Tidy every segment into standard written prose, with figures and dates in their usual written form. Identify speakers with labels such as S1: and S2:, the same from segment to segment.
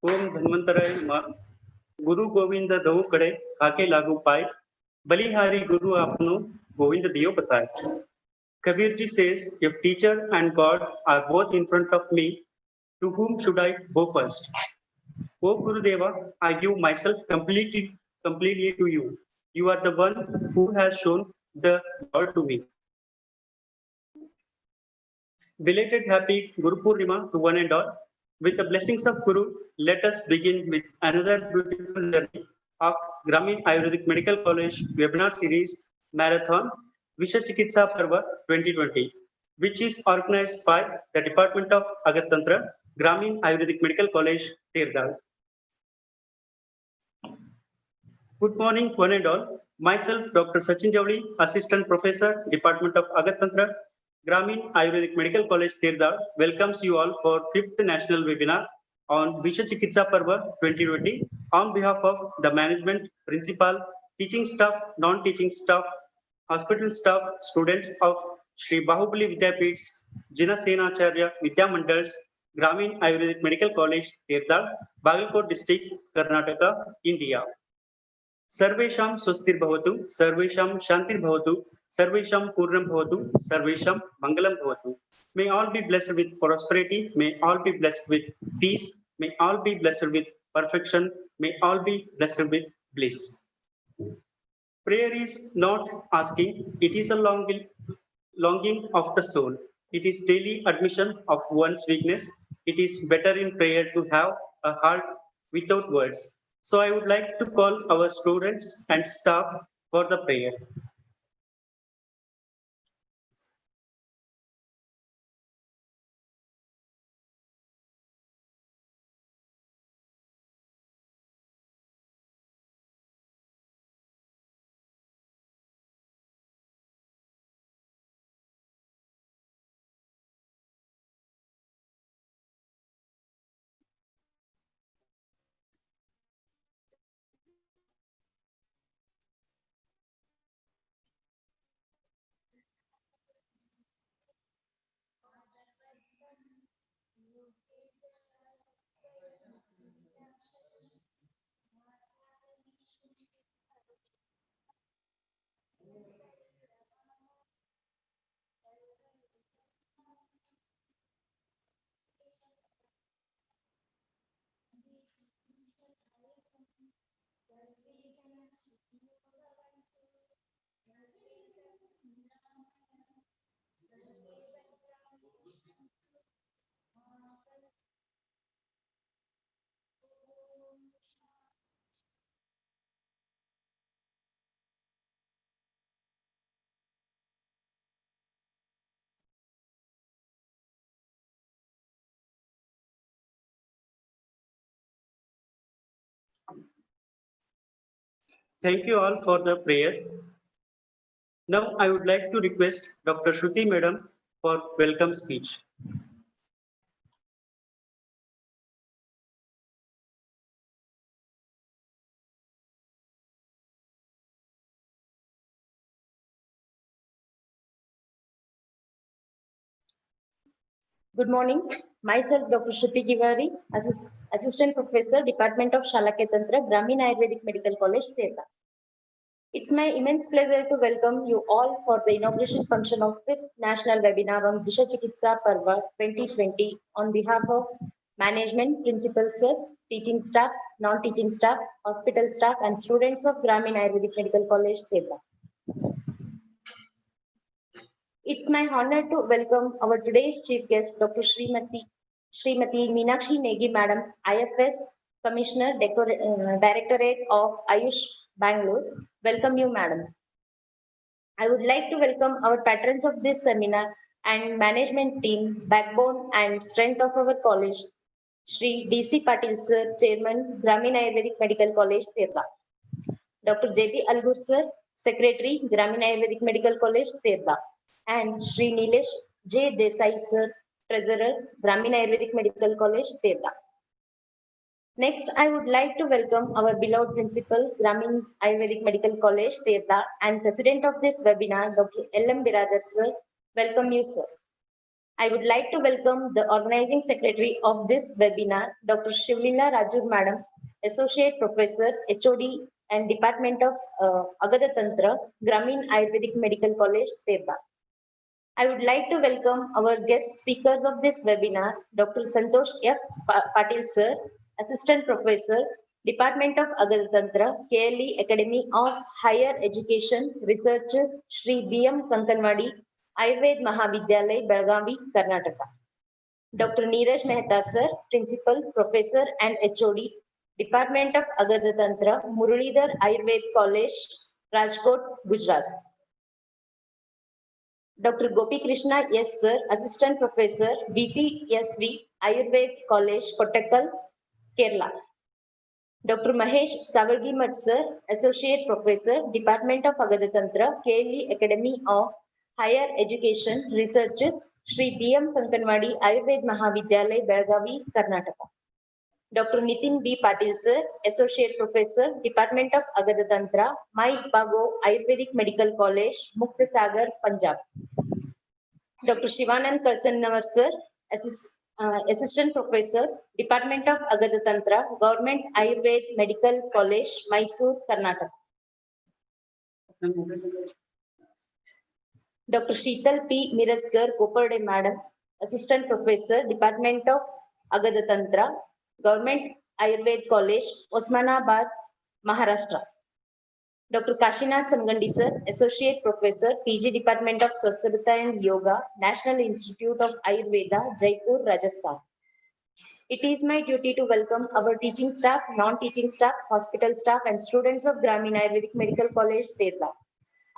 S1: ओम धन्वंतराय नमः। गुरु गोविंद दहु कड़े काके लागू पाए, बलिहारी गुरु आपनु गोविंद दियो बताए. Kabir ji says, if teacher and God are both in front of me, to whom should I go first? O Gurudeva, I give myself completely to you. You are the one who has shown the Lord to me. Belated happy Guru Purnima to one and all. With the blessings of Guru, let us begin with another beautiful journey of Gramin Ayurvedic Medical College webinar series Marathon Visha Chikitsa Parva 2020, which is organized by the Department of Agatantra, Gramin Ayurvedic Medical College, Tirdal. Good morning, one and all. Myself, Dr. Sachin Javli, Assistant Professor, Department of Agatantra, Gramin Ayurvedic Medical College, Tirdal, welcomes you all for 5th National Webinar on Visha Chikitsa Parva 2020 on behalf of the management, principal, teaching staff, non-teaching staff, hospital staff, students of Shri Bahubali Vidyapits, Jina Senacharya Vidya Mandals, Gramin Ayurvedic Medical College, Tirdal, Bagalkot District, Karnataka, India. सर्वेषां स्वस्तिर्भवतु, सर्वेषां शान्तिर्भवतु, सर्वेषां पूर्णं भवतु, सर्वेषां मंगलं भवतु. May all be blessed with prosperity, may all be blessed with peace, may all be blessed with perfection, may all be blessed with bliss. Prayer is not asking, it is a longing of the soul. It is daily admission of one's weakness. It is better in prayer to have a heart without words. So I would like to call our students and staff for the prayer. Thank you all for the prayer. Now I would like to request Dr. Shruti Madam for welcome speech.
S2: Good morning. Myself, Dr. Shruti Givari, Assistant Professor, Department of Shalakya-Tantra, Gramin Ayurvedic Medical College, Teta. It's my immense pleasure to welcome you all for the inauguration function of 5th National Webinar on Visha Chikitsa Parva 2020 on behalf of management, principal sir, teaching staff, non-teaching staff, hospital staff, and students of Gramin Ayurvedic Medical College, Teta. It's my honor to welcome our today's chief guest, Dr. Srimati Meenakshi Negi Madam, IFS Commissioner, Directorate of Ayush, Bangalore. Welcome you, Madam. I would like to welcome our patrons of this seminar and management team, backbone and strength of our college, Shri DC Patil Sir, Chairman, Gramin Ayurvedic Medical College, Tirla. Dr. JB Algur Sir, Secretary, Gramin Ayurvedic Medical College, Tirla. And Shri Nilesh J. Desai Sir, Treasurer, Gramin Ayurvedic Medical College, Tirla. Next, I would like to welcome our beloved principal, Gramin Ayurvedic Medical College, Tirla, and president of this webinar, Dr. L.M. Biradar Sir. Welcome you, sir. I would like to welcome the organizing secretary of this webinar, Dr. Shivlila Raju Madam, Associate Professor, HOD and Department of Agada Tantra, Gramin Ayurvedic Medical College, Terba. I would like to welcome our guest speakers of this webinar, Dr. Santosh F. Patil Sir, Assistant Professor, Department of Agada Tantra, KLE Academy of Higher Education, Researchers, Shri B.M. Kankanwadi, Ayurved Mahavidyalay, Belgavi, Karnataka. Dr. Neeraj Mehta Sir, Principal, Professor and HOD, Department of Agada Tantra, Muralidhar Ayurved College, Rajkot, Gujarat. Dr. Gopi Krishna S. Sir, Assistant Professor, BPSV, Ayurved College, Kottakkal, Kerala. Dr. Mahesh Savargimat Sir, Associate Professor, Department of Agada Tantra, KLE Academy of Higher Education, Researchers, Shri B.M. Kankanwadi, Ayurved Mahavidyalay, Belgavi, Karnataka. Dr. Nitin B. Patil Sir, Associate Professor, Department of Agada Tantra, Mai Bago, Ayurvedic Medical College, Muktasagar, Punjab. Dr. Shivanand Karsannavar Sir, Assistant Professor, Department of Agada Tantra, Government Ayurved Medical College, Mysore, Karnataka. Dr. Sheetal P. Miraskar Koparde Madam, Assistant Professor, Department of Agada Tantra, Government Ayurved College, Osmanabad, Maharashtra. Dr. Kashinath Samgandi Sir, Associate Professor, PG Department of Swasthata and Yoga, National Institute of Ayurveda, Jaipur, Rajasthan. It is my duty to welcome our teaching staff, non-teaching staff, hospital staff, and students of Gramin Ayurvedic Medical College, Terla.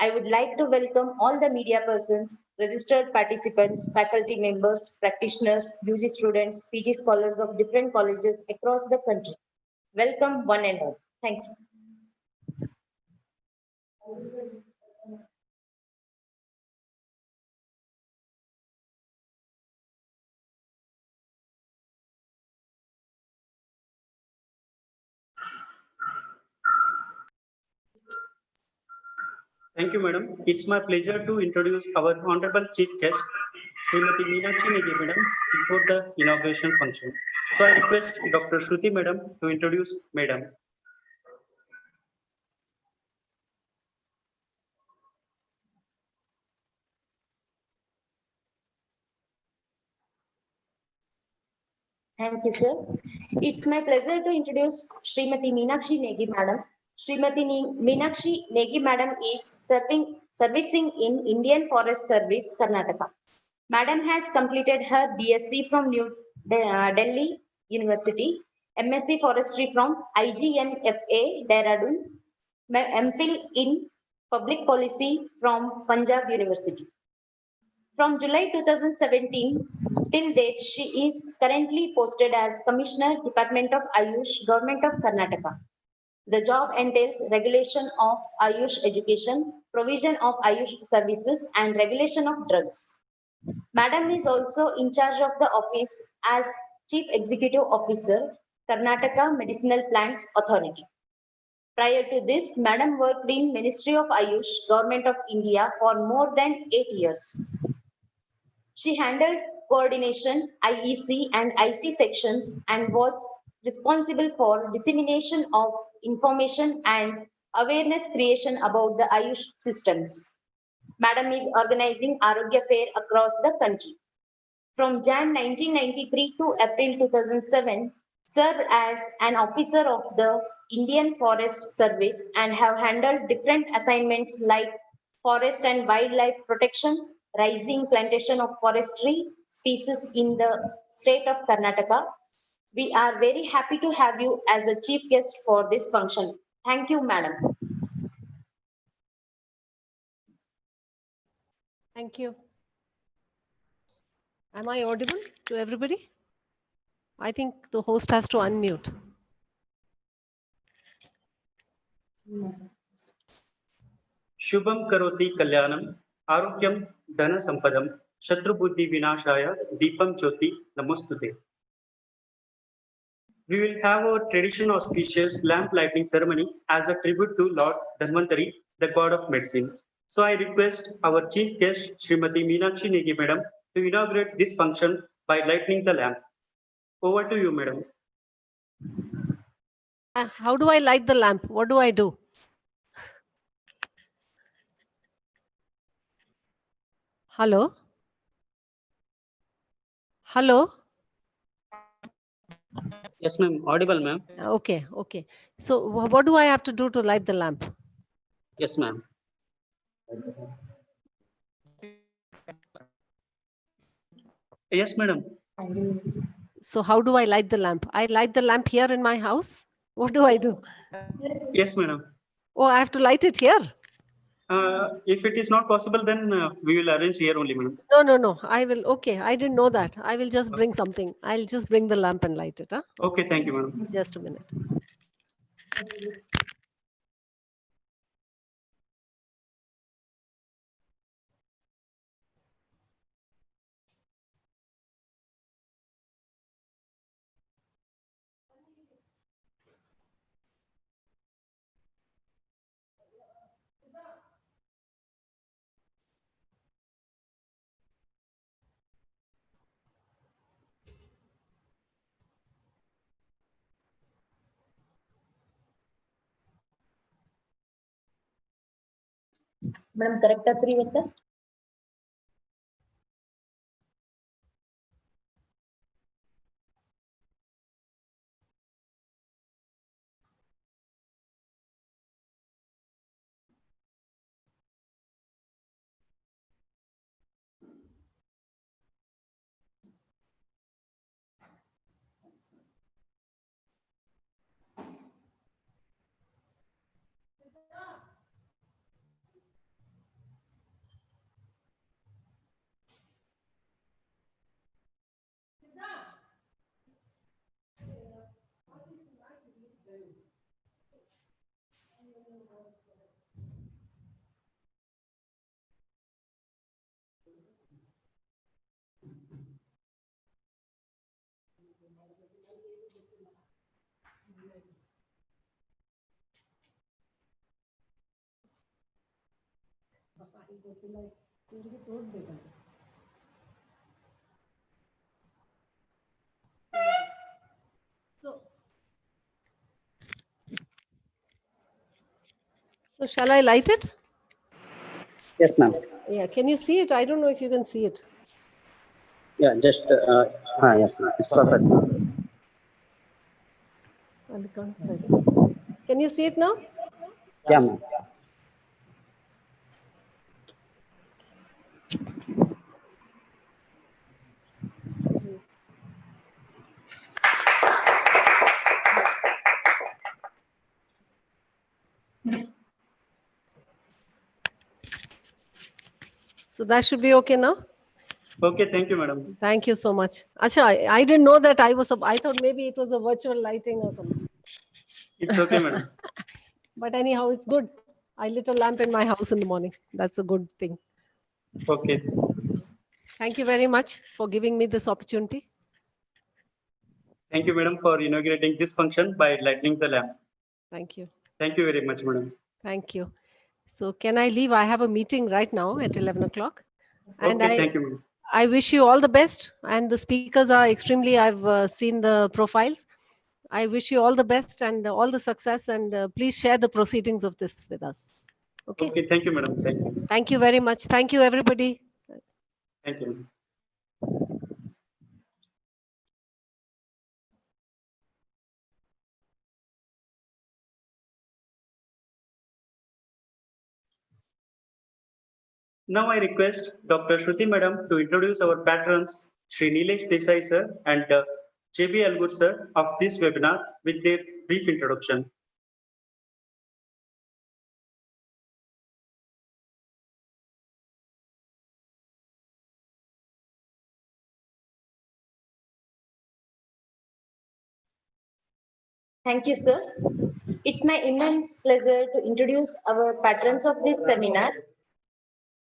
S2: I would like to welcome all the media persons, registered participants, faculty members, practitioners, UG students, PG scholars of different colleges across the country. Welcome one and all. Thank you.
S1: Thank you, madam. It's my pleasure to introduce our honorable chief guest, Srimati Meenakshi Negi madam, before the inauguration function. So I request Dr. Shruti madam to introduce madam.
S2: Thank you, sir. It's my pleasure to introduce Srimati Meenakshi Negi Madam. Srimati Meenakshi Negi Madam is servicing in Indian Forest Service, Karnataka. Madam has completed her BSc from New Delhi University, MSc Forestry from IGNFA, Dehradun, MPhil in Public Policy from Punjab University. From July 2017 till date, she is currently posted as Commissioner, Department of Ayush, Government of Karnataka. The job entails regulation of Ayush education, provision of Ayush services, and regulation of drugs. Madam is also in charge of the office as Chief Executive Officer, Karnataka Medicinal Plants Authority. Prior to this, Madam worked in Ministry of Ayush, Government of India for more than 8 years. She handled coordination, IEC and IC sections and was responsible for dissemination of information and awareness creation about the Ayush systems. Madam is organizing Arogya Fair across the country. From Jan 1993 to April 2007, served as an officer of the Indian Forest Service and have handled different assignments like forest and wildlife protection, rising plantation of forestry species in the state of Karnataka. We are very happy to have you as a chief guest for this function. Thank you, Madam.
S3: Thank you. Am I audible to everybody? I think the host has to unmute.
S1: Shubham Karoti Kalyanam, Arogyam Dhana Sampadam, Shatru Buddhi Vinashaya, Deepam Jyoti Namostute. We will have our traditional auspicious lamp lighting ceremony as a tribute to Lord Dhanvantari, the god of medicine. So I request our chief guest, Srimati Meenakshi Negi Madam, to inaugurate this function by lighting the lamp. Over to you, madam.
S3: How do I light the lamp? What do I do? Hello? Hello?
S1: Yes, ma'am. Audible, ma'am.
S3: Okay, okay. So what do I have to do to light the lamp?
S1: Yes, ma'am. Yes, madam.
S3: So how do I light the lamp? I light the lamp here in my house? What do I do?
S1: Yes, madam.
S3: Oh, I have to light it here?
S1: If it is not possible, then we will arrange here only, madam.
S3: No, no, no. I will. Okay, I didn't know that. I will just bring something. I'll just bring the lamp and light it. Huh?
S1: Okay, thank you, madam.
S3: Just a minute.
S2: Madam, correct 3 with the
S3: So shall I light it?
S1: Yes, ma'am.
S3: Yeah. Can you see it? I don't know if you can see it.
S1: Yeah, just yes, ma'am. It's perfect.
S3: Can you see it now?
S1: Yeah, ma'am.
S3: So that should be okay now.
S1: Okay, thank you, madam.
S3: Thank you so much. Acha, I didn't know that I was. I thought maybe it was a virtual lighting or something.
S1: It's okay, madam.
S3: But anyhow, it's good. I lit a lamp in my house in the morning. That's a good thing.
S1: Okay.
S3: Thank you very much for giving me this opportunity.
S1: Thank you, madam, for inaugurating this function by lighting the lamp.
S3: Thank you.
S1: Thank you very much, madam.
S3: Thank you. So can I leave? I have a meeting right now at 11 o'clock. And
S1: Okay, thank you, madam.
S3: I wish you all the best. And the speakers are extremely, I've seen the profiles. I wish you all the best and all the success. And please share the proceedings of this with us. Okay.
S1: Okay, thank you, madam. Thank you.
S3: Thank you very much. Thank you, everybody.
S1: Thank you, madam. Now I request Dr. Shruti madam to introduce our patrons, Shri Nilesh Desai sir and JB Algur sir of this webinar with their brief introduction.
S2: Thank you, sir. It's my immense pleasure to introduce our patrons of this seminar.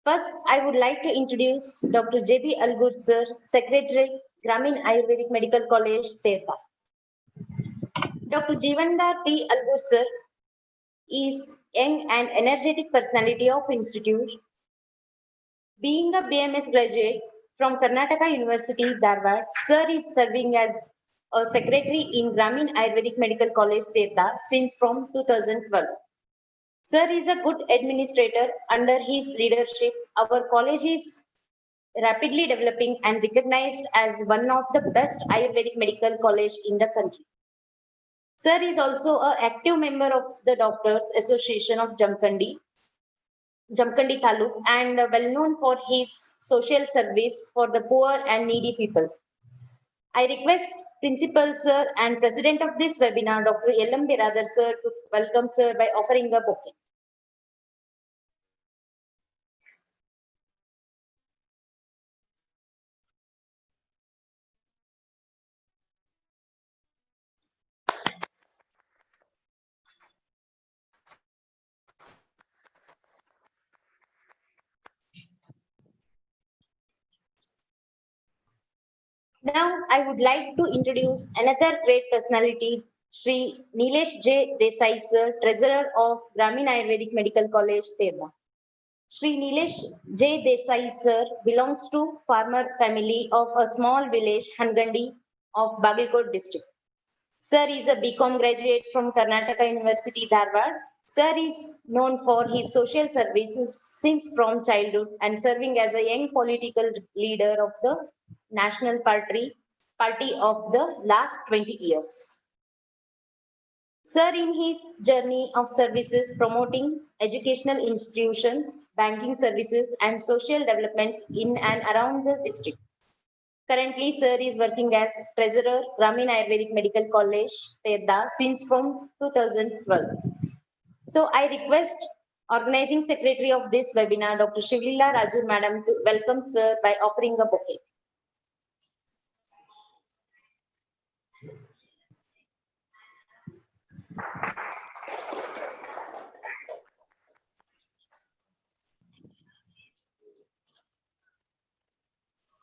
S2: First, I would like to introduce Dr. J.B. Algur, sir, Secretary, Gramin Ayurvedic Medical College, Terpa. Dr. Jivandar P. Algur, sir, is young and energetic personality of institute. Being a BMS graduate from Karnataka University, Dharwad. Sir is serving as a secretary in Gramin Ayurvedic Medical College, Tirtha, since from 2012. Sir is a good administrator. Under his leadership, our college is rapidly developing and recognized as one of the best Ayurvedic medical college in the country. Sir is also an active member of the Doctors Association of Jamkhandi Taluk, and well known for his social service for the poor and needy people. I request Principal Sir and President of this webinar, Dr. L.M. Biradar Sir, to welcome Sir by offering a bouquet. Now, I would like to introduce another great personality, Sri Nilesh J. Desai Sir, Treasurer of Gramin Ayurvedic Medical College, Tirtha. Sri Nilesh J. Desai Sir belongs to farmer family of a small village, Hangandi of Bagalkot district. Sir is a BCom graduate from Karnataka University, Dharwad. Sir is known for his social services since from childhood and serving as a young political leader of the National Party of the last 20 years. Sir, in his journey of services promoting educational institutions, banking services, and social developments in and around the district. Currently, Sir is working as Treasurer, Gramin Ayurvedic Medical College, Tirtha, since from 2012. So I request Organizing Secretary of this webinar, Dr. Shivlila Raju Madam, to welcome Sir by offering a bouquet.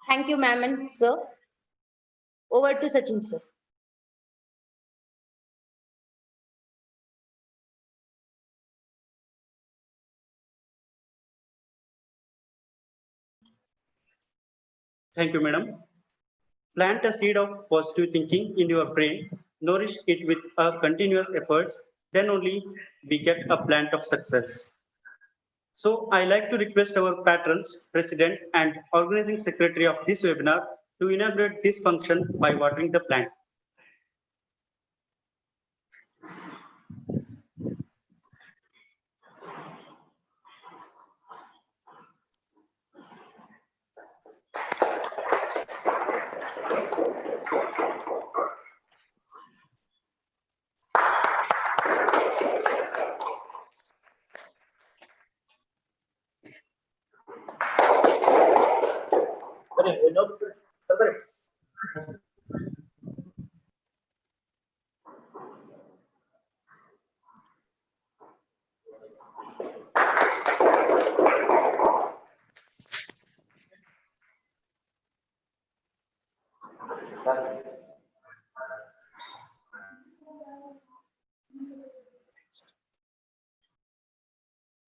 S2: Thank you, ma'am and sir. Over to Sachin, sir.
S1: Thank you, madam. Plant a seed of positive thinking in your brain, nourish it with a continuous efforts, then only we get a plant of success. So I like to request our patrons, president and organizing secretary of this webinar to inaugurate this function by watering the plant.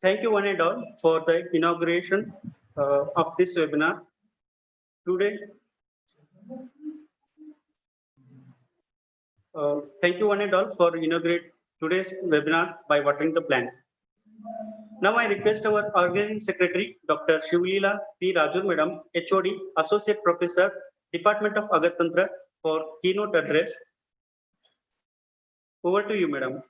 S1: Thank you one and all for the inauguration of this webinar. Thank you one and all for inaugurate today's webinar by watering the plant. Now I request our organizing secretary, Dr. Shivlila P. Raju Madam, HOD, Associate Professor, Department of Agattantra, for keynote address. Over to you, madam.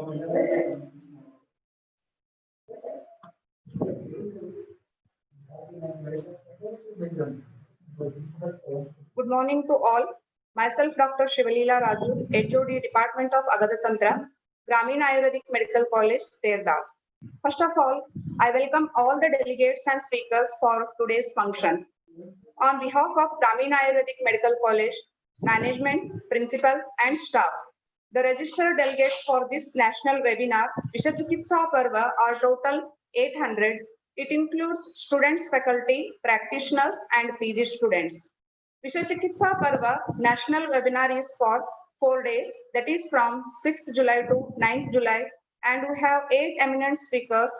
S4: Good morning to all. Myself, Dr. Shivalila Raju, HOD Department of Agadatantra, Gramin Ayurvedic Medical College, Terda. First of all, I welcome all the delegates and speakers for today's function. On behalf of Gramin Ayurvedic Medical College, management, principal, and staff, the registered delegates for this national webinar, Visha Chikitsa Parva, are total 800. It includes students, faculty, practitioners, and PG students. Visha Chikitsa Parva national webinar is for 4 days, that is from 6th July to 9th July, and we have 8 eminent speakers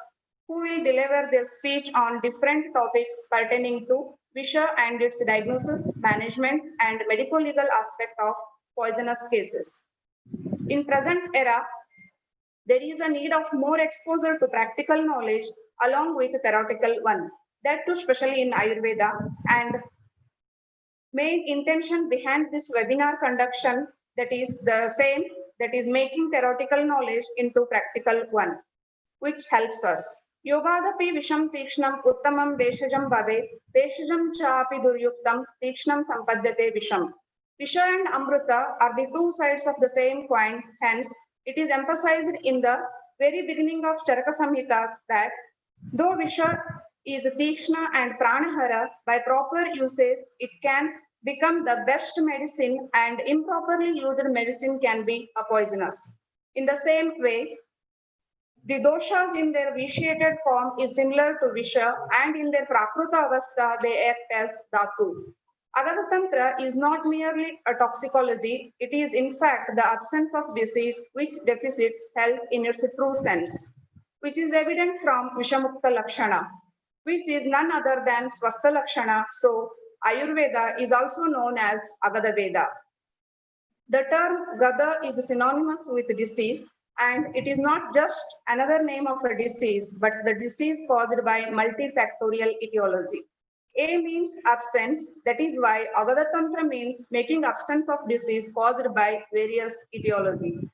S4: who will deliver their speech on different topics pertaining to Visha and its diagnosis, management, and medico-legal aspect of poisonous cases. In present era, there is a need of more exposure to practical knowledge along with theoretical one, that too especially in Ayurveda, and main intention behind this webinar conduction that is the same, that is making theoretical knowledge into practical one, which helps us. Yogadapi visham tikshnam uttamam veshajam bhave, veshajam chapi duryuktam tikshnam sampadyate visham. Visha and Amrita are the two sides of the same coin, hence it is emphasized in the very beginning of Charaka Samhita that though Visha is Tikshna and Pranahara, by proper usage, it can become the best medicine, and improperly used medicine can be a poisonous. In the same way, the doshas in their vitiated form is similar to Visha, and in their Prakruta Avastha, they act as Dhatu. Agadatantra is not merely a toxicology, it is in fact the absence of disease which deficits health in its true sense, which is evident from Vishamukta Lakshana, which is none other than Swastha Lakshana. So Ayurveda is also known as Agada Veda. The term Gada is synonymous with disease, and it is not just another name of a disease, but the disease caused by multifactorial etiology. A means absence, that is why Agadatantra means making absence of disease caused by various etiology.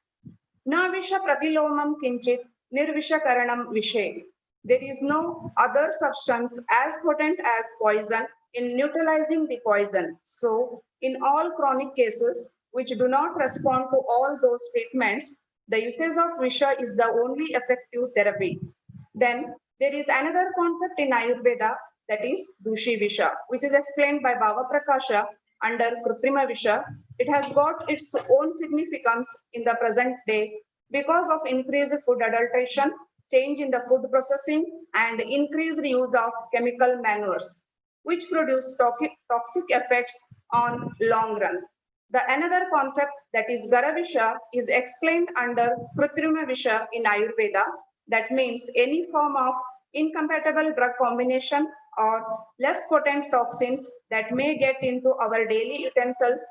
S4: Na visha pratilomam kinchit nirvisha karanam vishe. There is no other substance as potent as poison in neutralizing the poison. So, in all chronic cases which do not respond to all those treatments, the usage of Visha is the only effective therapy. Then there is another concept in Ayurveda, that is Dushi Visha, which is explained by Bhava Prakasha under Krutrima Visha. It has got its own significance in the present day because of increased food adulteration, change in the food processing, and increased use of chemical manures, which produce toxic effects on long run. The another concept, that is Garavisha, is explained under Krutrima Visha in Ayurveda. That means any form of incompatible drug combination or less potent toxins that may get into our daily utensils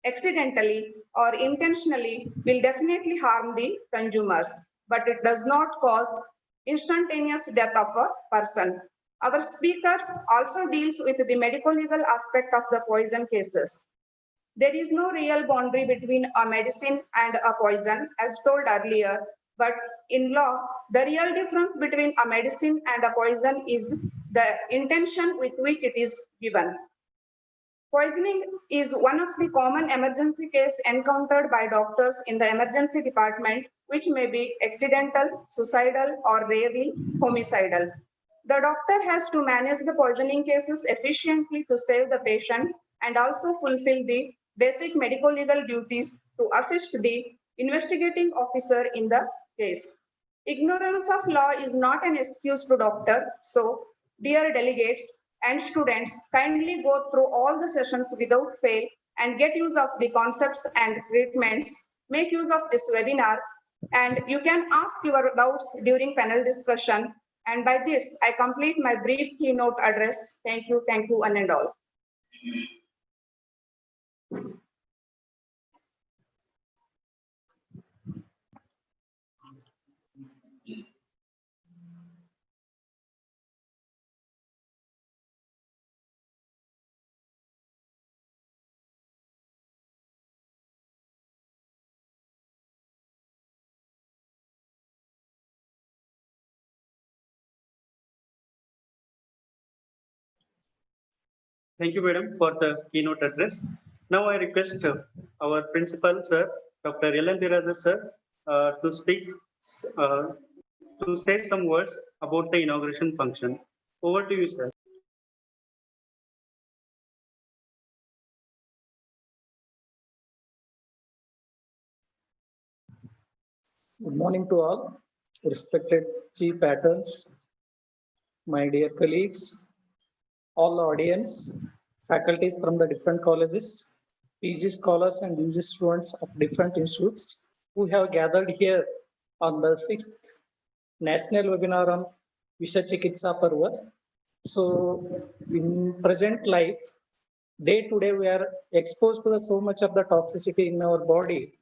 S4: accidentally or intentionally will definitely harm the consumers, but it does not cause instantaneous death of a person. Our speakers also deals with the medico-legal aspect of the poison cases. There is no real boundary between a medicine and a poison, as told earlier, but in law, the real difference between a medicine and a poison is the intention with which it is given. Poisoning is one of the common emergency cases encountered by doctors in the emergency department, which may be accidental, suicidal, or rarely homicidal. The doctor has to manage the poisoning cases efficiently to save the patient and also fulfill the basic medico-legal duties to assist the investigating officer in the case. Ignorance of law is not an excuse to doctor. So, dear delegates and students, kindly go through all the sessions without fail and get use of the concepts and treatments. Make use of this webinar, and you can ask your doubts during panel discussion. And by this, I complete my brief keynote address. Thank you, one and all.
S1: Thank you, madam, for the keynote address. Now I request our principal, sir, Dr. L. M. Biradar, sir, to speak, uh, to say some words about the inauguration function. Over to you, sir.
S5: Good morning to all, respected chief patrons, my dear colleagues, all the audience, faculties from the different colleges, PG scholars and UG students of different institutes who have gathered here on the 6th national webinar on Visha Chikitsa Parva. So in present life, day to day, we are exposed to so much of the toxicity in our body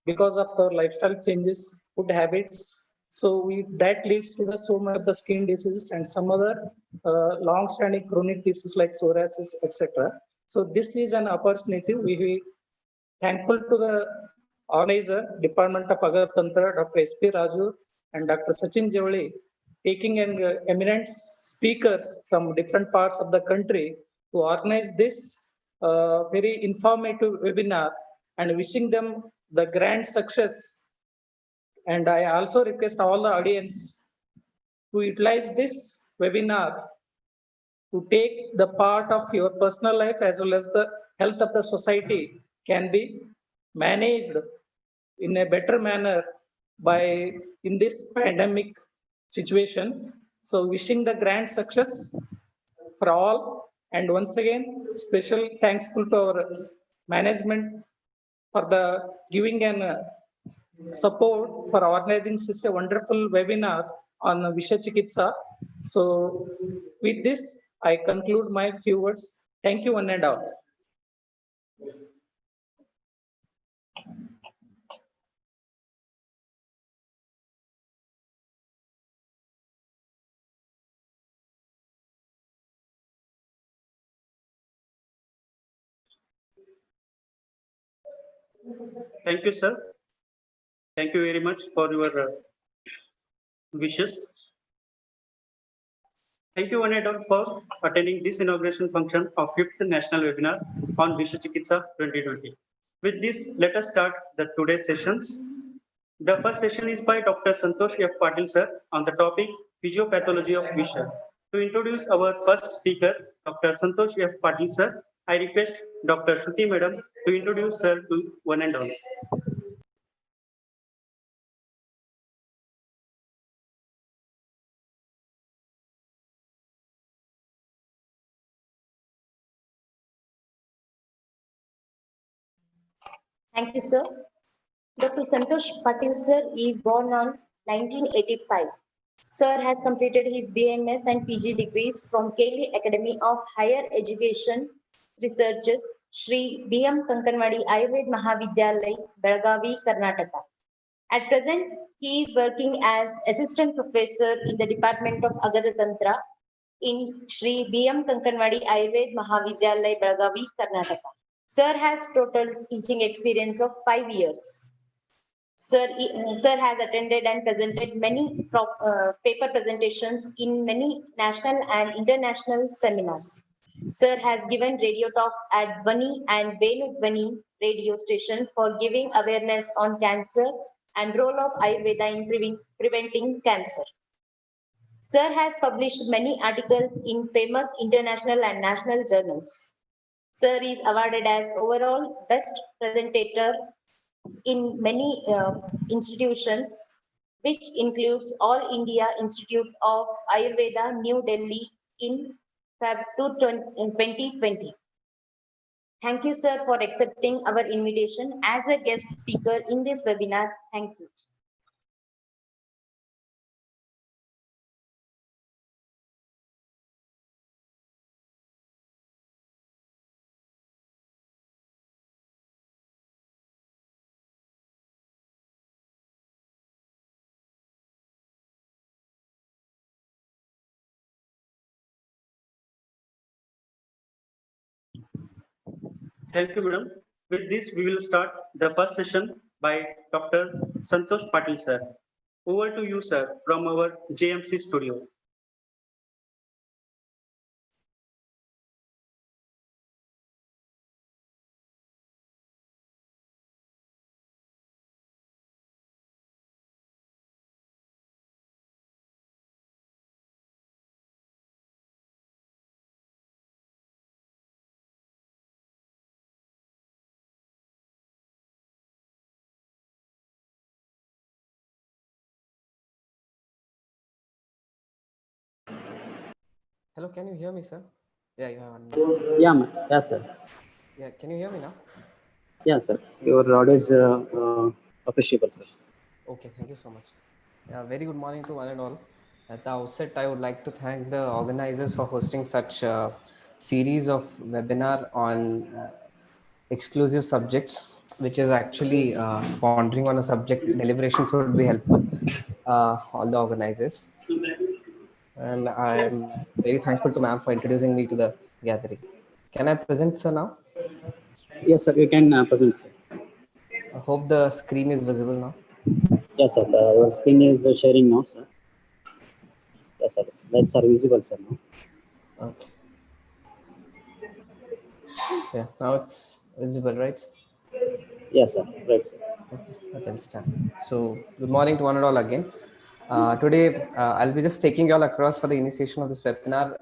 S5: because of the lifestyle changes, food habits. So that leads to so much of the skin diseases and some other long-standing chronic diseases like psoriasis, etc. So this is an opportunity. We thankful to the organizer, Department of Agatantra, Dr. S.P. Raju and Dr. Sachin Javali, taking an eminent speakers from different parts of the country to organize this very informative webinar and wishing them the grand success. And I also request all the audience to utilize this webinar to take the part of your personal life as well as the health of the society can be managed in a better manner by in this pandemic situation. So wishing the grand success for all. And once again, special thankful to our management for the giving an support for organizing such a wonderful webinar on Visha Chikitsa. So with this, I conclude my few words. Thank you one and all.
S1: Thank you, sir. Thank you very much for your wishes. Thank you, one and all, for attending this inauguration function of 5th National Webinar on Visha Chikitsa 2020. With this, let us start the today's sessions. The first session is by Dr. Santosh F. Patil, sir, on the topic Physiopathology of Visha. To introduce our first speaker, Dr. Santosh F. Patil, sir, I request Dr. Shruti, madam, to introduce sir to one and all.
S2: Thank you, sir. Dr. Santosh Patil, sir, is born on 1985. Sir has completed his BMS and PG degrees from Kelly Academy of Higher Education Researches, Shri B.M. Kankanwadi Ayurved Mahavidyalay, Belagavi, Karnataka. At present, he is working as Assistant Professor in the Department of Agadatantra in Shri B.M. Kankanwadi Ayurved Mahavidyalay, Belagavi, Karnataka. Sir has total teaching experience of 5 years. Sir has attended and presented many paper presentations in many national and international seminars. Sir has given radio talks at Dhwani and Venu Dhwani radio station for giving awareness on cancer and role of Ayurveda in preventing cancer. Sir has published many articles in famous international and national journals. Sir is awarded as overall best presenter in many institutions, which includes All India Institute of Ayurveda, New Delhi in Feb 2020. Thank you, sir, for accepting our invitation as a guest speaker in this webinar. Thank you.
S1: Thank you, madam. With this, we will start the first session by Dr. Santosh Patil, sir. Over to you, sir, from our JMC studio.
S6: Hello, can you hear me, sir? Yeah, you have one.
S7: Yeah, yes, sir.
S6: Yeah, can you hear me now?
S7: Yeah, sir. Your audio is appreciable, sir.
S6: Okay, thank you so much. Very good morning to one and all. At the outset, I would like to thank the organizers for hosting such a series of webinar on exclusive subjects, which is actually pondering on a subject. Deliberations would be helpful, all the organizers. And I am very thankful to ma'am for introducing me to the gathering. Can I present, sir, now?
S7: Yes, sir. You can present, sir.
S6: I hope the screen is visible now.
S7: Yes, sir. Your screen is sharing now, sir. Yes, sir. Slides are visible, sir. Now.
S6: Okay. Yeah, now it's visible, right?
S7: Yes, sir. Right, sir.
S6: Okay, okay, let's start. So, good morning to one and all again. Today, I'll be just taking you all across for the initiation of this webinar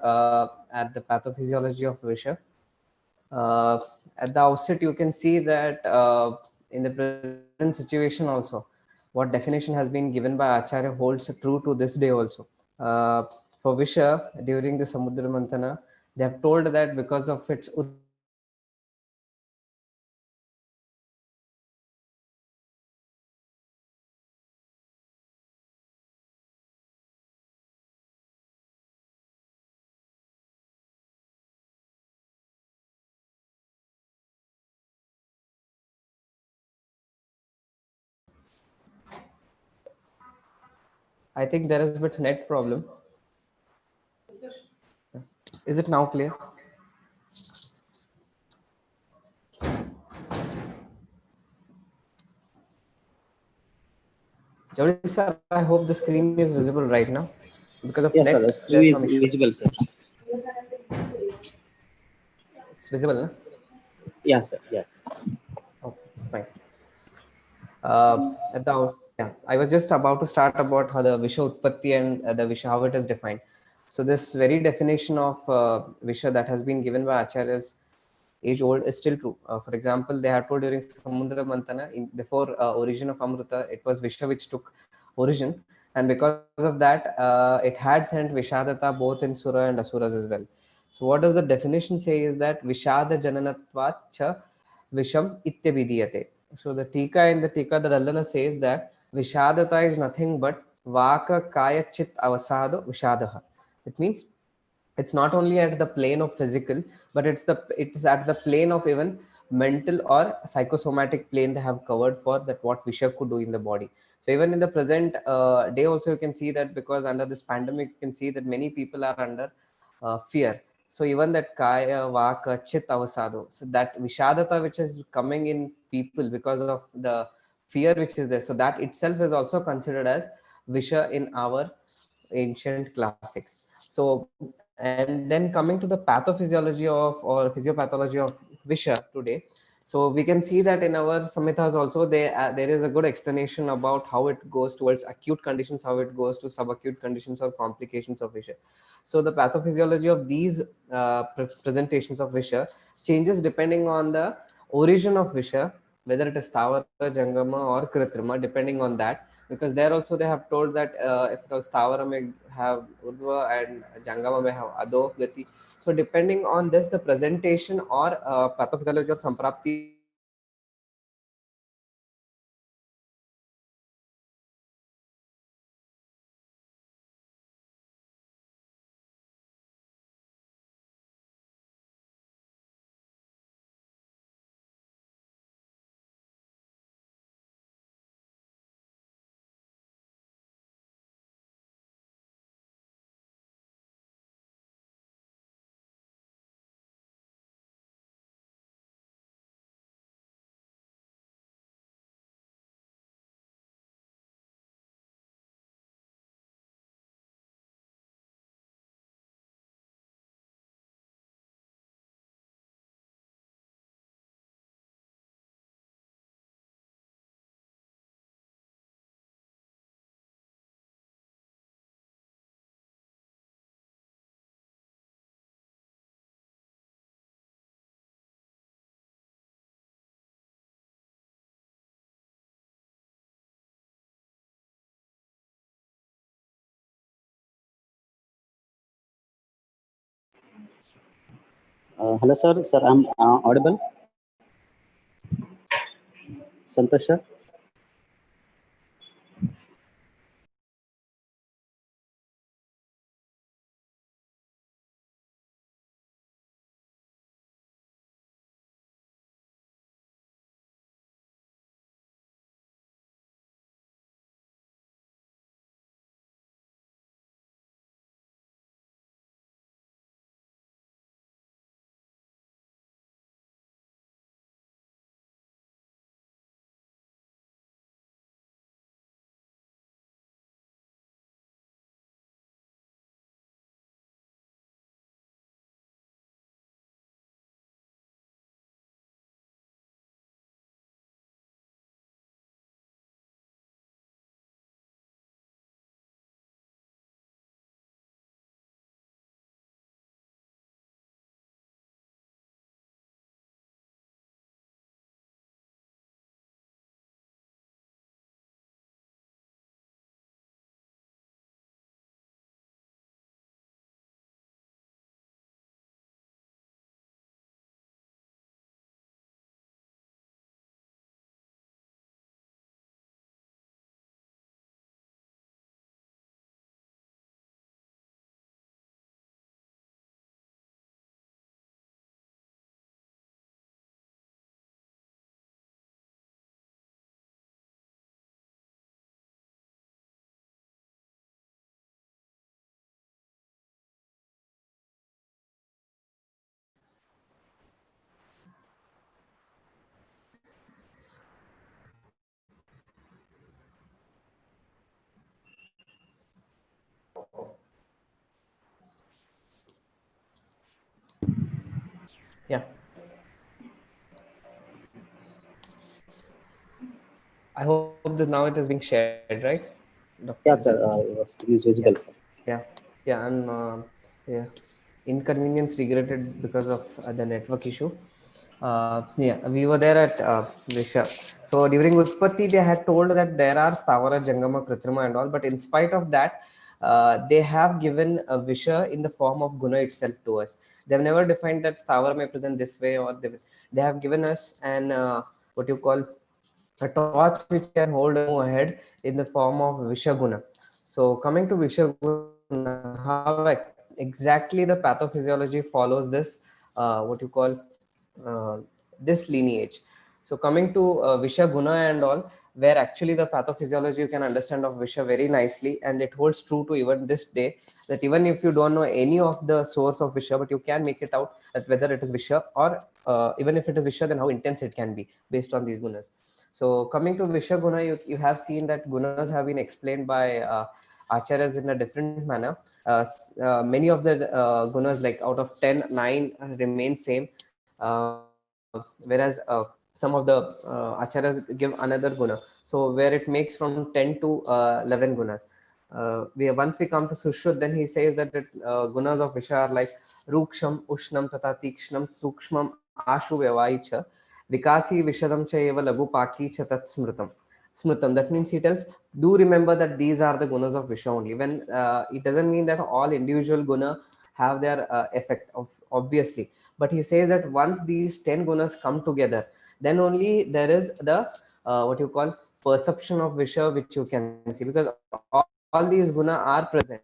S6: at the pathophysiology of Visha. Uh, at the outset, you can see that in the present situation also, what definition has been given by Acharya holds true to this day also. Uh, for Visha, during the Samudra Mantana, they have told that because of its I think there is a bit net problem. Is it now clear? Jody sir, I hope the screen is visible right now. Because of
S7: Yes, sir. The
S6: net,
S7: screen
S6: there's
S7: is
S6: some issue.
S7: visible, sir.
S6: It's visible, no?
S7: Yes, sir. Yes.
S6: Okay, fine. Yeah, I was just about to start about how the Visha Utpatti and the Visha, how it is defined. So this very definition of Visha that has been given by Acharyas age old is still true. For example, they have told during Samudra Mantana, before origin of Amrita, it was Visha which took origin. And because of that, it had sent Vishadata both in Sura and Asuras as well. So what does the definition say is that Vishada Jananatvat cha Visham Ityabhidiyate. So the Tika in the Tika, the Rallana says that Vishadata is nothing but Vaka Kaya Chit Avasado Vishadaha. It means it's not only at the plane of physical, but it's at the plane of even mental or psychosomatic plane they have covered for that what Visha could do in the body. So even in the present day also you can see that because under this pandemic you can see that many people are under fear. So even that kaya vaka chit avasado, so that vishadata which is coming in people because of the fear which is there, so that itself is also considered as visha in our ancient classics. So and then coming to the pathophysiology of or physiopathology of visha today, so we can see that in our samhitas also there is a good explanation about how it goes towards acute conditions, how it goes to subacute conditions or complications of visha. So the pathophysiology of these presentations of visha changes depending on the origin of visha, whether it is Thavara, Jangama or Kritrima, depending on that. Because there also they have told that if it was Thavara may have Urdhva and Jangama may have Adho Gati. So depending on this, the presentation or pathophysiology or Samprapti
S7: Hello, sir. Sir, I'm audible. Santosh, sir.
S6: Yeah. I hope that now it is being shared, right, Dr.
S7: Yeah,
S6: Visha?
S7: sir. Your screen is
S6: Yeah.
S7: visible, sir.
S6: Yeah. Yeah. And yeah, inconvenience regretted because of the network issue. Yeah, we were there at Visha. So during Utpatti, they had told that there are Stavara, Jangama, Kritrima and all, but in spite of that, they have given a Visha in the form of Guna itself to us. They've never defined that Stavara may present this way, or they have given us an what you call a torch which can hold and move ahead in the form of Vishaguna. So coming to Vishaguna, how exactly the pathophysiology follows this, what you call this lineage. So coming to Vishaguna and all, where actually the pathophysiology you can understand of Visha very nicely, and it holds true to even this day, that even if you don't know any of the source of Visha, but you can make it out that whether it is Visha or even if it is Visha, then how intense it can be based on these gunas. So coming to Visha Guna, you have seen that gunas have been explained by acharyas in a different manner. Many of the gunas, like out of 10, 9 remain same, whereas some of the acharyas give another guna. So where it makes from 10 to 11 gunas. Once we come to Sushruta, then he says that gunas of Visha are like Ruksham, Ushnam, Tata Tikshnam, Sukshmam, Ashu Vyavaicha, Vikasi Vishadam cha eva lagu paki cha tat smritam. Smritam. That means he tells, do remember that these are the gunas of Visha only. When it doesn't mean that all individual guna have their effect, obviously. But he says that once these 10 gunas come together, then only there is the what you call perception of Visha which you can see, because all these guna are present.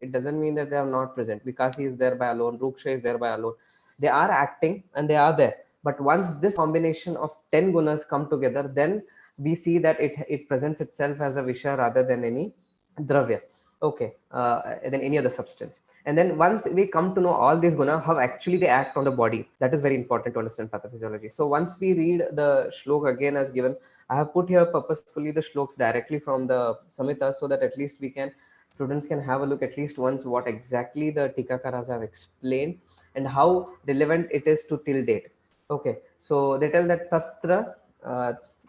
S6: It doesn't mean that they are not present. Vikasi is there by alone, Ruksha is there by alone. They are acting and they are there. But once this combination of 10 gunas come together, then we see that it presents itself as a Visha rather than any Dravya. Okay, than any other substance. And then once we come to know all these guna, how actually they act on the body, that is very important to understand pathophysiology. So once we read the shlok again as given, I have put here purposefully the shloks directly from the Samhita, so that at least students can have a look at least once what exactly the Tikakaras have explained and how relevant it is to till date. Okay, so they tell that Tatra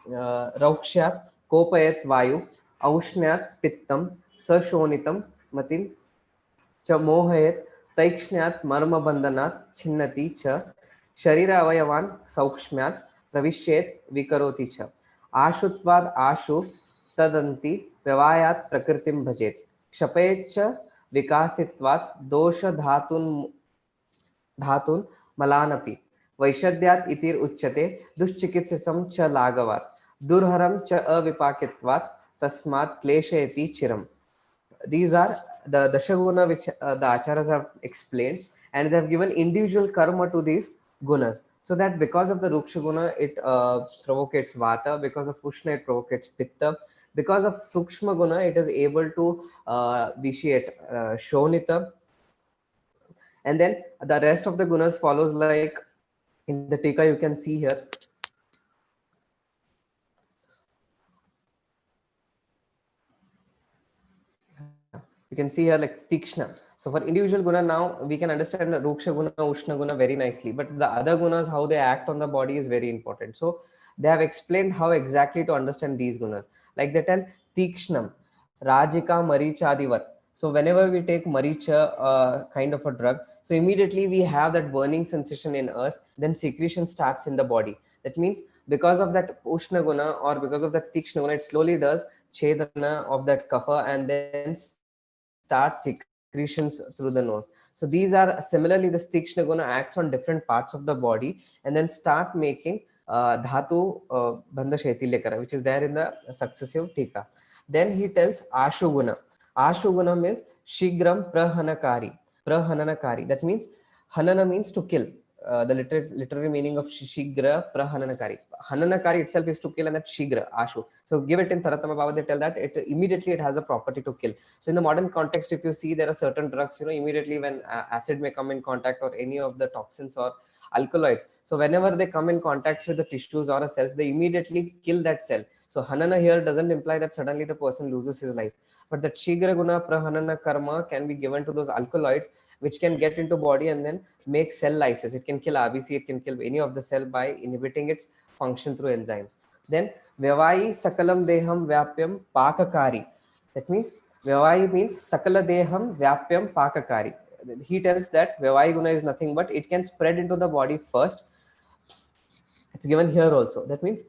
S6: Raukshyat Kopayat Vayu Aushnyat Pittam Sashonitam Matim च मोहयेत् तैक्ष्ण्यात् मर्मबन्धनात् छिन्नति च शरीर अवयवान् सौक्ष्म्यात् प्रविश्येत् विकरोति च आशुत्वाद् आशु तदन्ति व्यवायात् प्रकृतिं भजेत् क्षपेच्च विकासित्वात् दोष धातुन् धातून् मलानपि वैशद्यात् इतिर उच्यते दुश्चिकित्सितं च लाघवात् दुर्हरं च अविपाकित्वात् तस्मात् क्लेशयति चिरम्. These are the dashaguna which the acharyas have explained, and they have given individual karma to these gunas, so that because of the ruksha guna it provocates vata, because of ushna it provocates pitta, because of sukshma guna it is able to vitiate shonita, and then the rest of the gunas follows like in the tika you can see here. You can see here like tikshna. So for individual guna now we can understand ruksha guna, ushna guna very nicely, but the other gunas, how they act on the body is very important. So they have explained how exactly to understand these gunas. Like they tell tikshnam, rajika marichadivat. So whenever we take maricha kind of a drug, so immediately we have that burning sensation in us, then secretion starts in the body. That means because of that ushna guna or because of that tikshna guna, it slowly does chedana of that kapha and then start secretions through the nose. So these are similarly the tikshna guna acts on different parts of the body and then start making dhatu bandha shaitilyakara, which is there in the successive tika. Then he tells ashuguna. Ashuguna means shigram prahananakari. That means hanana means to kill. The literary meaning of shigra prahananakari. Hananakari itself is to kill, and that shigra ashu. So give it in Taratama Bhava, they tell that it immediately it has a property to kill. So in the modern context, if you see there are certain drugs, immediately when acid may come in contact or any of the toxins or alkaloids, so whenever they come in contact with the tissues or cells, they immediately kill that cell. So hanana here doesn't imply that suddenly the person loses his life, but that shigra guna prahanana karma can be given to those alkaloids which can get into body and then make cell lysis. It can kill RBC, it can kill any of the cell by inhibiting its function through enzymes. Then Vyavai Sakalam Deham Vyapyam Pakakari. That means Vyavai means Sakala Deham Vyapyam Pakakari. He tells that Vyavai Guna is nothing but it can spread into the body first. It's given here also. That means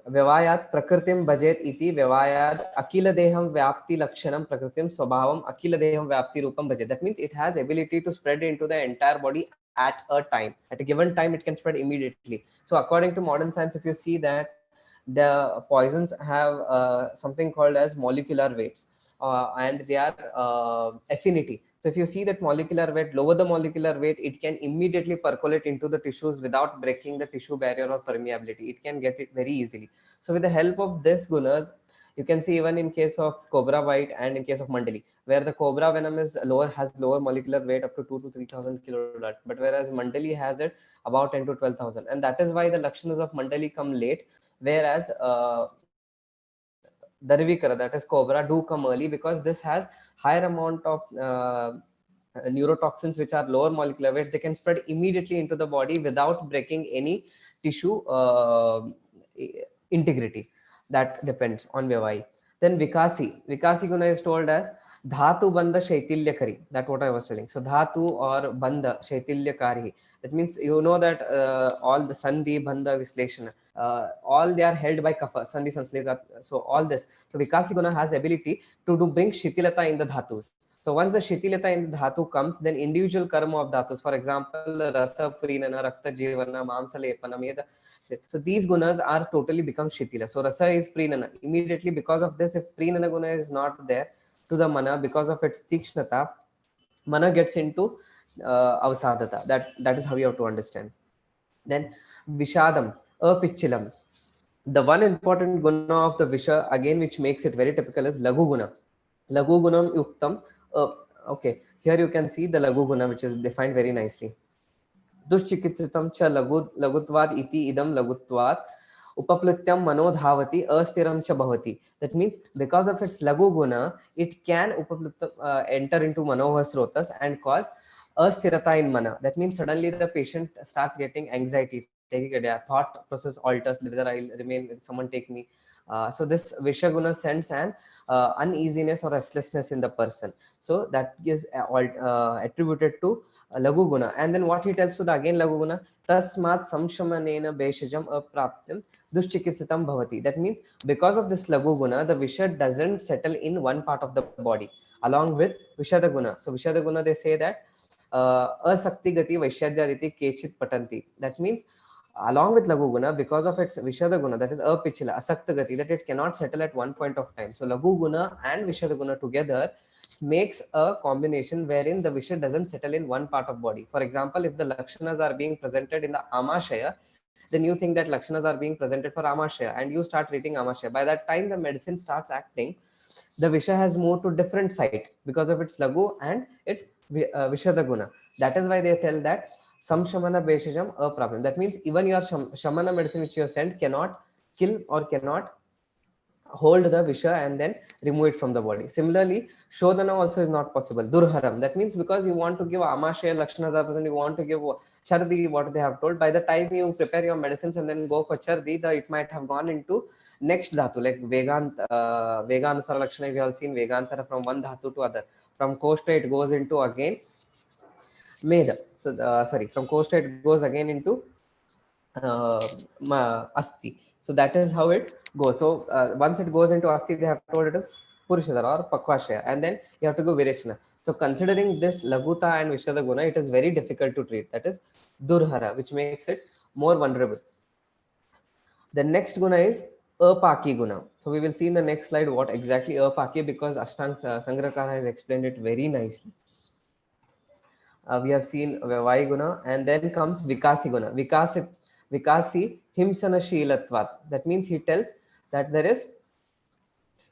S6: Vyavayat Prakritim Bhajet iti Vyavayat Akila Deham Vyapti Lakshanam Prakritim Swabhavam Akila Deham Vyapti Rupam Bhajet. That means it has ability to spread into the entire body at a time. At a given time, it can spread immediately. So according to modern science, if you see that the poisons have something called as molecular weights and they are affinity. So if you see that molecular weight, lower the molecular weight, it can immediately percolate into the tissues without breaking the tissue barrier or permeability. It can get it very easily. So with the help of this gunas, you can see even in case of cobra bite and in case of mandali, where the cobra venom is lower, has lower molecular weight up to 2 to 3,000 kilodalton, but whereas mandali has it about 10 to 12,000, and that is why the lakshanas of mandali come late, whereas Darvikara, that is cobra, do come early because this has higher amount of neurotoxins which are lower molecular weight. They can spread immediately into the body without breaking any tissue integrity. That depends on Vyavai. Then Vikasi Guna is told as Dhatu Bandha Shaitilyakari. That's what I was telling. So Dhatu or Bandha Shaitilyakari. That means that all the Sandhi, Bandha, Visleshana, all they are held by Kapha, Sandhi, Sansleta. So all this. So Vikasi Guna has ability to bring Shitilata in the Dhatus. So once the Shitilata in the Dhatu comes, then individual karma of Dhatus, for example, Rasa Prinana, Rakta Jivana, Mamsa Lepana, Meda. So these gunas are totally become Shitila. So Rasa is Prinana. Immediately because of this, if Prinana Guna is not there to the Mana, because of its Tikshnata, Mana gets into Avasadata. That is how you have to understand. Then Vishadam, Apichilam. The one important guna of the Visha, again, which makes it very typical, is Lagu Guna. Lagu Gunam Yuktam. Okay, here you can see the Lagu Guna, which is defined very nicely. Dushchikitsitam cha lagutvad iti idam lagutvat upaplityam manodhavati astiram cha bhavati. That means because of its lagu guna, it can enter into manovasrotas and cause asthirata in mana. That means suddenly the patient starts getting anxiety, taking a thought process alters, whether I'll remain, will someone take me. So this Vishaguna sends an uneasiness or restlessness in the person. So that is attributed to Lagu Guna. And then what he tells to the again Lagu Guna, Tasmat Samshamanena Beshajam Apraptim Dushchikitsitam Bhavati. That means because of this Lagu Guna, the Visha doesn't settle in one part of the body along with Vishada Guna. So Vishada Guna, they say that asakti gati vaishyadhyaditi kechit patanti. That means along with lagu guna, because of its vishada guna, that is apichila, asakta gati, that it cannot settle at one point of time. So lagu guna and vishada guna together makes a combination wherein the visha doesn't settle in one part of body. For example, if the lakshanas are being presented in the amashaya, then you think that lakshanas are being presented for amashaya and you start treating amashaya. By that time the medicine starts acting, the visha has moved to different site because of its lagu and its vishada guna. That is why they tell that samshamana beshajam a problem. That means even your shamana medicine which you have sent cannot kill or cannot hold the visha and then remove it from the body. Similarly, shodhana also is not possible. Durharam. That means because you want to give amashaya lakshanas are present, you want to give chardi, what they have told. By the time you prepare your medicines and then go for chardi, it might have gone into next dhatu, like veganusara lakshana. We have seen vegantara from one dhatu to other. From koshta it goes into again meda. So from koshta it goes again into asti. So that is how it goes. So once it goes into asti, they have told it is purushadara or pakvashaya, and then you have to go virechana. So considering this laguta and vishada guna, it is very difficult to treat. That is durhara, which makes it more vulnerable. The next guna is apaki guna. So we will see in the next slide what exactly apaki, because Ashtang Sangrakarha has explained it very nicely. We have seen Vai guna, and then comes Vikasi guna. Vikasi himsana shilatvat. That means he tells that there is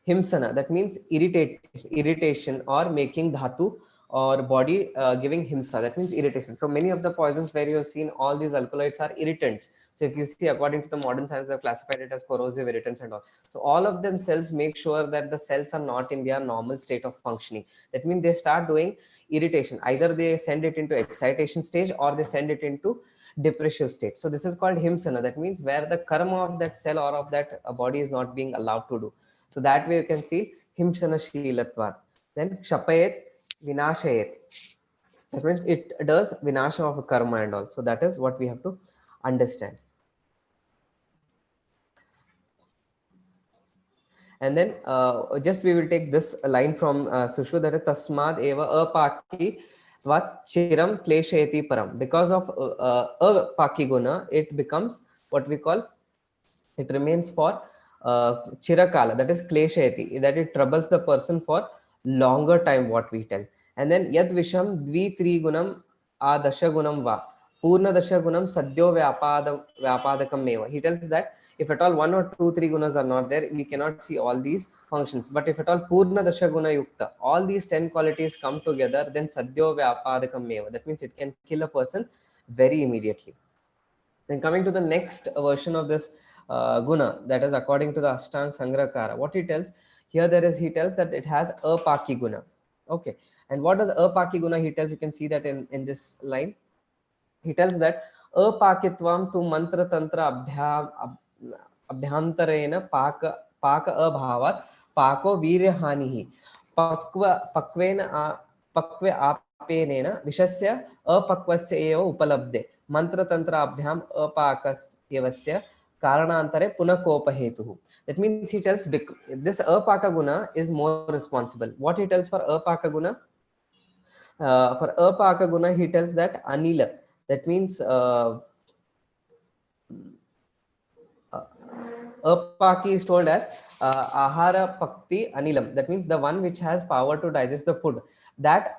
S6: himsana. That means irritation or making dhatu or body giving himsa. That means irritation. So many of the poisons where you have seen all these alkaloids are irritants. So if you see, according to the modern science, they have classified it as corrosive irritants and all. So all of them cells make sure that the cells are not in their normal state of functioning. That means they start doing irritation. Either they send it into excitation stage or they send it into depressive state. So this is called himsana. That means where the karma of that cell or of that body is not being allowed to do. So that way you can see himsana shilatvat. Then kshapayet vinashayet. That means it does vinasha of a karma and all. So that is what we have to understand. And then just we will take this line from Sushu, that is tasmad eva apaki tvat chiram kleshayati param. Because of apaki guna, it becomes what we call, it remains for chirakala, that is kleshayati, that it troubles the person for longer time, what we tell. And then yad visham dvi tri gunam adasha gunam va purna dasha gunam sadyo vyapadakam meva. He tells that if at all 1 or 2, 3 gunas are not there, we cannot see all these functions. But if at all purna dasha guna yukta, all these 10 qualities come together, then sadyo vyapadakam meva. That means it can kill a person very immediately. Then coming to the next version of this guna, that is according to the Ashtang Sangrakara, what he tells here, he tells that it has apaki guna. Okay, and what does apaki guna he tells? You can see that in this line. He tells that apakitvam tu mantra tantra abhyantarena paka abhavat pako virya hanihi pakve apenena vishasya apakvasya eva upalabde mantra tantra abhyam apakasyavasya karanantare punakopa hetuhu. That means he tells this apaka guna is more responsible. What he tells for apaka guna? For apaka guna, he tells that anila. That means apaki is told as ahara pakti anilam. That means the one which has power to digest the food. That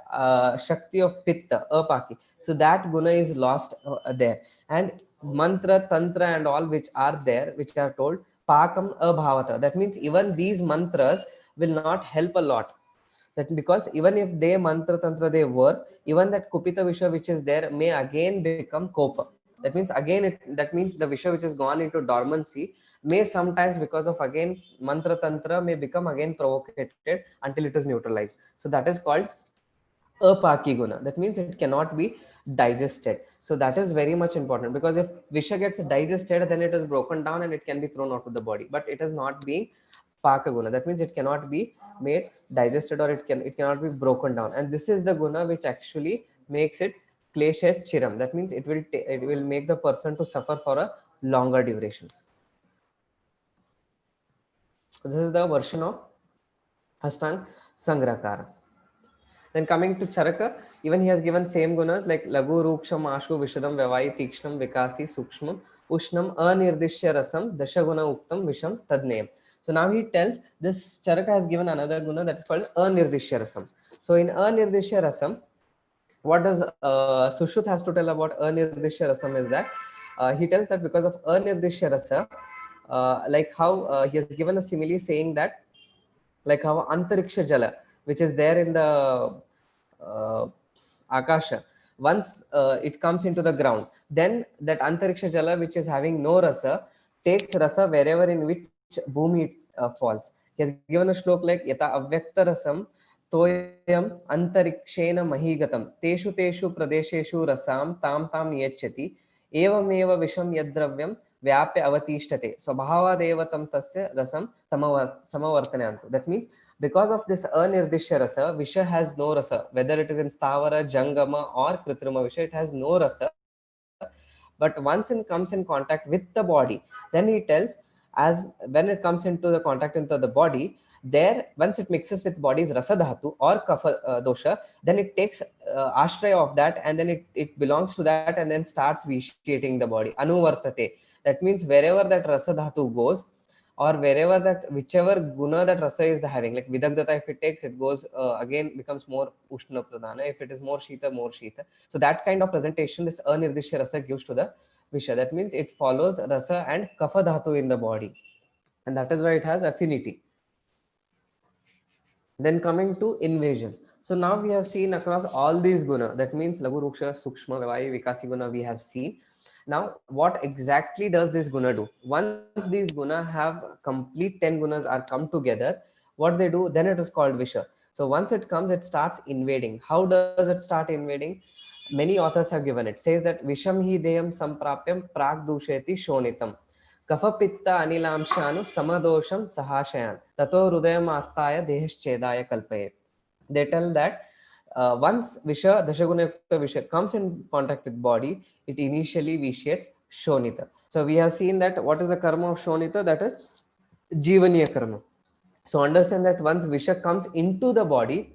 S6: shakti of pitta, apaki. So that guna is lost there. And mantra, tantra and all which are there, which are told pakam abhavata. That means even these mantras will not help a lot. That because even if they mantra tantra they work, even that kupita visha which is there may again become kopa. That means again that means the visha which has gone into dormancy may sometimes, because of again mantra tantra, may become again provocated until it is neutralized. So that is called apaki guna. That means it cannot be digested. So that is very much important, because if visha gets digested, then it is broken down and it can be thrown out of the body, but it is not being paka guna. That means it cannot be made digested, or it cannot be broken down. And this is the guna which actually makes it klesha chiram. That means it will make the person to suffer for a longer duration. So this is the version of Ashtang Sangrakara. Then coming to Charaka, even he has given same gunas like Lagu, Ruksham, Ashu, Vishadam, Vyavai, Tikshnam, Vikasi, Sukshmam, Ushnam, Anirdishya Rasam, Dashaguna Uktam, Visham, Tadnayam. So now he tells this Charaka has given another guna that is called Anirdishya Rasam. So in Anirdishya Rasam, what does Sushruta has to tell about Anirdishya Rasam is that he tells that because of Anirdishya Rasa, like how he has given a simile saying that like how Antariksha Jala, which is there in the Akasha, once it comes into the ground, then that Antariksha Jala, which is having no rasa, takes rasa wherever in which Bhumi falls. He has given a shlok like Yata Avyakta Rasam Toyam Antarikshena Mahigatam Teshu Teshu Pradesheshu Rasam Tam Tam Niyachati Evameva Visham Yadravyam Vyapya Avatishtate Swabhavadevatam Tasya Rasam Samavartanyantu. That means because of this anirdishya rasa, Visha has no rasa, whether it is in Stavara, Jangama or Kritrima Visha, it has no rasa. But once it comes in contact with the body, then he tells as when it comes into the contact into the body, there once it mixes with body's rasa dhatu or kapha dosha, then it takes ashraya of that and then it belongs to that and then starts vitiating the body. Anuvartate. That means wherever that rasa dhatu goes, or wherever that whichever guna that rasa is having, like vidagdata, if it takes, it goes again becomes more ushna pradhana. If it is more shita, more shita. So that kind of presentation this anirdishya rasa gives to the visha. That means it follows rasa and kapha dhatu in the body, and that is why it has affinity. Then coming to invasion. So now we have seen across all these guna. That means Lagu, Ruksha, Sukshma, Vyavayi, Vikasi guna we have seen. Now, what exactly does this guna do? Once these guna have complete 10 gunas are come together, what they do, then it is called Visha. So once it comes, it starts invading. How does it start invading? Many authors have given it. Says that Visham hi deyam samprapyam prag dusheti shonitam. Kafapitta anilamshanu samadosham sahashayan. Tato hridayam astaya dehaschedaya kalpaye. They tell that once Visha, Dashagunayukta Visha comes in contact with body, it initially vitiates Shonita. So we have seen that what is the karma of Shonita? That is Jivaniya karma. So understand that once Visha comes into the body,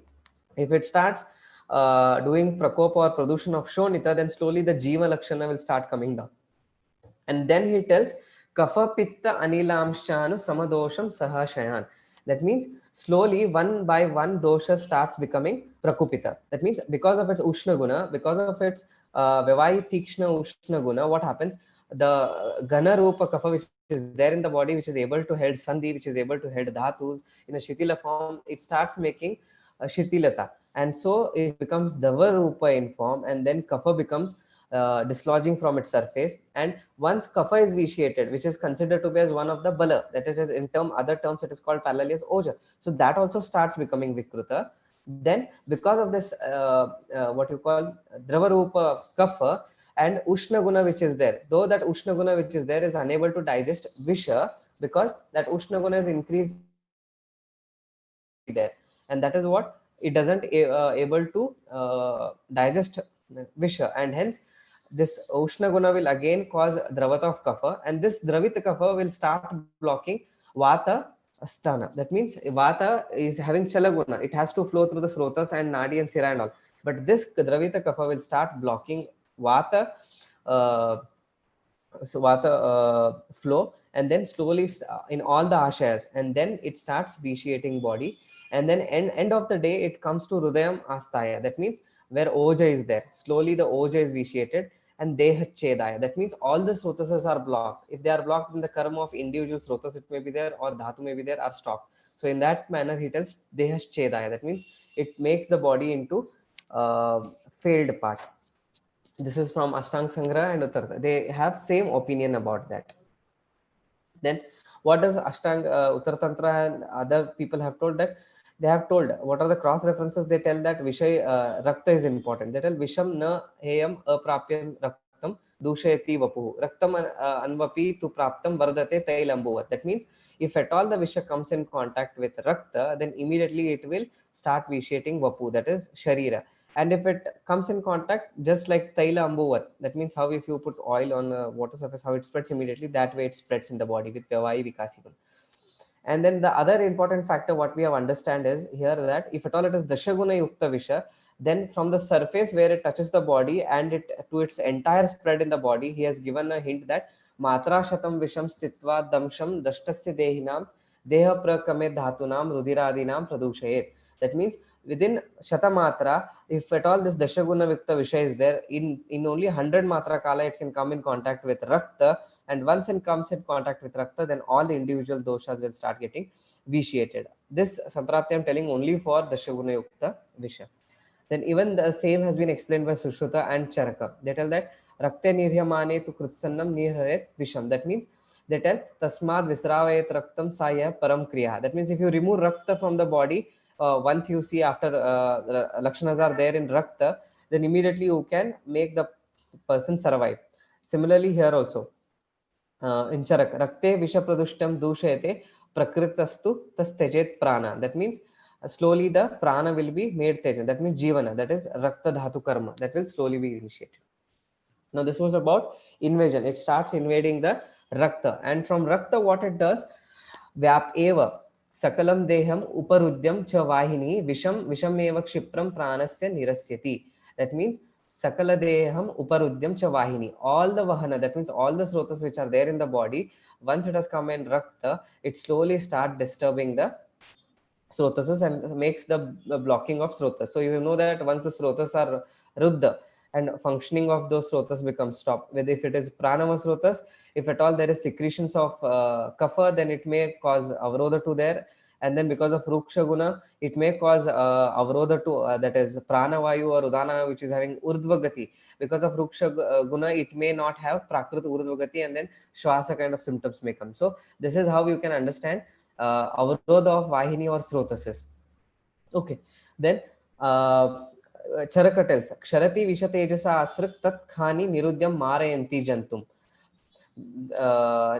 S6: if it starts doing prakopa or production of Shonita, then slowly the Jiva Lakshana will start coming down. And then he tells Kapha Pitta Anilamshanu Samadosham Sahashayan. That means slowly one by one dosha starts becoming Prakupita. That means because of its Ushna Guna, because of its Vyavai Tikshna Ushna Guna, what happens? The Gana Rupa Kapha which is there in the body, which is able to hold Sandhi, which is able to hold Dhatus in a Shitila form, it starts making a Shitilata. And so it becomes Dava Rupa in form, and then Kapha becomes dislodging from its surface. And once kapha is vitiated, which is considered to be as one of the bala, that it is in other terms it is called parallelly as oja, so that also starts becoming vikruta. Then because of this what you call dravarupa kapha and ushna guna which is there, though that ushna guna which is there is unable to digest visha, because that ushna guna is increased there, and that is what it doesn't able to digest visha, and hence this Ushna Guna will again cause Dravata of Kapha, and this Dravita Kapha will start blocking Vata Asthana. That means Vata is having Chalaguna. It has to flow through the Srotas and Nadi and Sira and all. But this Dravita Kapha will start blocking Vata, flow, and then slowly in all the ashayas, and then it starts vitiating body. And then end of the day, it comes to Hridayam Astaya. That means where Oja is there. Slowly the Oja is vitiated, and Dehachedaya. That means all the Srotasas are blocked. If they are blocked in the karma of individual Srotas, it may be there, or Dhatu may be there, are stopped. So in that manner, he tells Dehachedaya. That means it makes the body into failed part. This is from Ashtang Sangra and Uttarata. They have same opinion about that. Then what does Ashtang Uttaratantra and other people have told? That they have told what are the cross references. They tell that Vishay Rakta is important. They tell Visham na heyam aprapyam raktam dushayati vapu raktam anvapi tu praptam vardate tailambuvat. That means if at all the Visha comes in contact with Rakta, then immediately it will start vitiating vapu, that is Sharira. And if it comes in contact, just like Taila Ambuvat, that means how if you put oil on a water surface, how it spreads immediately, that way it spreads in the body with Vyavai Vikasi. And then the other important factor what we have understand is here that if at all it is Dashaguna Yukta Visha, then from the surface where it touches the body and it to its entire spread in the body, he has given a hint that Matra Shatam Visham Stitva Damsham Dashtasya Dehinam Deha Prakame Dhatunam Rudiradinam Pradushayet. That means within Shatamatra, if at all this Dashaguna Vikta Visha is there, in only 100 Matra Kala, it can come in contact with Rakta, and once it comes in contact with Rakta, then all the individual doshas will start getting vitiated. This Samprapti I am telling only for Dashaguna Yukta Visha. Then even the same has been explained by Sushruta and Charaka. They tell that Rakte nirhyamane tu krutsannam nirharet visham. That means they tell Tasmad visravayet raktam saya param kriya. That means if you remove Rakta from the body, once you see after Lakshanas are there in Rakta, then immediately you can make the person survive. Similarly here also, in Charak, Rakte Visha Pradushtam Dushayate Prakritastu Tastejet Prana. That means slowly the prana will be made teja. That means jivana, that is rakta dhatu karma, that will slowly be initiated. Now this was about invasion. It starts invading the rakta, and from rakta what it does, vyap eva sakalam deham uparudyam cha vahini visham eva kshipram pranasya nirasyati. That means sakala deham uparudyam cha vahini, all the vahana, that means all the srotas which are there in the body, once it has come in rakta, it slowly start disturbing the srotas and makes the blocking of srotas. So you know that once the srotas are ruddha and functioning of those srotas becomes stopped. Whether if it is pranama srotas, if at all there is secretions of kapha, then it may cause avrodha to there. And then because of ruksha guna, it may cause avrodha to that is pranavayu or udana, which is having urdhva gati. Because of ruksha guna, it may not have prakrit urdhva gati, and then shwasa kind of symptoms may come. So this is how you can understand avrodha of vahini or srotasis. Okay, then Charaka tells Ksharati Visha Tejasa Asrak Tat Khani Nirudyam Marayanti Jantum.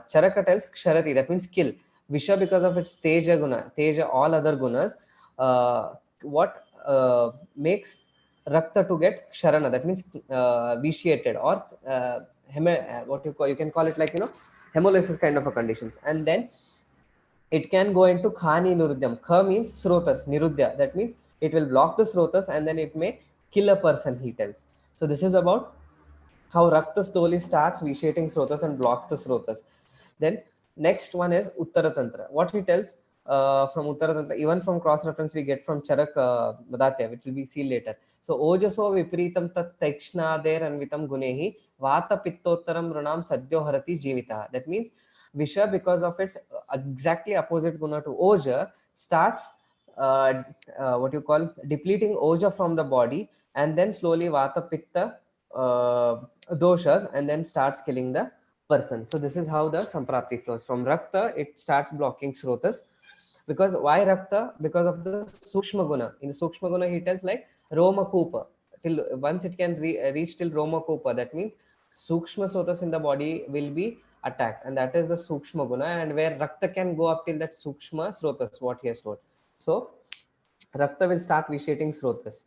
S6: Charaka tells Ksharati, that means kill. Visha because of its Teja Guna, Teja, all other gunas, what makes Rakta to get Ksharana, that means vitiated, or what you can call it like, hemolysis kind of a conditions. And then it can go into Khani Nirudyam. Kha means Srotas, Nirudya. That means it will block the Srotas and then it may kill a person, he tells. So this is about how Rakta slowly starts vitiating Srotas and blocks the Srotas. Then next one is Uttara Tantra. What he tells from Uttara Tantra, even from cross reference we get from Charak Madatya, which will be seen later. So Ojaso Vipritam Tat Tekshnader Anvitam Gunehi Vata Pittottaram Runam Sadyo Harati Jivita. That means Visha, because of its exactly opposite guna to Oja, starts what you call depleting Oja from the body, and then slowly Vata Pitta doshas, and then starts killing the person. So this is how the Samprapti flows. From Rakta, it starts blocking Srotas. Because why Rakta? Because of the Sukshma Guna. In the Sukshma Guna, he tells like Roma Kupa. Till once it can reach till Roma Kupa, that means Sukshma Srotas in the body will be attacked, and that is the Sukshma Guna, and where Rakta can go up till that Sukshma Srotas, what he has told. So Rakta will start vitiating Srotas.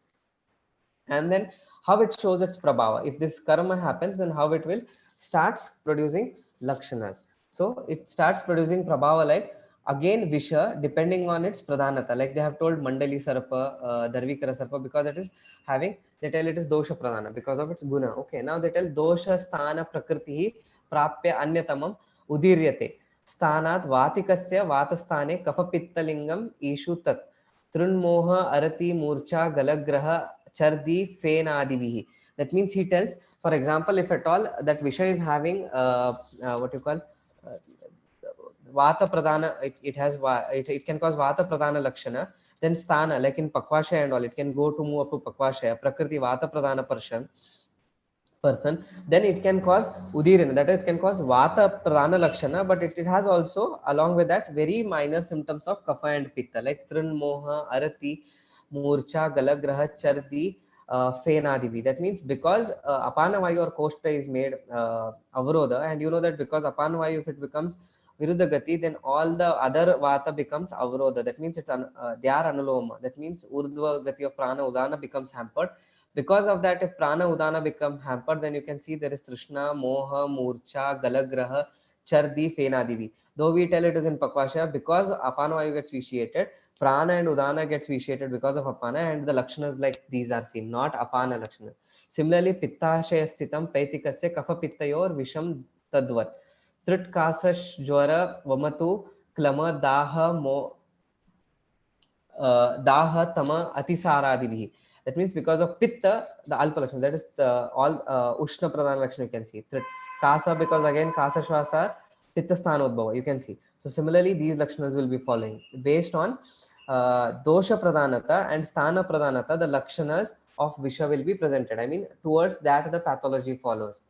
S6: And then how it shows its prabhava. If this karma happens, then how it will starts producing lakshanas. So it starts producing prabhava like again Visha, depending on its pradhanata. Like they have told Mandali Sarpa, Darvikara Sarpa, because it is having, they tell it is dosha pradhana because of its guna. Okay, now they tell dosha sthana prakriti prapya anyatamam udiryate sthanat vatikasya vatasthane kapapittalingam ishu tat trunmoha arati murcha galagraha chardi fenadibihi. That means he tells, for example, if at all that Visha is having what you call vata pradhana, it can cause vata pradhana lakshana. Then sthana, like in pakvashaya and all, it can go to move up to pakvashaya, prakriti vata pradhana person, then it can cause udirana, that is, it can cause vata pradhana lakshana, but it has also along with that very minor symptoms of kapha and pitta, like trin moha arati murcha galagraha chardi fenadivi. That means because apana vayu or koshta is made avrodha, and you know that because apana vayu, if it becomes viruddha gati, then all the other vata becomes avrodha. That means it's they are anuloma. That means urdhva gati of prana udana becomes hampered. Because of that, if prana udana become hampered, then you can see there is trishna, moha, murcha, galagraha, chardi, fenadivi. Though we tell it is in Pakvasha, because apana vayu gets vitiated, prana and udana gets vitiated because of apana, and the lakshanas like these are seen, not apana lakshana. Similarly, pittashaya sthitam paitikasya kapha pittayor visham tadvat. Trit kasash jwara vamatu klama daha mo daha tama atisaradivi. That means because of pitta, the alpa lakshana, that is the all ushna pradana lakshana you can see. Trit kasa, because again kasa shvasa pitta sthanodbhava you can see. So similarly these lakshanas will be following based on dosha pradhanata and sthana pradhanata. The lakshanas of visha will be presented. I mean towards that the pathology follows.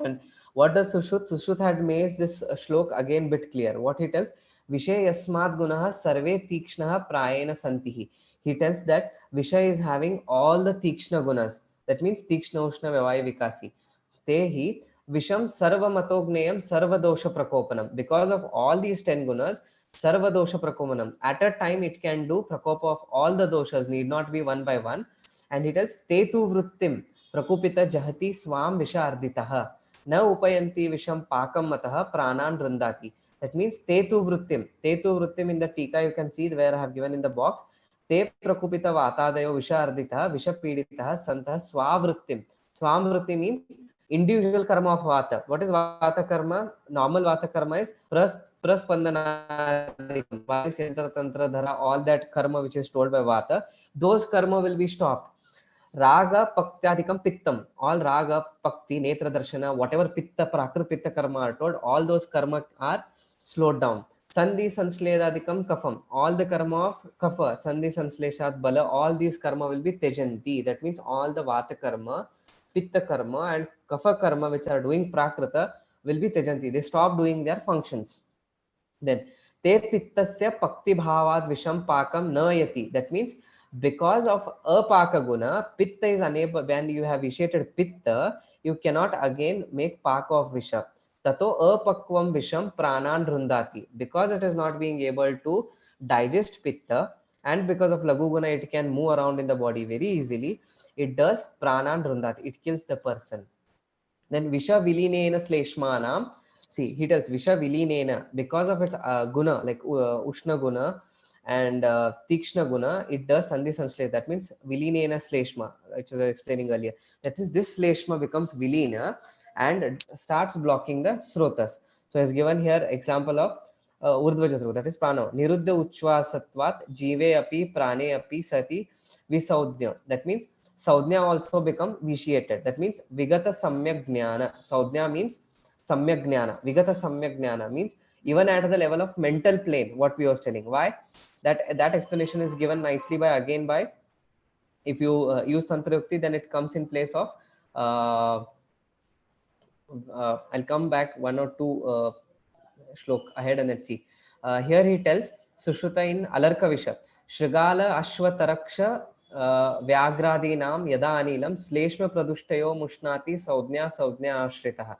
S6: And what does Sushruta? Sushruta had made this shlok again bit clear. What he tells, Vishay yasmad gunaha sarve tikshnaha prayena santihi. He tells that Vishay is having all the tikshna gunas. That means tikshna ushna vyavaya vikasi. Tehi visham sarva matogneyam sarva dosha prakopanam. Because of all these 10 gunas, sarva dosha prakopanam. At a time it can do prakopa of all the doshas, need not be one by one. And he tells tetu vruttim prakupita jahati swam visha arditaha. Na upayanti visham pakam matah pranan rundati. That means tetu vruttim. Tetu vruttim in the tika you can see where I have given in the box. Te prakupita vatadayo visha arditah visha piditah santah swavrittim. Swavritti means individual karma of vata. What is vata karma? Normal vata karma is praspandana, tantra dhara, all that karma which is told by vata. Those karma will be stopped. Raga paktyadikam pittam, all raga pakti netra darshana, whatever pitta prakrit pitta karma are told, all those karma are slowed down. Sandhi sansledadikam kafam, all the karma of kafa, sandhi sansleshat bala, all these karma will be tejanti. That means all the vata karma, pitta karma and kapha karma which are doing prakrita will be tejanti. They stop doing their functions. Then te pittasya pakti bhavad visham pakam nayati. That means because of apaka guna, pitta is unable. When you have vitiated pitta, you cannot again make paka of visha. Tato apakvam visham pranan rundati. Because it is not being able to digest pitta, and because of lagu guna it can move around in the body very easily, it does pranan rundati. It kills the person. Then visha vilinena sleshmanam. See, he tells visha vilinena, because of its guna like ushna guna and tikshna guna, it does sandhi sanslesha. That means vilinena sleshma, which I was explaining earlier. That is, this sleshma becomes vilina and starts blocking the srotas. So has given here example of urdhva, that is prana. Niruddha uchvasatvat jive api prane api sati visaudhya. That means saudhya also become vitiated. That means vigata samyak jnana. Saudhya means samyak jnana. Vigata samyak jnana means even at the level of mental plane, what we was telling. Why? That explanation is given nicely by if you use Tantra Yukti, then it comes in place of I'll come back one or two shlok ahead and let's see. Here he tells Sushruta in Alarka Visha, Shrigala Ashvataraksha Vyagradinam Yada Anilam Sleshma Pradushtayo Mushnati Saudhnya Ashritaha.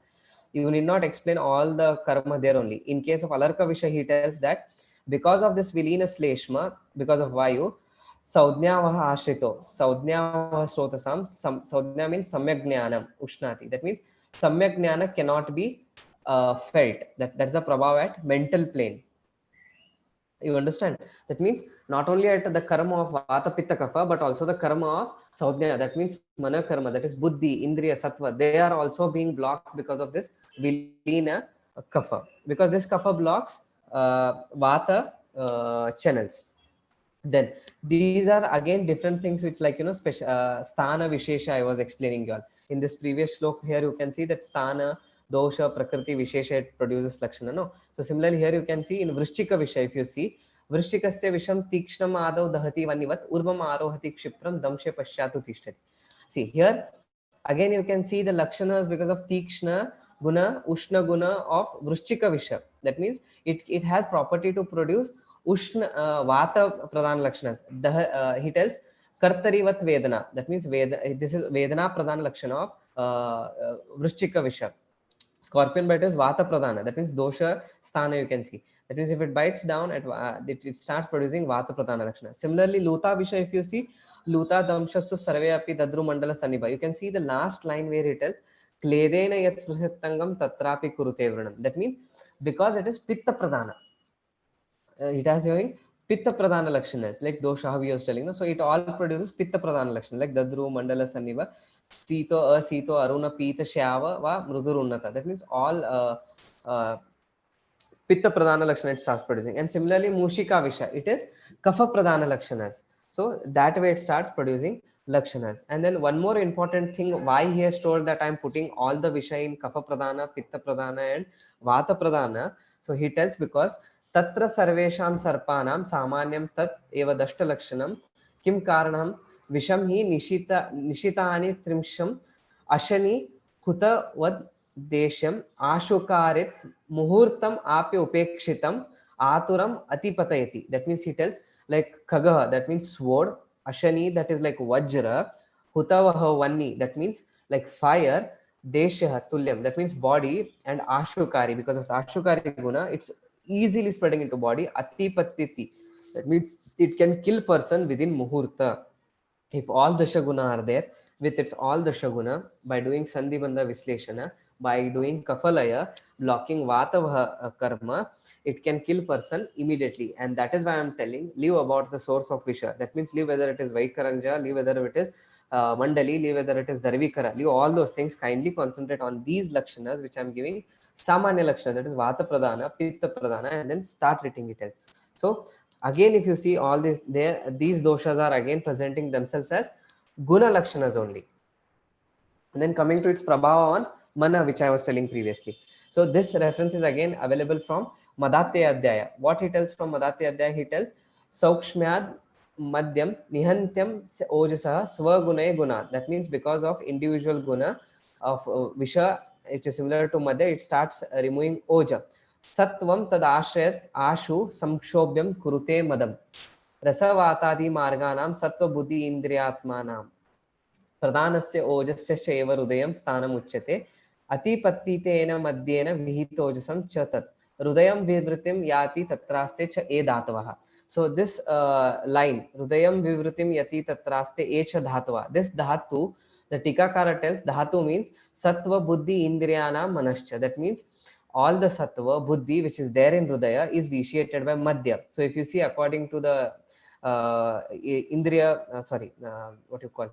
S6: You need not explain all the karma there only. In case of Alarka Visha, he tells that because of this Vilina Sleshma, because of Vayu, Saudhnya Vaha Ashrito, Saudhnya Vaha Srotasam, Saudhnya means Samyak Jnanam, Ushnati. That means Samyak Jnana cannot be felt. That's a prabhava at mental plane. You understand? That means not only at the karma of Vata Pitta Kapha, but also the karma of Saudhnya. That means Mana karma, that is Buddhi, Indriya, Sattva. They are also being blocked because of this Vilina Kapha. Because this Kapha blocks Vata channels. Then these are again different things which, like, special sthana vishesha I was explaining you all. In this previous slok here you can see that sthana, dosha, prakriti, vishesha, it produces lakshana. No? So similarly here you can see in Vrishchika Visha, if you see, Vrishchikasya visham tikshnam adav dahati vanivat urvam arohati kshipram damshe pashyatu tishtati. See here again you can see the lakshanas because of tikshna guna, ushna guna of Vrishchika Visha. That means it has property to produce Ushna Vata Pradhan Lakshanas. He tells Kartarivat Vedana. That means this is Vedana Pradhan Lakshana of Vrishchika Visha. Scorpion bite is Vata Pradhana. That means Dosha Sthana you can see. That means if it bites down, it starts producing Vata Pradhana Lakshana. Similarly, Luta Visha, if you see, Luta Damshastu Sarve Api Dadru Mandala Saniba. You can see the last line where it tells Kledena yat sprishattangam tatrapi kurute vranam. That means because it is pitta pradhana. It has having pitta pradhana lakshanas, like dosha how we was telling. No? So it all produces pitta pradhana lakshanas, like dadru, mandala, sanniva, sito, asito, aruna, pita, shava, va, mrudur, unnata. That means all pitta pradhana lakshana it starts producing. And similarly, mushika visha, it is kapha pradhana lakshanas. So that way it starts producing lakshanas. And then one more important thing, why he has told that I'm putting all the visha in kapha pradhana, pitta pradhana and vata pradhana. So he tells because tatra sarvesham sarpanam samanyam tat eva dashta lakshanam kim karanam visham hi nishitani trimsham ashani huta vad desham ashukarit muhurtam apya upekshitam aturam atipatayati. That means he tells like khagaha, that means sword, ashani, that is like vajra, hutavaha vanni, that means like fire, deshaha tulyam, that means body, and ashukari, because of ashukari guna it's easily spreading into body, atipatiti, that means it can kill person within muhurta. If all the shaguna are there, with its all the shaguna, by doing sandhibandha visleshana, by doing kafalaya, blocking vata karma, it can kill person immediately. And that is why I'm telling, leave about the source of visha. That means leave whether it is vaikaranja, leave whether it is mandali, leave whether it is dharvikara, leave all those things. Kindly concentrate on these lakshanas which I'm giving, samanya lakshana, that is vata pradhana, pitta pradhana, and then start treating it as. So again, if you see all this there, these doshas are again presenting themselves as guna lakshanas only. And then coming to its prabhava on mana, which I was telling previously. So this reference is again available from Madhatya Adhyaya. What he tells from Madhatya Adhyaya, he tells Saukshmyad Madhyam Nihantyam Ojasa Swagunay Guna. That means because of individual guna of Visha, which is similar to Madhya, it starts removing Oja. Sattvam tad ashrayat ashu samkshobhyam kurute madam. Rasavātādi marganam sattva buddhi indriyatmanam. Pradhanasya ojasya sheva rudayam sthanam uchyate. Atipattitena madhyena vihitojasam chatat. Rudayam vivritim yati tatraste cha e dhatavaha. So this line, Rudayam vivritim yati tatraste e cha dhatava. This dhatu, the Tikakara tells, dhatu means sattva buddhi indriyana manascha. That means all the sattva, buddhi, which is there in Rudaya is vitiated by madhya. So if you see according to the indriya, what you call,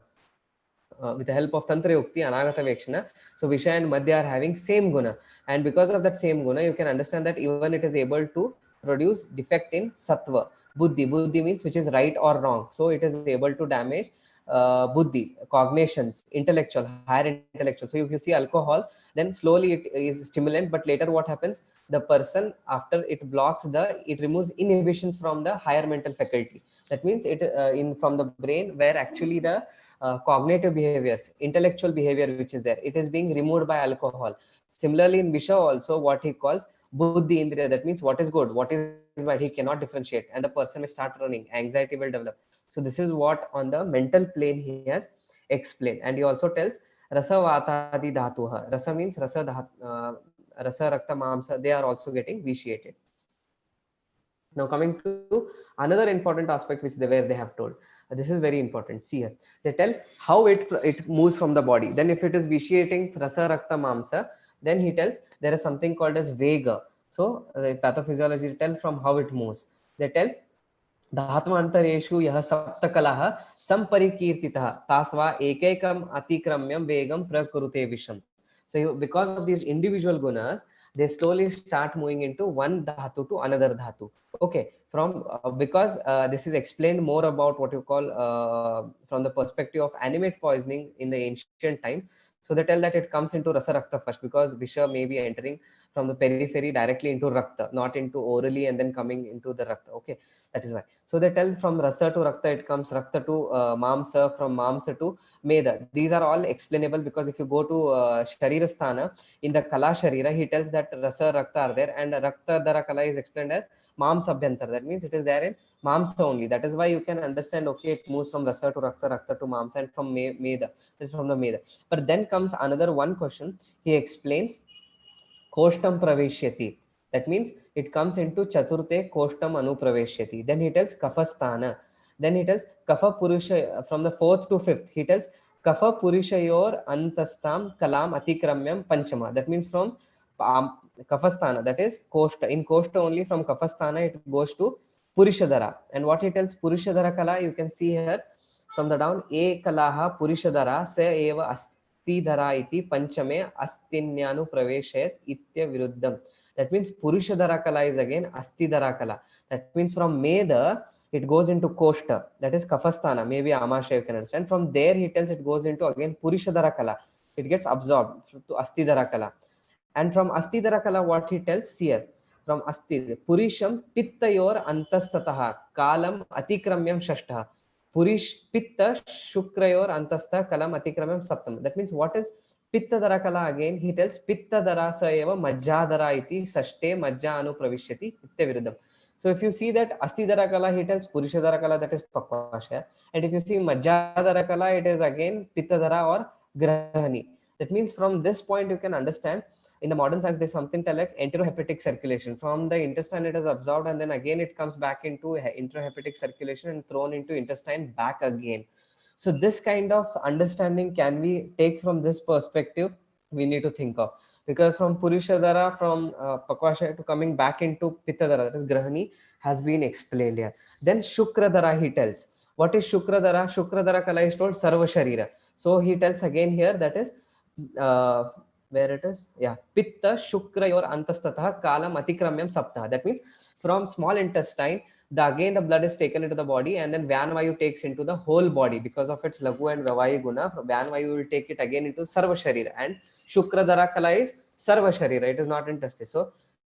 S6: with the help of Tantra Yukti, Anagata Vekshana, so Visha and Madhya are having same guna. And because of that same guna, you can understand that even it is able to produce defect in sattva. Buddhi. Buddhi means which is right or wrong. So it is able to damage buddhi, cognitions, intellectual, higher intellectual. So if you see alcohol, then slowly it is stimulant, but later what happens? The person, after it blocks it removes inhibitions from the higher mental faculty. That means it from the brain where actually the cognitive behaviors, intellectual behavior which is there, it is being removed by alcohol. Similarly in Visha also, what he calls buddhi indriya, that means what is good, what is bad, he cannot differentiate, and the person may start running, anxiety will develop. So this is what on the mental plane he has explained. And he also tells rasa vatadi dhatuha. Rasa means rasa rakta mamsa, they are also getting vitiated. Now coming to another important aspect which they have told. This is very important. See here, they tell how it moves from the body. Then if it is vitiating rasa rakta mamsa, then he tells there is something called as vega. So the pathophysiology tell from how it moves. They tell धात्वान्तरेषु यः सप्तकलः सम्परिकीर्तितः तास्वा एकैकम् अतिक्रम्यं वेगं प्रकुरुते विषम्. So because of these individual gunas, they slowly start moving into one dhatu to another dhatu. Okay, from because this is explained more about what you call from the perspective of animate poisoning in the ancient times. So they tell that it comes into rasa rakta first, because visha may be entering from the periphery directly into rakta, not into orally and then coming into the rakta. Okay, that is why. So they tell from rasa to rakta, it comes rakta to mamsa, from mamsa to meda. These are all explainable because if you go to sharira sthana in the kala sharira, he tells that rasa rakta are there, and rakta dara kala is explained as mamsa abhyantar. That means it is there in mamsa only. That is why you can understand, okay, it moves from rasa to rakta, rakta to mamsa, and from meda, it is from the meda. But then comes another one question. He explains koshtam pravishyati. That means it comes into chaturte koshtam anupravishyati. Then he tells kafasthana. Then he tells kapha purusha from the 4th to 5th. He tells Kapha Purishayor Antastam Kalam Atikramyam Panchama. That means from Kafasthana, that is Koshta. In Koshta only, from Kafasthana it goes to Purishadhara. And what he tells Purishadhara Kala, you can see here from the down, E Kalaha Purishadhara Se Eva Astidhara iti Panchame Astinyanu Praveshet Itya Viruddham. That means Purishadhara Kala is again Astidhara Kala. That means from Meda it goes into Koshta, that is Kafasthana, maybe Amasha you can understand. From there he tells it goes into again Purishadhara Kala. It gets absorbed to Astidhara Kala. And from Astidhara Kala, what he tells here, from Asti, Purisham Pittayor Antastataha Kalam Atikramyam Shashtaha. Purish Pitta Shukrayor Antastha Kalam Atikramyam Saptam. That means what is Pittadhara Kala again? He tells Pittadhara Saeva Majjadhara iti Sashte Majja Anu Pravishyati Itte Viruddham. So if you see that Astidhara Kala, he tells Purishadhara Kala, that is Pakvashya. And if you see Majjadhara Kala, it is again Pittadhara or Grahani. That means from this point you can understand in the modern science there's something called like enterohepatic circulation. From the intestine it is absorbed and then again it comes back into enterohepatic circulation and thrown into intestine back again. So this kind of understanding can we take from this perspective, we need to think of. Because from Purishadhara, from Pakvasha to coming back into Pittadhara, that is Grahani, has been explained here. Then Shukradhara he tells. What is Shukradhara? Shukradhara Kala is told Sarva Sharira. So he tells again here, that is where it is, yeah, Pitta Shukrayor Antastataha Kalam Atikramyam Saptaha. That means from small intestine again the blood is taken into the body and then Vyanvayu takes into the whole body. Because of its Lagu and Vavayu Guna, Vyanvayu will take it again into Sarva Sharira, and Shukradhara Kala is Sarva Sharira, it is not in testis. So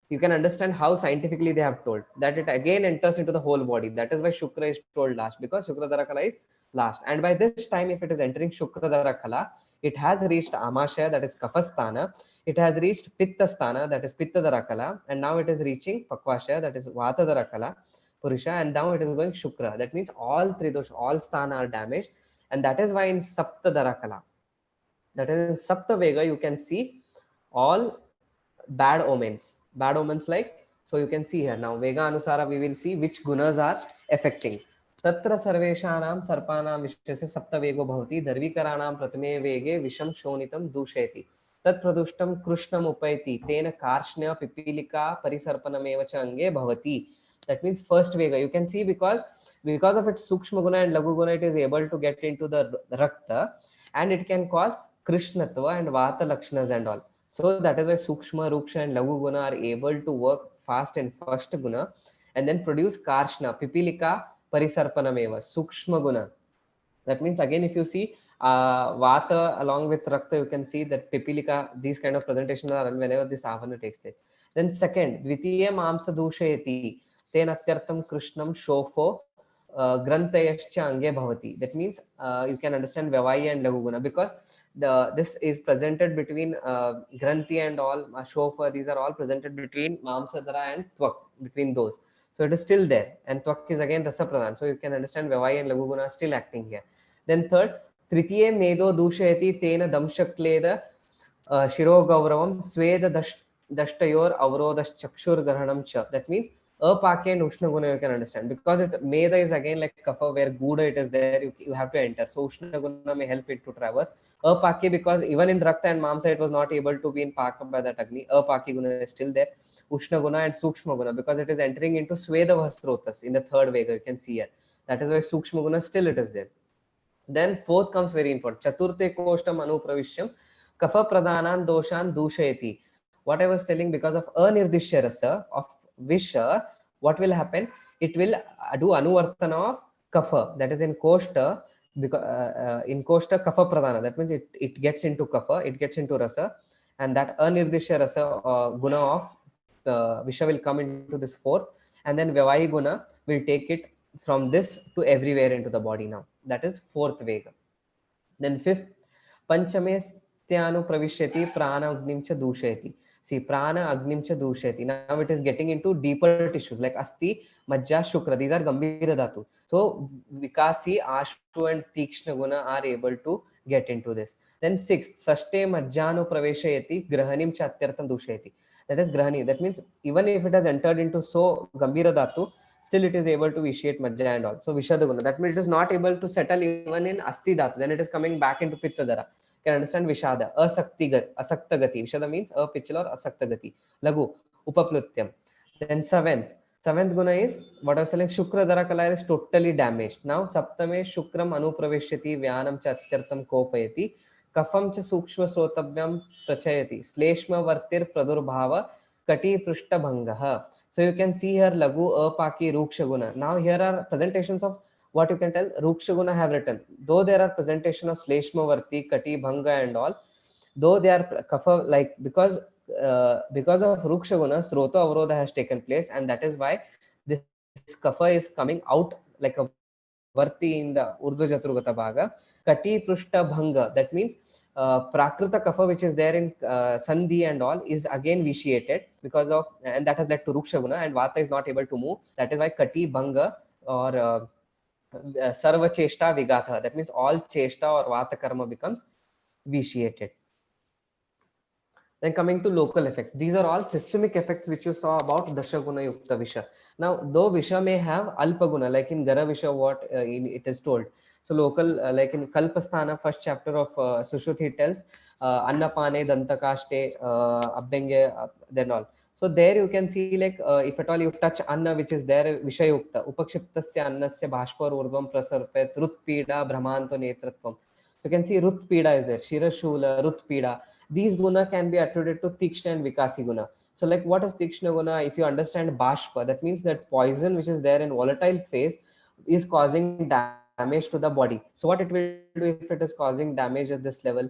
S6: you can understand how scientifically they have told that it again enters into the whole body. That is why Shukra is told last, because Shukradhara Kala is last. And by this time, if it is entering Shukradhara Kala, it has reached Amashaya, that is Kafasthana. It has reached Pittasthana, that is Pittadhara Kala. And now it is reaching Pakvashaya, that is Vatadhara Kala, Purusha. And now it is going Shukra. That means all three, those all sthana are damaged. And that is why in Saptadhara Kala, that is in Saptavega, you can see all bad omens. Bad omens like, so you can see here now, Vega Anusara, we will see which gunas are affecting. Tatra sarveshanam sarpanam vishese saptavego bhavati dharvikaranam pratame vege visham shonitam dusheti tat pradushtam krishnam upaiti tena karshnya pipilika parisarpanameva cha ange bhavati. That means first vega, you can see because of its sukshma guna and lagu guna, it is able to get into the rakta and it can cause krishnatva and vata lakshanas and all. So that is why Sukshma, Ruksha and Lagu Guna are able to work fast in first Guna and then produce Karshna, Pipilika, Parisarpanameva, Sukshma Guna. That means again if you see Vata along with Rakta, you can see that Pipilika, these kind of presentations are whenever this Avana takes place. Then second, Dvitiya Mamsa Dushayati, Ten Atyartam Krishnam Shofo, Grantayascha Ange Bhavati. That means you can understand Vavai and Laguguna because this is presented between Granthi and all, Shofa, these are all presented between Mamsadhara and Twak, between those. So it is still there. And Twak is again Rasa Pradhan. So you can understand Vavai and Laguguna are still acting here. Then third, Tritiye Medo Dushayati Tena Damshakleda Shiro Gauravam Sweda Dashtayor Avrodas Chakshur Grahanam Cha. That means Apake and Ushna Guna you can understand because it Meda is again like Kapha where Guda it is there, you have to enter. So Ushna Guna may help it to traverse. Apake because even in Rakta and Mamsa it was not able to be in Paka by that Agni. Apake Guna is still there. Ushna Guna and Sukshma Guna because it is entering into Sweda Vasrotas in the third Vega, you can see here. That is why Sukshma Guna still it is there. Then fourth comes very important. Chaturte Koshtam Anupravishyam Kapha Pradhanan Doshan Dushayati. What I was telling, because of Anirdishya Rasa of Visha, what will happen? It will do Anuvartana of Kapha, that is in Koshta, because in Koshta Kapha Pradhana, that means it gets into Kapha, it gets into Rasa, and that Anirdishya Rasa Guna of Visha will come into this fourth, and then Vyavai Guna will take it from this to everywhere into the body now. That is fourth Vega. Then fifth, Panchame Tyanu Pravishyati Prana Agnimcha Dushayati. See, Prana Agnimcha Dushayati. Now it is getting into deeper tissues like Asti, Majja, Shukra. These are Gambhira Dhatu. So Vikasi, Ashtu and Tikshna Guna are able to get into this. Then sixth, Sashte Majjanu Praveshayati Grahanim Chatyartam Dushayati. That is Grahani. That means even if it has entered into so Gambhira Dhatu, still it is able to vitiate Majja and all. So Vishada Guna, that means it is not able to settle even in Asti Dhatu, then it is coming back into Pitta Dara. You can understand Vishada, Asakta Gati. Vishada means a pitchal or Asakta Gati. Lagu, Upaplutyam. Then seventh guna is what I was telling, Shukra Dara Kala is totally damaged. Now Saptame Shukram Anupravishyati Vyanam cha Atyartam Kopayati Kafam cha Sukshma Srotavyam Prachayati Sleshma Vartir Pradurbhava Kati Prishta Bhangaha. So you can see here Lagu Apaki Ruksha Guna. Now here are presentations of what you can tell Ruksha Guna have written. Though there are presentation of Sleshma Varti, Kati Bhanga and all, though they are Kafa, like because of Ruksha Guna, Srota Avrodha has taken place, and that is why this Kafa is coming out like a Varti in the Urdu Jatrugata Bhaga. Kati Prushta Bhanga, that means Prakrita Kafa, which is there in Sandhi and all, is again vitiated because of, and that has led to Ruksha Guna, and Vata is not able to move. That is why Kati Bhanga or Sarva Cheshta Vigata, that means all Cheshta or Vata Karma becomes vitiated. Then coming to local effects, these are all systemic effects which you saw about Dashaguna Yukta Visha. Now, though Visha may have Alpaguna, like in Gara Visha, what it is told. So local, like in Kalpasthana, first chapter of Sushruti, it tells Annapane, Dantakaste, Abhenge, then all. So there you can see, like if at all you touch Anna, which is there, Visha Yukta, Upakshiptasya Annasya Bhashpar Urdvam Prasarpet, Rutpida, Brahmanto Netratvam. So you can see Rutpida is there, Shirashula, Rutpida. These guna can be attributed to Tikshna and Vikasi guna. So like what is Tikshna guna? If you understand Bhashpa, that means that poison which is there in volatile phase is causing damage to the body. So what it will do if it is causing damage at this level?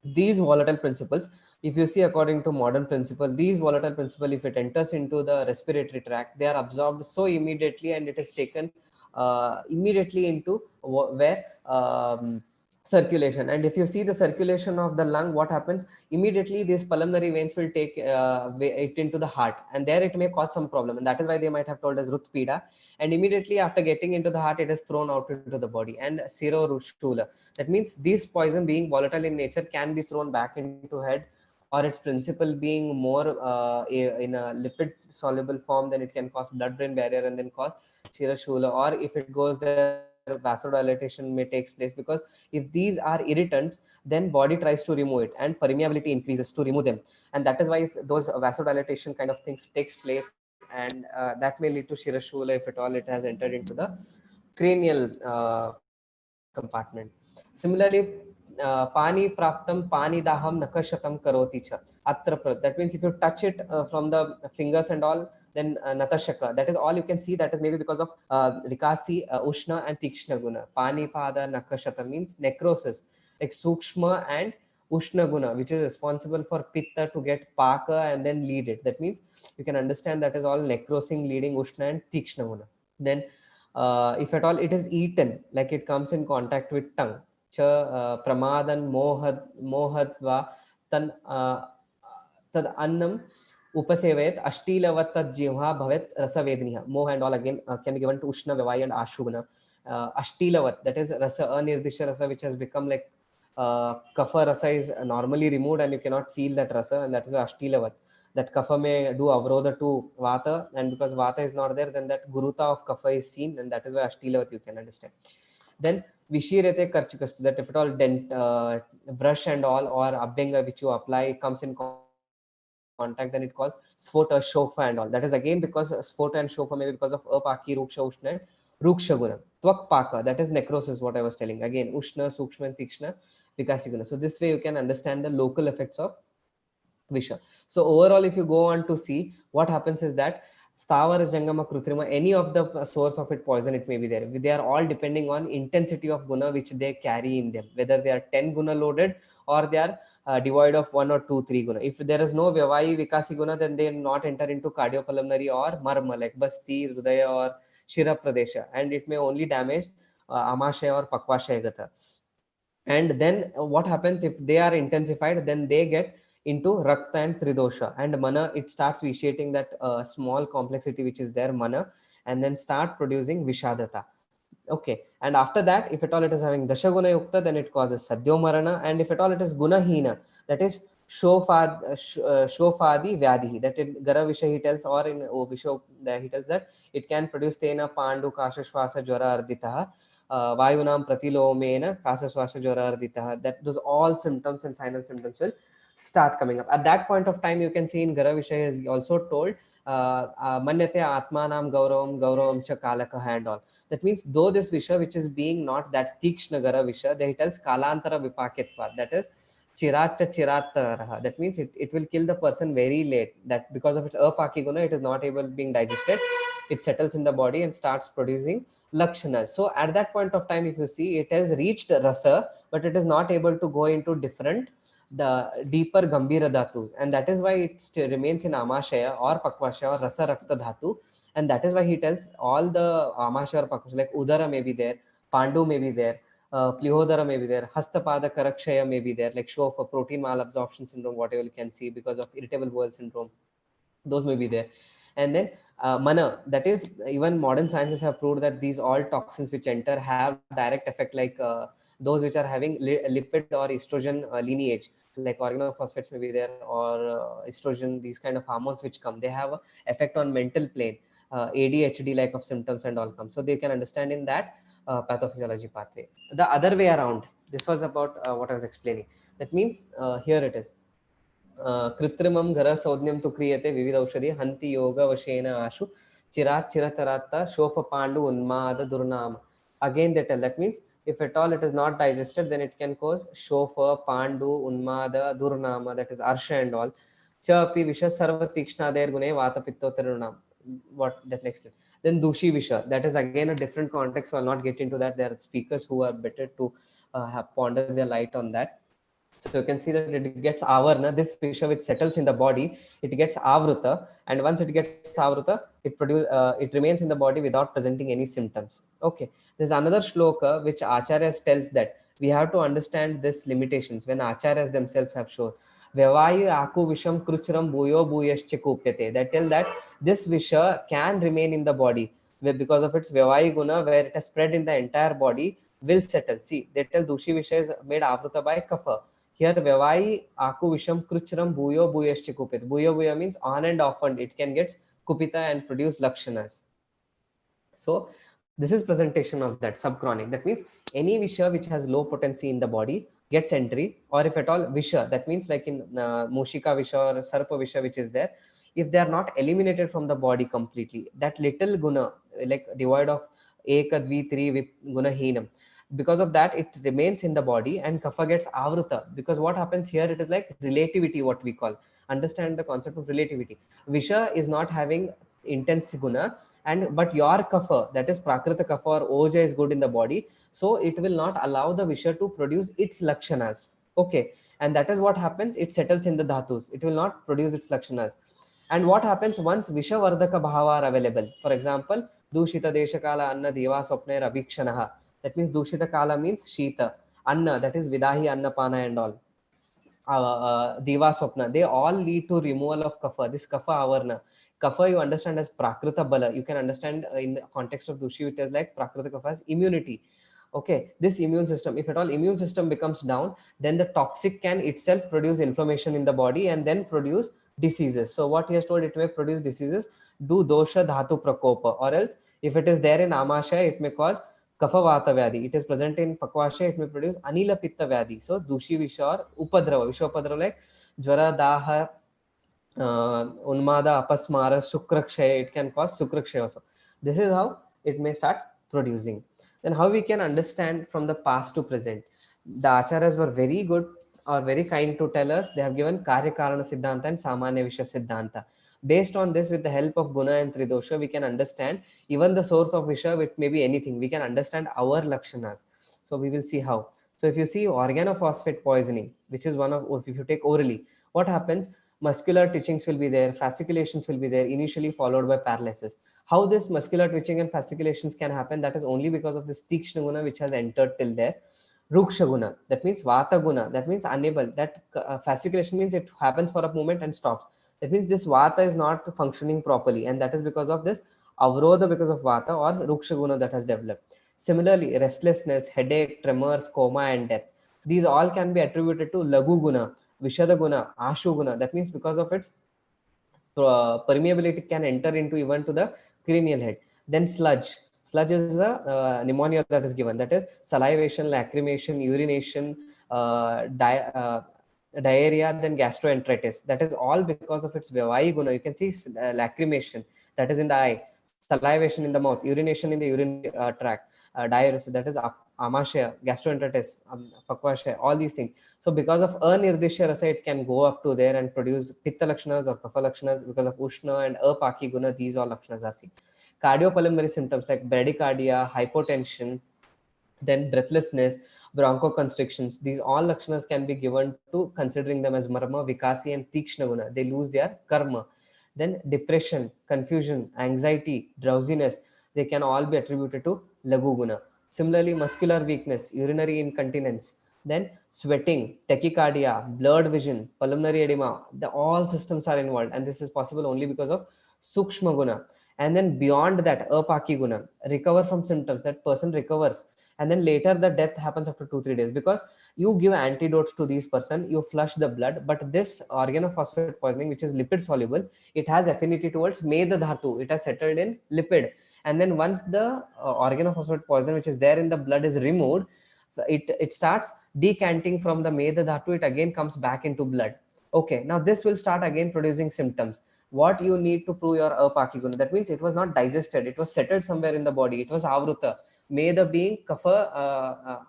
S6: These volatile principles, if you see according to modern principle, these volatile principle, if it enters into the respiratory tract, they are absorbed so immediately and it is taken immediately into where circulation. And if you see the circulation of the lung, what happens immediately, these pulmonary veins will take it into the heart, and there it may cause some problem, and that is why they might have told us Rutpida. And immediately after getting into the heart, it is thrown out into the body. And Siro Rushula, that means this poison being volatile in nature can be thrown back into head, or its principle being more in a lipid soluble form, then it can cause blood brain barrier and then cause Shirashula. Or if it goes there, vasodilation may takes place, because if these are irritants, then body tries to remove it and permeability increases to remove them, and that is why if those vasodilation kind of things takes place, and that may lead to Shirashula if at all it has entered into the cranial compartment. Similarly, pani praptam pani daham nakashatam karoti cha atra, that means if you touch it from the fingers and all, then natashaka, that is all you can see, that is maybe because of Vikasi, Ushna and Tikshna guna. Pani pada nakashata means necrosis, like Sukshma and Ushna guna, which is responsible for Pitta to get Paka and then lead it. That means you can understand that is all necrosing leading Ushna and Tikshna guna. Then if at all it is eaten, like it comes in contact with tongue, cha pramadan mohadva tan tad annam Upasevayat Ashtilavat Jivha Bhavet Rasavedniha. Moh and all again can be given to Ushna, Vavai and Ashuguna. Ashtilavat, that is Rasa, Anirdisha Rasa, which has become like Kapha Rasa is normally removed and you cannot feel that Rasa, and that is Ashtilavat. That Kapha may do Avrodha to Vata, and because Vata is not there, then that Guruta of Kapha is seen, and that is why Ashtilavat you can understand. Then Vishirete Karchikastu, that if at all brush and all or Abhenga which you apply comes in contact, then it causes Sphota, Shofa and all. That is again because Sphota and Shofa maybe because of Apaki, Ruksha, Ushna and Ruksha Guna. Tvak Paka, that is necrosis, what I was telling. Again, Ushna, Sukshma and Tikshna, Vikasi Guna. So this way you can understand the local effects of Visha. So overall, if you go on to see, what happens is that Stavara, Jangama, Krutrima, any of the source of it poison, it may be there. They are all depending on intensity of guna which they carry in them, whether they are 10 guna loaded or they are devoid of 1 or 2, 3 guna. If there is no Vyavai Vikasi guna, then they not enter into cardiopulmonary or marma like Basti, Rudaya or Shira Pradesha, and it may only damage Amashaya or Pakvashaya Gata. And then what happens if they are intensified, then they get into Rakta and Tridosha, and Mana, it starts vitiating that small complexity which is there, Mana, and then start producing Vishadata. Okay, and after that, if at all it is having Dashaguna Yukta, then it causes Sadhyo Marana, and if at all it is Gunahina, that is Shofadi Vyadhi. That in Gara Visha he tells, or in Visha he tells that it can produce Tena Pandu Kashashwasa Jwara Arditaha. Vayunam Pratilomena Kasaswasa Jwara Arditaha. That those all symptoms and sign and symptoms will start coming up. At that point of time, you can see in Gara Visha is also told Manyate Atmanam Gauravam Cha Kalakaha and all. That means though this Visha, which is being not that Tikshna Gara Visha, then he tells Kalantara Vipakitva. That is Chiracha Chirataraha. That means it will kill the person very late. That because of its apaki guna, it is not able being digested. It settles in the body and starts producing lakshanas. So at that point of time, if you see, it has reached rasa, but it is not able to go into different the deeper gambhira dhatus, and that is why it still remains in amashaya or pakvashaya or rasa rakta dhatu. And that is why he tells all the amashaya or pakvashaya, like udara may be there, pandu may be there, Plihodara may be there, Hastapada Karakshaya may be there, like show of a protein malabsorption syndrome, whatever you can see because of irritable bowel syndrome, those may be there. And then mana, that is, even modern sciences have proved that these all toxins which enter have direct effect, like those which are having lipid or estrogen lineage, like organophosphates may be there, or estrogen, these kind of hormones which come, they have a effect on mental plane, ADHD like of symptoms and all come. So they can understand in that pathophysiology pathway. The other way around, this was about what I was explaining. That means here it is. Kritrimam Gara Sodnyam tu kriyate vivid aushadhi hanti yoga vashena ashu chirat chirataratta shofa pandu unmada durnama. Again they tell, that means if at all it is not digested, then it can cause shofa pandu unmada durnama, that is arsha and all. Chapi visha sarva tikshna der gune vata pittotarunam. What that next is. Then dushi visha, that is again a different context, so I'll not get into that. There are speakers who are better to have ponder their light on that. So you can see that it gets avarna, this visha which settles in the body, it gets avruta, and once it gets avruta, it remains in the body without presenting any symptoms. Okay, there's another shloka which acharyas tells that we have to understand this limitations when acharyas themselves have shown. Vyavayu aku visham kruchram bhuyo bhuyascha kupyate. They tell that this visha can remain in the body because of its vyavayu guna, where it has spread in the entire body, will settle. See, they tell dushi visha is made avruta by kapha. Here, Vyavai Aku Visham Kruchram Bhuyo Bhuyascha Kupit. Bhuyo Bhuya means on and often it can get Kupita and produce Lakshanas. So, this is presentation of that subchronic. That means any Visha which has low potency in the body gets entry, or if at all Visha, that means like in Mushika Visha or Sarpa Visha which is there, if they are not eliminated from the body completely, that little guna, like devoid of Eka, Dvi, Tri, Guna Hinam, because of that it remains in the body and kapha gets avruta. Because what happens here, it is like relativity, what we call, understand the concept of relativity. Visha is not having intense guna, and but your kapha, that is prakrita kapha or oja, is good in the body, so it will not allow the visha to produce its lakshanas. Okay, and that is what happens, it settles in the dhatus, it will not produce its lakshanas. And what happens once visha vardaka bhava are available, for example dushita deshakala anna deva swapner abhikshanaha, that means dushita kala means shita, anna, that is vidahi annapana and all, deva swapna, they all lead to removal of kapha, this kapha avarna. Kapha you understand as prakrita bala, you can understand in the context of dushi it is like prakrita kapha as immunity. Okay, this immune system, if at all immune system becomes down, then the toxic can itself produce inflammation in the body and then produce diseases. So what he has told, it may produce diseases, do dosha dhatu prakopa, or else if it is there in amashaya, it may cause kapha vata vyadhi. It is present in pakvashaya, it may produce anila pitta vyadhi. So dushi visha or upadrava, visha upadrava like jvara, daha, unmada, apasmara, sukrakshaya, it can cause sukrakshaya also. This is how it may start producing. Then how we can understand from the past to present. The acharyas were very good or very kind to tell us. They have given Karya Karana Siddhanta and Samanya Visha Siddhanta. Based on this, with the help of Guna and Tridosha, we can understand even the source of Visha, it may be anything. We can understand our Lakshanas. So we will see how. So if you see organophosphate poisoning, which is one of, if you take orally, what happens? Muscular twitchings will be there, fasciculations will be there, initially followed by paralysis. How this muscular twitching and fasciculations can happen, that is only because of this Tikshna Guna which has entered till there. Ruksha Guna, that means Vata Guna, that means unable, that fasciculation means it happens for a moment and stops. That means this Vata is not functioning properly, and that is because of this Avrodha, because of Vata or Ruksha Guna that has developed. Similarly, restlessness, headache, tremors, coma and death. These all can be attributed to Lagu Guna, Vishada guna, Ashu guna. That means because of its permeability can enter into even to the cranial head. Then sludge. Sludge is a pneumonia that is given. That is salivation, lacrimation, urination, diarrhea, then gastroenteritis. That is all because of its Vyavahi guna. You can see lacrimation, that is in the eye, salivation in the mouth, urination in the urinary tract, diarrhea, so that is amashya, gastroenteritis, pakvashya, all these things. So because of anirdishya rasa, it can go up to there and produce pitta lakshanas or kapha lakshanas. Because of ushna and apaki guna, these all lakshanas are seen. Cardiopulmonary symptoms like bradycardia, hypotension, then breathlessness, bronchoconstrictions, these all lakshanas can be given to considering them as marma, vikasi and tikshna guna. They lose their karma. Then depression, confusion, anxiety, drowsiness, they can all be attributed to lagu guna. Similarly, muscular weakness, urinary incontinence, then sweating, tachycardia, blurred vision, pulmonary edema, all systems are involved, and this is possible only because of sukshma guna. And then beyond that, apaki guna, recover from symptoms, that person recovers, and then later the death happens after 2-3 days, because you give antidotes to these person, you flush the blood, but this organophosphate poisoning, which is lipid soluble, it has affinity towards meda dhatu, it has settled in lipid, and then once the organophosphate poison which is there in the blood is removed, it starts decanting from the meda dhatu, it again comes back into blood. Okay, now this will start again producing symptoms. What you need to prove your apaki guna, that means it was not digested, it was settled somewhere in the body, it was avruta. Meda being kapha,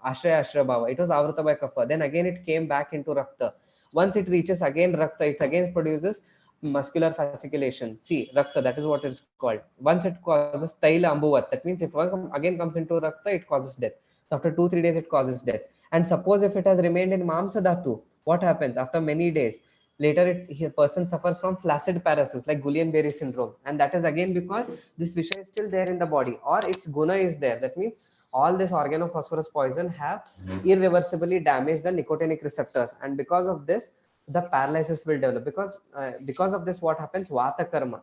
S6: ashraya bhava, it was avruta by kapha, then again it came back into rakta. Once it reaches again rakta, it again produces muscular fasciculation. See, rakta, that is what it is called. Once it causes taila ambuvat, that means if one again comes into rakta, it causes death. After 2-3 days, it causes death. And suppose if it has remained in mamsa dhatu, what happens after many days? Later, a person suffers from flaccid paralysis like Guillain-Barré syndrome, and that is again because this Visha is still there in the body, or its guna is there. That means all this organophosphorus poison have irreversibly damaged the nicotinic receptors, and because of this, the paralysis will develop. Because of this, what happens? Vata karma.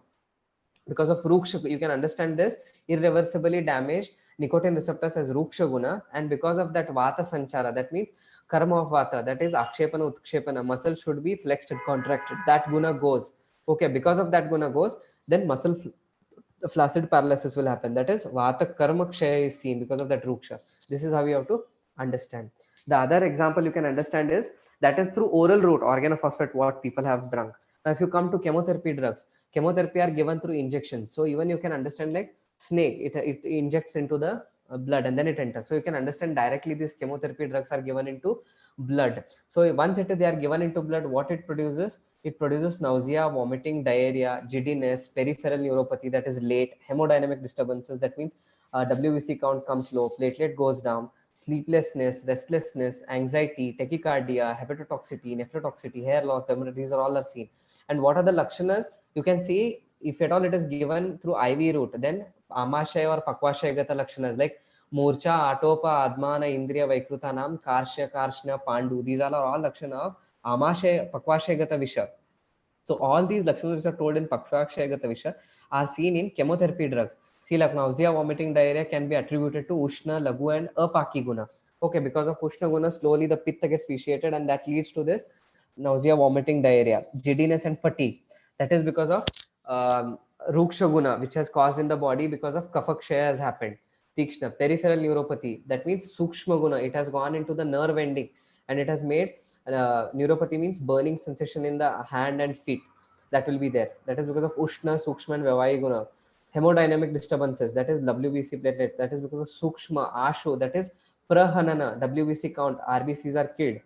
S6: Because of ruksha, you can understand this, irreversibly damaged nicotine receptors as ruksha guna, and because of that vata sanchara, that means karma of vata, that is akshepana utkshepana, muscle should be flexed and contracted, that guna goes. Okay, because of that guna goes, then muscle flaccid paralysis will happen, that is vata karma kshaya is seen because of that ruksha. This is how you have to understand. The other example you can understand is that is through oral route organophosphate what people have drunk. Now if you come to chemotherapy drugs, chemotherapy are given through injection, so even you can understand like snake, it injects into the blood and then it enters, so you can understand directly these chemotherapy drugs are given into blood. So once they are given into blood, what it produces? It produces nausea, vomiting, diarrhea, giddiness, peripheral neuropathy, that is late, hemodynamic disturbances, that means WBC count comes low, platelet goes down, sleeplessness, restlessness, anxiety, tachycardia, hepatotoxicity, nephrotoxicity, hair loss, these are all are seen. And what are the lakshanas? You can see if at all it is given through IV route, then amashaya or pakvashaya gata lakshanas like Murcha, Atopa, Admana, Indriya, Vaikrutanam, Karshya, Karshna, Pandu. These are all lakshana of Amashaya, Pakvashaya gata Visha. So all these lakshanas which are told in Pakvashaya gata Visha are seen in chemotherapy drugs. See, like nausea, vomiting, diarrhea can be attributed to Ushna, Lagu and Apaki guna. Okay, because of Ushna guna, slowly the pitta gets vitiated and that leads to this nausea, vomiting, diarrhea, giddiness and fatigue. That is because of Ruksha guna, which has caused in the body because of Kafakshaya has happened. Tikshna, peripheral neuropathy, that means Sukshma guna, it has gone into the nerve ending and it has made neuropathy means burning sensation in the hand and feet, that will be there. That is because of Ushna, Sukshma and Vyavahi guna. Hemodynamic disturbances, that is WBC platelet, that is because of Sukshma, Asho, that is Prahanana, WBC count, RBCs are killed.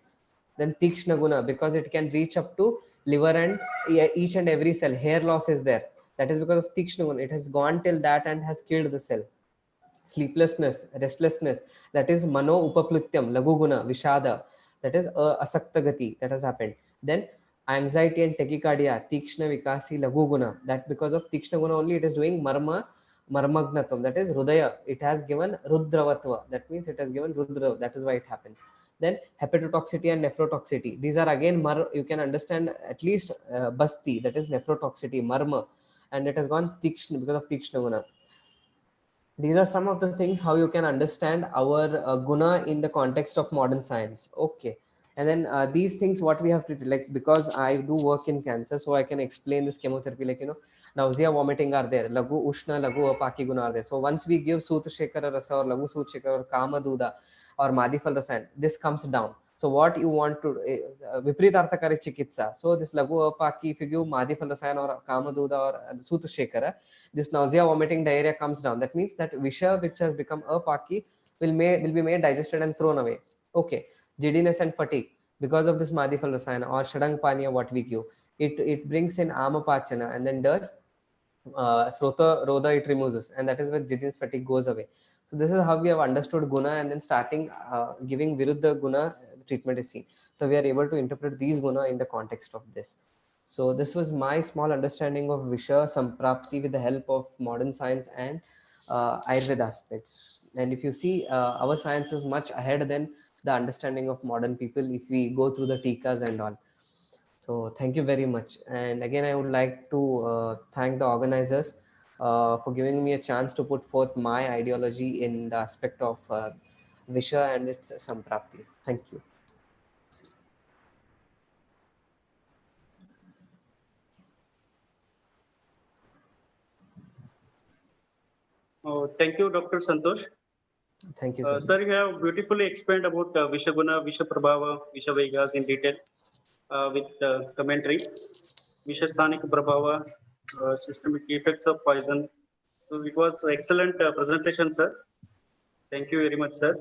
S6: Then Tikshna guna, because it can reach up to liver and each and every cell, hair loss is there, that is because of Tikshna guna, it has gone till that and has killed the cell. Sleeplessness, restlessness, that is mano upaplutyam, lagu guna, vishada, that is asakta gati, that has happened. Then anxiety and tachycardia, tikshna vikasi lagu guna, that because of tikshna guna only it is doing marmagnatam, that is rudaya, it has given rudravatva, that means it has given rudra, that is why it happens. Then hepatotoxicity and nephrotoxicity, these are again you can understand at least basti, that is nephrotoxicity, marma, and it has gone tikshna because of tikshna guna. These are some of the things how you can understand our guna in the context of modern science. Okay, And then these things what we have to do, like because I do work in cancer, so I can explain this chemotherapy, like nausea, vomiting are there, lagu ushna, lagu apaki guna are there. So once we give Sutrashekara rasa or lagu Sutrashekara or Kama Duda or Madifal Rasayan, this comes down. So what you want to Vipritarthakari Chikitsa. So this lagu apaki, if you give Madifal Rasayan or Kama Duda or Sutrashekara, this nausea, vomiting, diarrhea comes down. That means that Visha which has become apaki will be made digested and thrown away. Okay. Giddiness and fatigue because of this Madifal Rasayana or Shadang Paniya, what we give, it brings in Amapachana and then does Srota Roda, it removes us, and that is when giddiness, fatigue goes away. So this is how we have understood Guna, and then starting giving Viruddha Guna treatment is seen. So we are able to interpret these Guna in the context of this. So this was my small understanding of Visha Samprapti with the help of modern science and Ayurveda aspects. And if you see, our science is much ahead than the understanding of modern people if we go through the tikas and all. So thank you very much. And again, I would like to thank the organizers for giving me a chance to put forth my ideology in the aspect of Visha and its Samprapti. Thank you.
S1: Thank you, Dr. Santosh.
S6: Thank you, sir.
S1: Sir, you have beautifully explained about Visha Guna, Visha Prabhava, Visha Vegas in detail with commentary. Visha Sthanika Prabhava, systemic effects of poison. So it was excellent presentation, sir. Thank you very much, sir.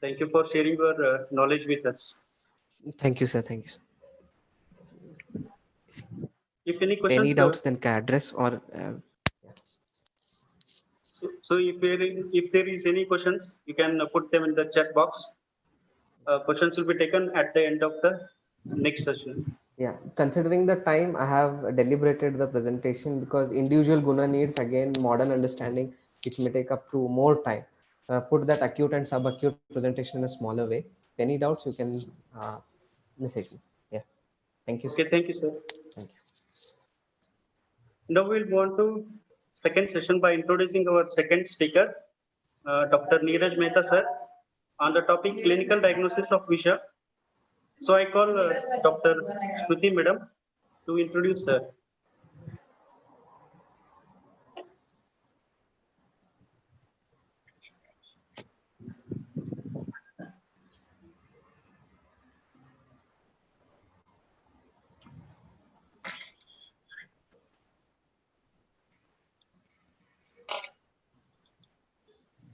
S1: Thank you for sharing your knowledge with us.
S6: Thank you, sir. Thank you, sir.
S1: If any questions,
S6: Any doubts, then can address or.
S1: So if there is any questions, you can put them in the chat box. Questions will be taken at the end of the next session.
S6: Yeah, considering the time, I have deliberated the presentation because individual guna needs again modern understanding, which may take up to more time. Put that acute and subacute presentation in a smaller way. Any doubts, you can message me. Yeah, thank you.
S1: Okay,
S6: Sir.
S1: thank you, sir.
S6: Thank you.
S1: Now we'll go on to second session by introducing our second speaker, Dr. Neeraj Mehta, sir, on the topic clinical diagnosis of Visha. So I call Dr. Shruti Madam to introduce sir.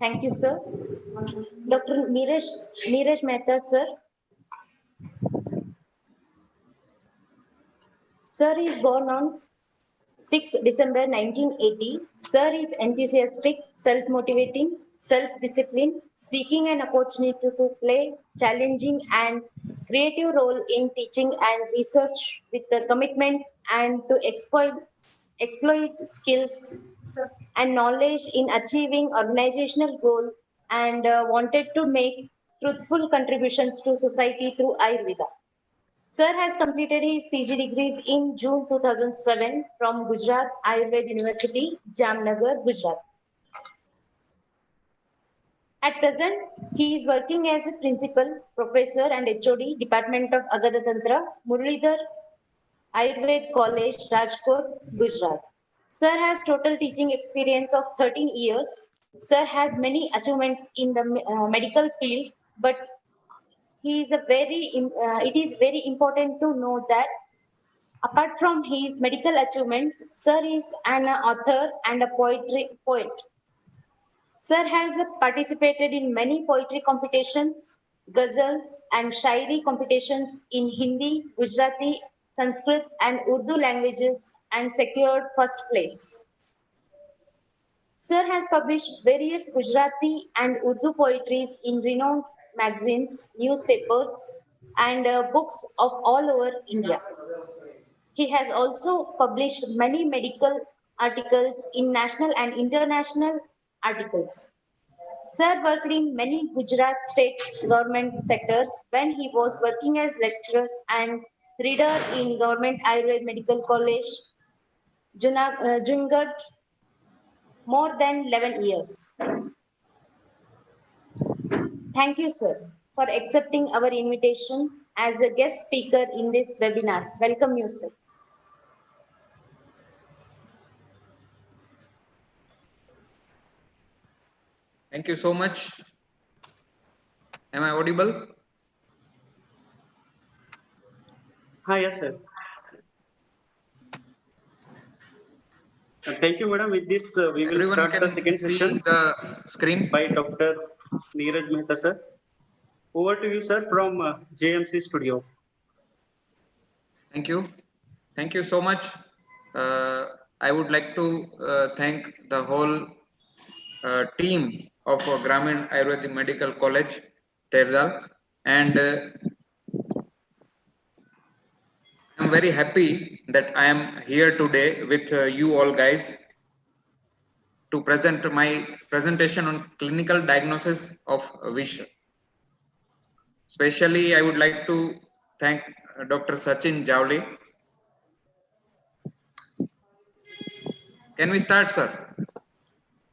S2: Thank you, sir. Dr. Neeraj Mehta, sir. Sir is born on 6th December 1980. Sir is enthusiastic, self-motivating, self-disciplined, seeking an opportunity to play challenging and creative role in teaching and research with the commitment and to exploit skills and knowledge in achieving organizational goal and wanted to make truthful contributions to society through Ayurveda. Sir has completed his PG degrees in June 2007 from Gujarat Ayurveda University, Jamnagar, Gujarat. At present, he is working as a principal, professor and HOD, Department of Agada Tantra, Muralidhar Ayurveda College, Rajkot, Gujarat. Sir has total teaching experience of 13 years. Sir has many achievements in the medical field, but it is very important to know that apart from his medical achievements, Sir is an author and a poet. Sir has participated in many poetry competitions, ghazal and shairi competitions in Hindi, Gujarati, Sanskrit and Urdu languages and secured first place. Sir has published various Gujarati and Urdu poetries in renowned magazines, newspapers and books of all over India. He has also published many medical articles in national and international articles. Sir worked in many Gujarat state government sectors when he was working as lecturer and reader in Government Ayurveda Medical College, Junagadh, more than 11 years. Thank you, sir. for accepting our invitation as a guest speaker in this webinar. Welcome you, sir.
S8: Thank you so much. Am I audible?
S1: Hi, yes, sir. Thank you, madam. With this, we will
S8: Everyone
S1: start the
S8: can
S1: second
S8: see
S1: session
S8: the screen.
S1: by Dr. Neeraj Mehta, sir. Over to you, sir, from JMC Studio.
S8: Thank you. Thank you so much. I would like to thank the whole team of Gramin Ayurvedic Medical College, Terdal, and I'm very happy that I am here today with you all guys to present my presentation on clinical diagnosis of Visha. Especially, I would like to thank Dr. Sachin Javli. Can we start, sir?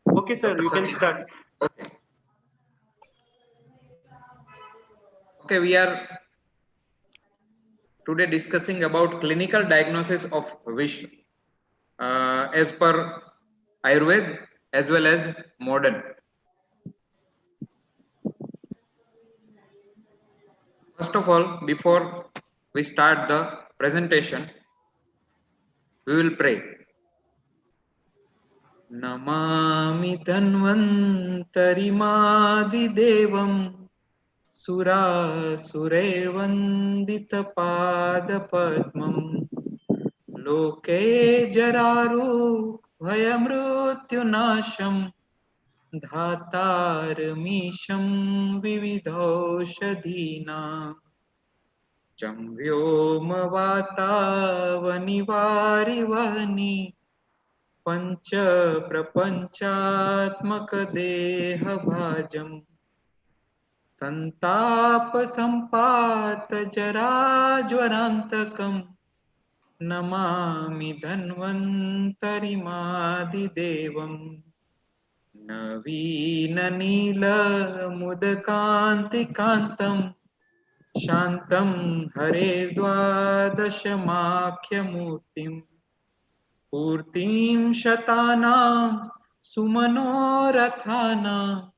S1: Okay, sir,
S8: Dr.
S1: you can
S8: Sachin.
S1: start.
S8: Okay. Okay, we are today discussing about clinical diagnosis of Visha as per Ayurveda as well as modern. First of all, before we start the presentation, we will pray. Namami Dhanvantarimadhidevam Surasurairvanditapadapatmam Loke Jararu Bhayamrutyunasham Dhatarmisham Vividhoshadhina Chamvyoma Vanivari Vahni Pancha Prapanchatmaka Deha Bhajam Santapa Sampata Jarajvarantakam Namami Dhanvantarimadhidevam Navina Nila Mudakanti Kantam Shantam Hare Dvadashamakhya Murtim Purtim Shatanam Sumanorathanam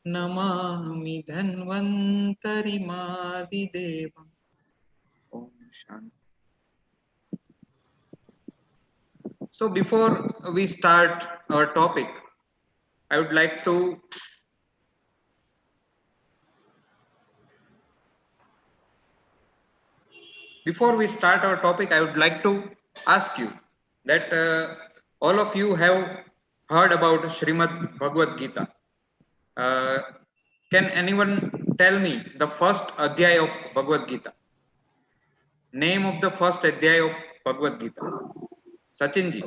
S8: Namami Dhanvantarimadhidevam. Om Shanti. So before we start our topic, I would like to ask you that all of you have heard about Srimad Bhagavad Gita. Can anyone tell me the first adhyay of Bhagavad Gita? Name of the first adhyay of Bhagavad Gita. Sachin ji.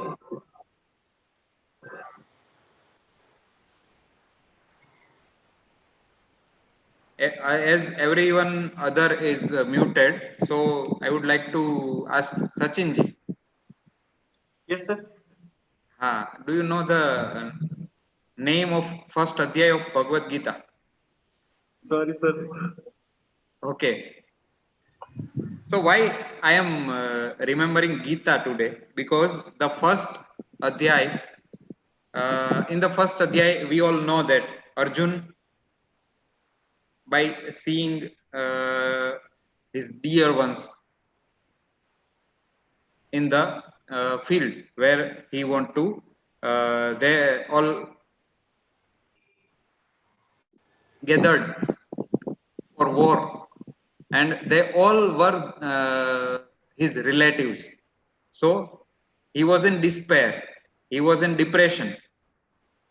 S8: As everyone other is muted, so I would like to ask Sachin ji.
S1: Yes, sir.
S8: Do you know the name of first adhyay of Bhagavad Gita?
S1: Sorry, sir.
S8: Okay. So why I am remembering Gita today? Because the first adhyay, in the first adhyay, we all know that Arjun, by seeing his dear ones in the field where he want to, they all gathered for war, and they all were his relatives. So he was in despair, he was in depression.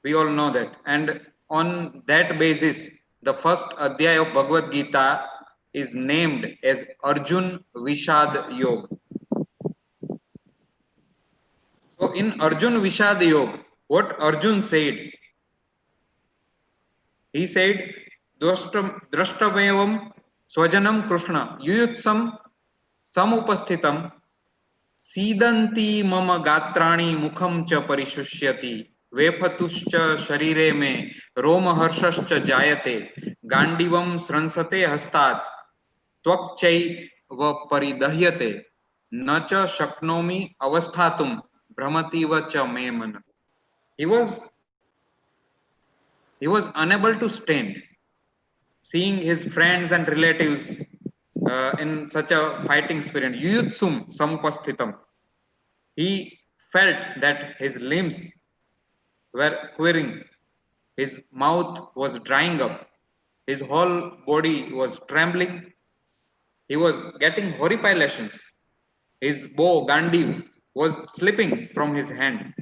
S8: We all know that, and on that basis, the first adhyay of Bhagavad Gita is named as Arjun Vishad Yoga. So in Arjun Vishad Yoga, what Arjun said, he said, Drashtavevam Swajanam Krishna Yuyutsam Samupasthitam Sidanti Mama Gatrani Mukham Cha Parishusyati वेफतुश्च शरीरे मे रोमहर्षश्च जायते गांडीवम स्रंसते हस्तात् त्वक्चैव परिदह्यते न च शक्नोमि अवस्थातुं भ्रमतीव च मे मन. He was unable to stand seeing his friends and relatives in such a fighting spirit. Yuyutsum sampasthitam. He felt that his limbs were quivering, his mouth was drying up, his whole body was trembling, he was getting horripilations, his bow Gandhi was slipping from his hand,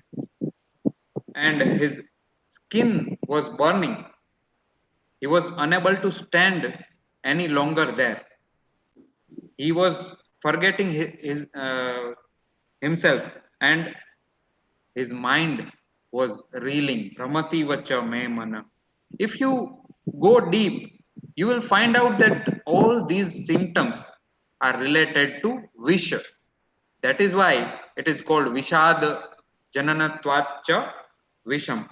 S8: and his skin was burning. He was unable to stand any longer there. He was forgetting himself, and his mind was reeling. Pramati vacha me mana. If you go deep, you will find out that all these symptoms are related to Visha. That is why it is called Vishad Jananatvacha Visham.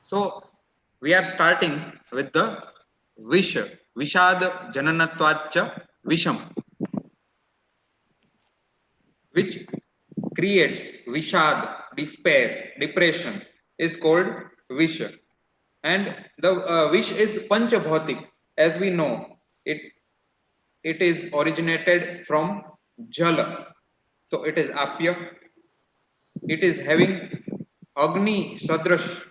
S8: So we are starting with the Visha. Vishad Jananatvacha Visham, which creates Vishad, despair, depression, is called Visha. And the Vish is Panchabhautik. As we know, it is originated from Jala. So it is Apya. It is having Agni Sadrash.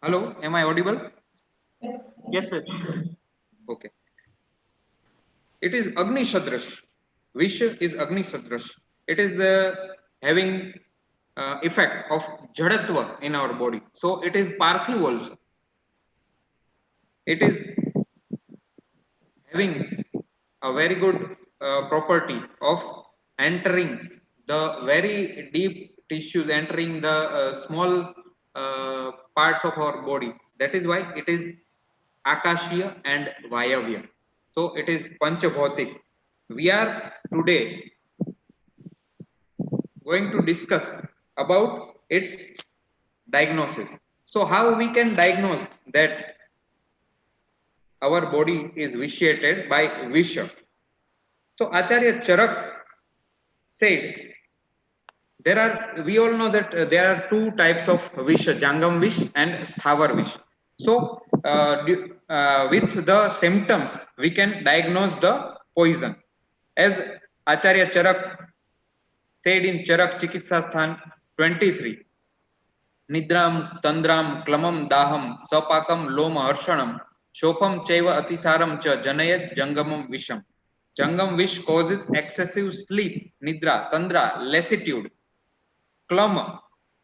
S8: Hello, am I audible?
S1: Yes, sir.
S8: Okay. It is Agni Sadrash. Vish is Agni Sadrash. It is having effect of Jadatva in our body. So it is Parthiv also. It is having a very good property of entering the very deep tissues, entering the small parts of our body. That is why it is Akashiya and Vayavya. So it is Panchabhautik. We are today going to discuss about its diagnosis. So how we can diagnose that our body is vitiated by Visha. So Acharya Charak said we all know that there are two types of Vish, Jangam Vish and Sthavar Vish. So with the symptoms, we can diagnose the poison. As Acharya Charak said in Charak Chikitsa Sthan 23, Nidram, Tandram, Klamam, Daham, Sapakam, Loma, Harshanam, Shopam, Chaiva, Atisaram, Cha, Janayat, Jangamam, Visham. Jangam Vish causes excessive sleep, Nidra, Tandra, lassitude, Klama,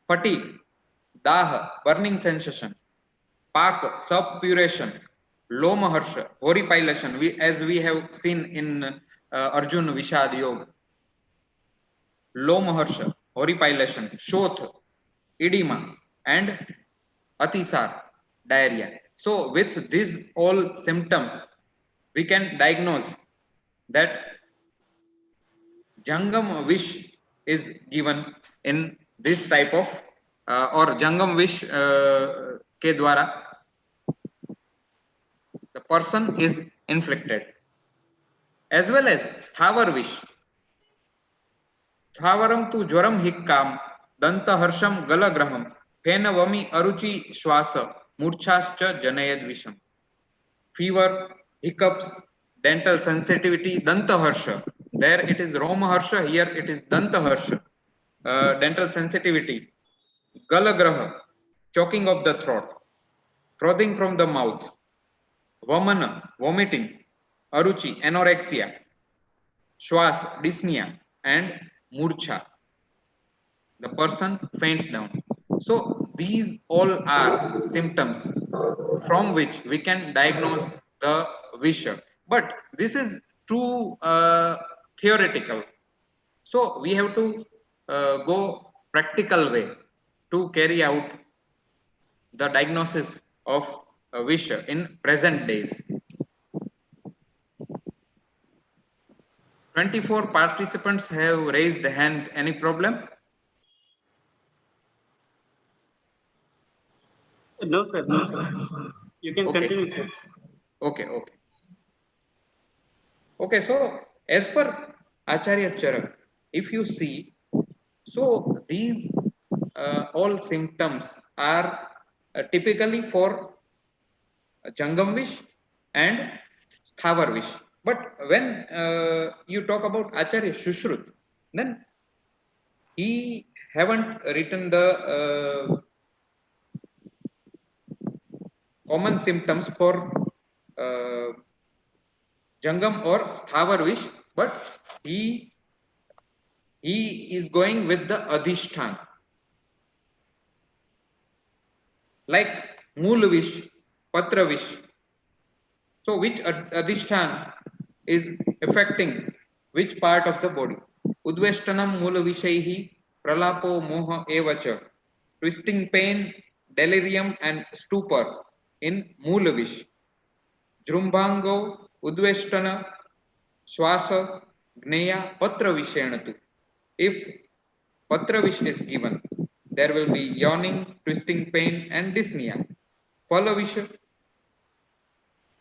S8: fatigue, Daha, burning sensation, Pak, suppuration, Loma, Harsha, horripilation, as we have seen in Arjun Vishad Yoga. Loma, Harsha, horripilation, Shoth, edema, and atisar, diarrhea. So with these all symptoms, we can diagnose that Jangam Vish is given in this type of or Jangam Vish ke dwara the person is inflicted, as well as Sthavar Vish. Thavaram tu jwaram hikkam danta harsham galagraham phenavami aruchi shwasa murchascha janayad visham. Fever, hiccups, dental sensitivity, danta harsha. There it is roma harsha, here it is danta harsha. Dental sensitivity, galagraha, choking of the throat, frothing from the mouth, vamana, vomiting, aruchi, anorexia, shwas, dyspnea, and murcha. The person faints down. So these all are symptoms from which we can diagnose the Visha. But this is too theoretical. So we have to go practical way to carry out the diagnosis of Visha in present days. 24 participants have raised hand. Any problem?
S1: No, sir. No, sir. You can
S8: Okay.
S1: continue, sir.
S8: Okay. Okay. So as per Acharya Charak, if you see, so these all symptoms are typically for Jangam Vish and Sthavar Vish. But when you talk about Acharya Shushrut, then he haven't written the common symptoms for Jangam or Sthavar Vish, but he is going with the Adhishtan. Like Mool Vish, Patra Vish. So which Adhishtan is affecting which part of the body? Udveshtanam Moola Vishaihi, Pralapo Moha Evacha. Twisting pain, delirium and stupor in Moola Vish. Jrumbhango, Udveshtana, Swasa, Gneya, Patra Vishenatu. If Patra Vish is given, there will be yawning, twisting pain and dyspnea. Phala Vish,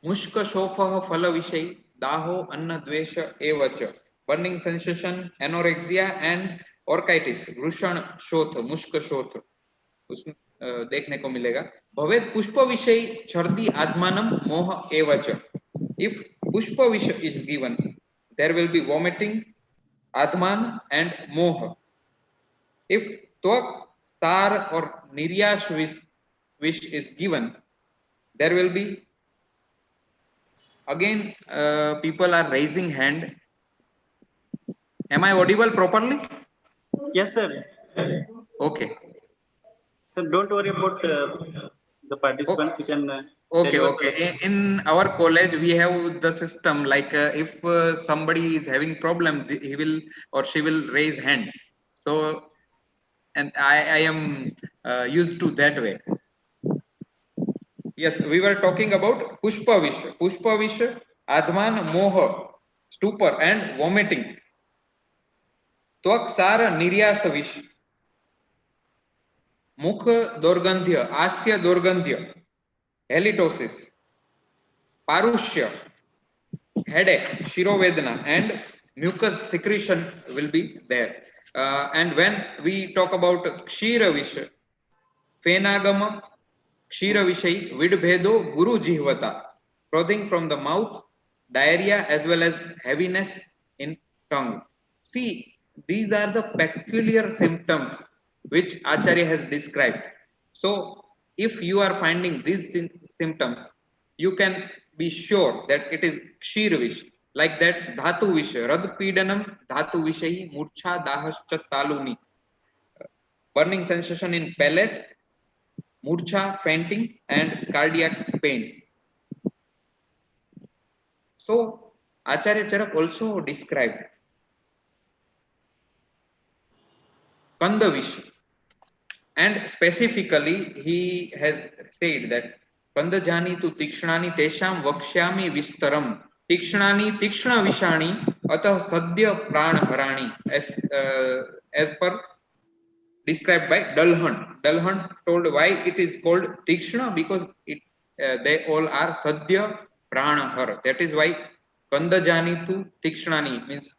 S8: Mushka Shopha Phala Vishay, Daho Anna Dvesha Evacha. Burning sensation, anorexia and orchitis, Rushan Shoth, Mushka Shoth. देखने को मिलेगा भवेद पुष्प विषय छर्दी आत्मानम मोह एवच if pushpa vish is given there will be vomiting atman and moha if twak star or niryash wish is given there will be again people are raising hand. Am I audible properly?
S1: Yes, sir.
S8: Okay.
S1: Sir, don't worry about the participants. You can
S8: Okay. In our college we have the system like if somebody is having problem he will or she will raise hand, so and I am used to that way. Yes, we were talking about pushpa vish adman moha stupor and vomiting. Twak sar niryas vish mukh dorgandhya asya dorgandhya halitosis parushya headache shirovedana and mucus secretion will be there. And when we talk about kshira visha phenagama kshira vishay vidbhedo guru jihvata frothing from the mouth, diarrhea as well as heaviness in tongue. See, these are the peculiar symptoms which Acharya has described. So if you are finding these symptoms, you can be sure that it is kshira vish. Like that dhatu vish rad pidanam dhatu vishahi murcha dahascha taluni, burning sensation in palate, murcha fainting and cardiac pain. So Acharya Charak also described Kanda vish, and specifically he has said that Kandajani tu tikshnani tesham vakshyami vistaram tikshnani tikshna vishani atah sadya pran harani, as per described by Dalhan. Dalhan told why it is called tikshna because they all are sadya pranahar. That is why Kandajani tu tikshnani means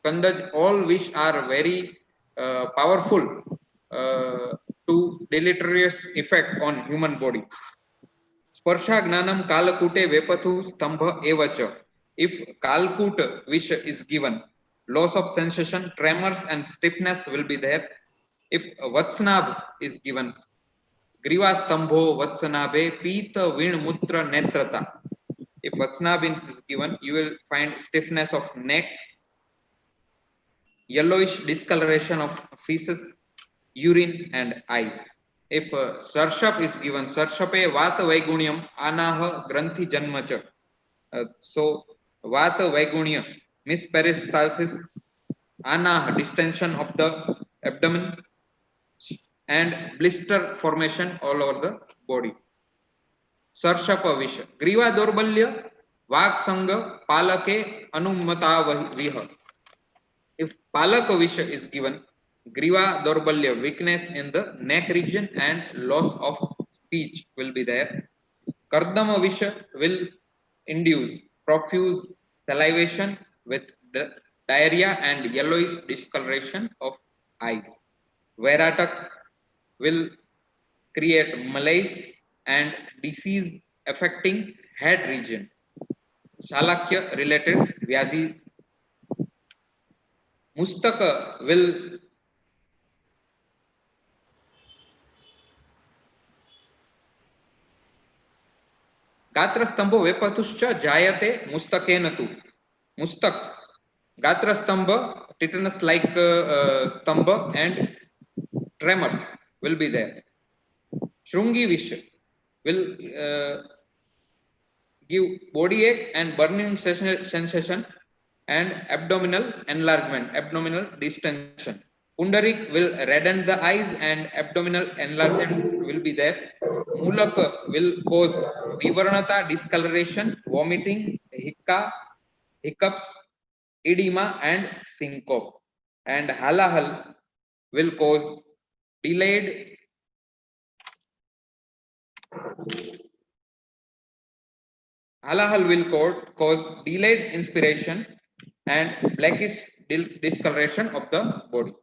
S8: Kandaj, all which are very powerful to deleterious effect on human body. Sparsha gnanam kalakute vepathu stambha evacha. If kalkut vish is given, loss of sensation, tremors and stiffness will be there. If vatsnab is given, griva stambho vatsanabe pita vin mutra netrata. If vatsnab is given, you will find stiffness of neck, yellowish discoloration of feces, urine and eyes. If sarshap is given, sarshape vata vaigunyam anaha granthi janmacha. So Vata Vaigunya, means peristalsis, Ana, distension of the abdomen, and blister formation all over the body. Sarshapa Visha, Griva Dorbalya, Vak Sangha, Palake, Anumata Viha. If Palaka Visha is given, Griva Dorbalya, weakness in the neck region and loss of speech will be there. Kardama Visha will induce profuse salivation with diarrhea and yellowish discoloration of eyes. Veratak will create malaise and disease affecting head region. Shalakya related Vyadhi. Mustaka will Gatrastambho Vepatuscha Jayate Mustakenatu. Mustak Gatrastambha, tetanus like stambha and tremors will be there. Shrungi Visha will give body ache and burning sensation and abdominal enlargement, abdominal distension. Pundarik will redden the eyes and abdominal enlargement will be there. Mulaka will cause vivarnata, discoloration, vomiting, hiccups, edema and syncope. And halahal will cause delayed Halahal will cause delayed inspiration and blackish discoloration of the body.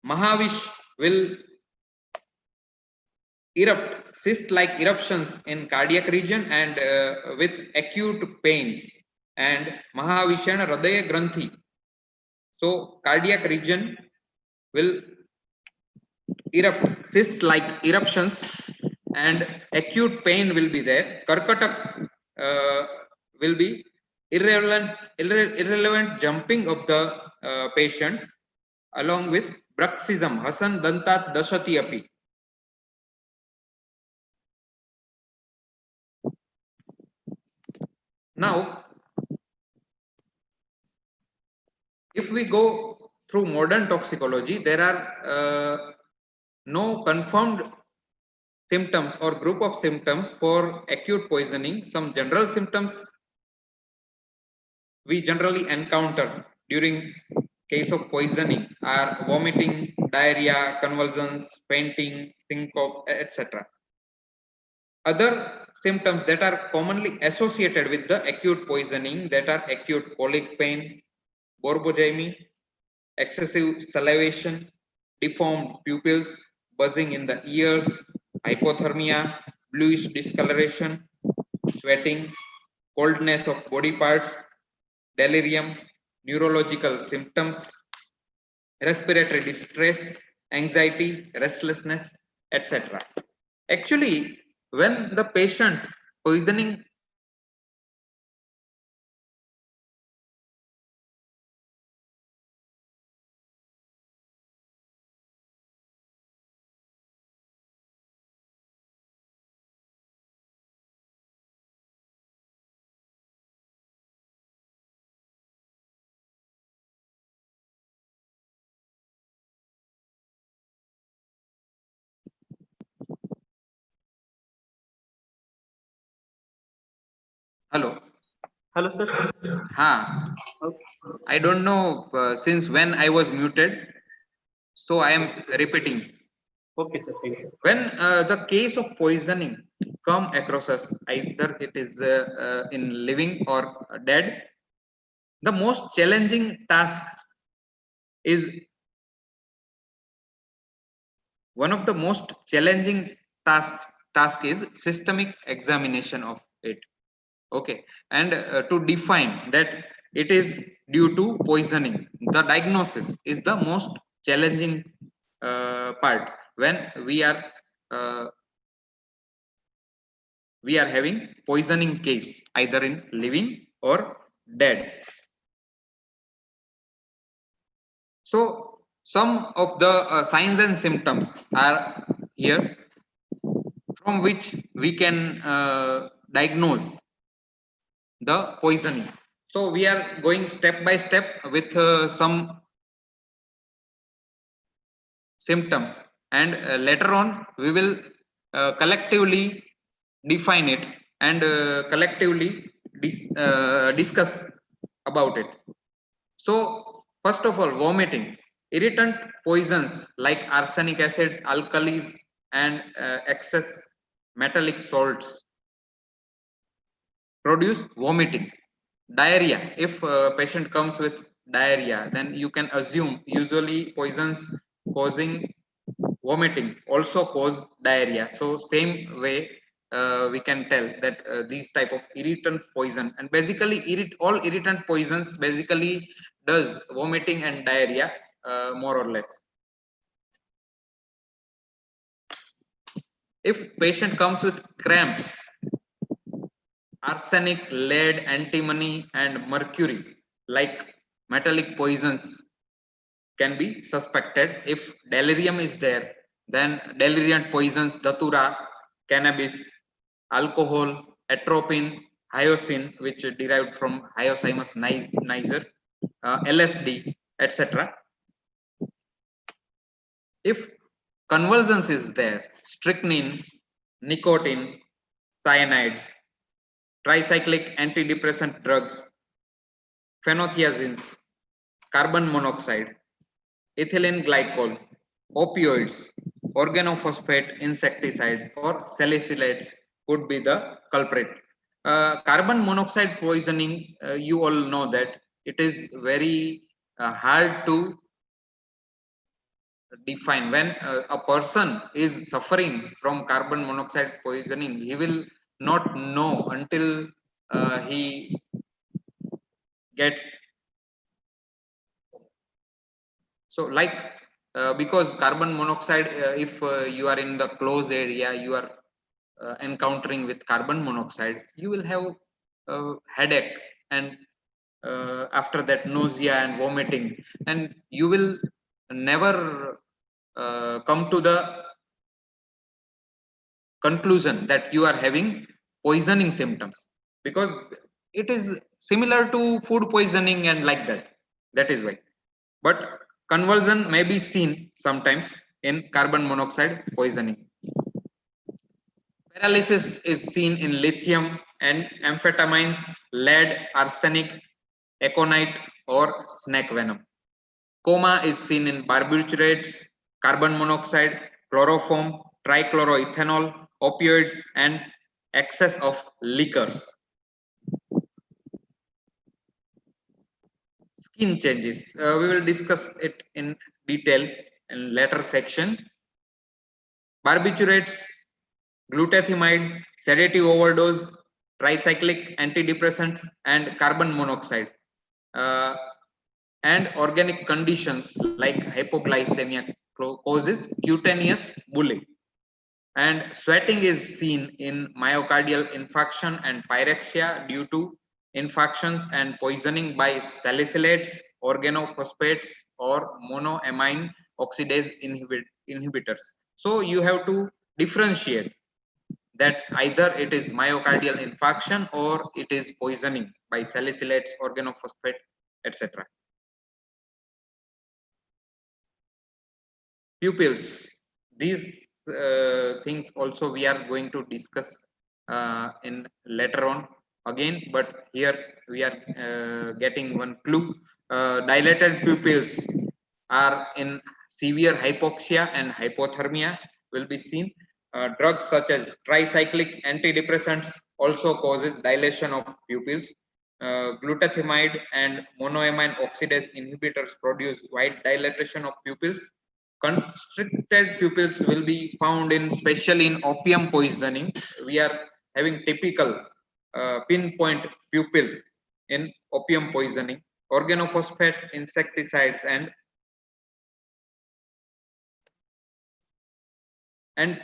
S8: Mahavish will erupt cyst-like eruptions in cardiac region and with acute pain. And Mahavishana Hradaya Granthi. So cardiac region will erupt cyst-like eruptions and acute pain will be there. Karkatak will be irrelevant jumping of the patient along with bruxism, Hasan Dantat Dashati Api. Now, if we go through modern toxicology, there are no confirmed symptoms or group of symptoms for acute poisoning. Some general symptoms we generally encounter during case of poisoning are vomiting, diarrhea, convulsions, fainting, syncope, etc. Other symptoms that are commonly associated with the acute poisoning, that are acute colic pain, borborygmy, excessive salivation, deformed pupils, buzzing in the ears, hypothermia, bluish discoloration, sweating, coldness of body parts, delirium, neurological symptoms, respiratory distress, anxiety, restlessness, etc. Actually, when the patient poisoning Hello.
S1: Hello, sir.
S8: Okay. I don't know since when I was muted, so I am repeating.
S1: Okay, sir. Thanks.
S8: When the case of poisoning come across us, either it is in living or dead, the most challenging task is one of the most challenging task is systemic examination of it. Okay, and to define that it is due to poisoning, the diagnosis is the most challenging part when we are having poisoning case either in living or dead. So some of the signs and symptoms are here from which we can diagnose the poisoning. So we are going step by step with some symptoms, and later on we will collectively define it and collectively discuss about it. So first of all, vomiting. Irritant poisons like arsenic acids, alkalis, and excess metallic salts produce vomiting. Diarrhea. If a patient comes with diarrhea, then you can assume usually poisons causing vomiting also cause diarrhea. So same way we can tell that these type of irritant poison, and basically all irritant poisons basically does vomiting and diarrhea more or less. If patient comes with cramps, arsenic, lead, antimony, and mercury like metallic poisons can be suspected. If delirium is there, then deliriant poisons, datura, cannabis, alcohol, atropine, hyoscine, which is derived from Hyoscyamus niger, LSD, etc. If convulsions is there, strychnine, nicotine, cyanides, tricyclic antidepressant drugs, phenothiazines, carbon monoxide, ethylene glycol, opioids, organophosphate insecticides, or salicylates could be the culprit. Carbon monoxide poisoning, you all know that it is very hard to define. When a person is suffering from carbon monoxide poisoning, he will not know until he gets. So like because carbon monoxide, if you are in the closed area, you are encountering with carbon monoxide, you will have headache, and after that nausea and vomiting, and you will never come to the conclusion that you are having poisoning symptoms, because it is similar to food poisoning and like that. That is why. But convulsion may be seen sometimes in carbon monoxide poisoning. Paralysis is seen in lithium and amphetamines, lead, arsenic, aconite, or snake venom. Coma is seen in barbiturates, carbon monoxide, chloroform, trichloroethanol, opioids, and excess of liquors. Skin changes. We will discuss it in detail in later section. Barbiturates, glutathione, sedative overdose, tricyclic antidepressants, and carbon monoxide. And organic conditions like hypoglycemia causes cutaneous bullying. And sweating is seen in myocardial infarction and pyrexia due to infections and poisoning by salicylates, organophosphates, or monoamine oxidase inhibitors. So you have to differentiate that either it is myocardial infarction or it is poisoning by salicylates, organophosphate, etc. Pupils. These things also we are going to discuss in later on again, but here we are getting one clue. Dilated pupils are in severe hypoxia and hypothermia will be seen. Drugs such as tricyclic antidepressants also causes dilation of pupils. Glutathione and monoamine oxidase inhibitors produce wide dilatation of pupils. Constricted pupils will be found in, especially in opium poisoning. We are having typical pinpoint pupil in opium poisoning. Organophosphate insecticides and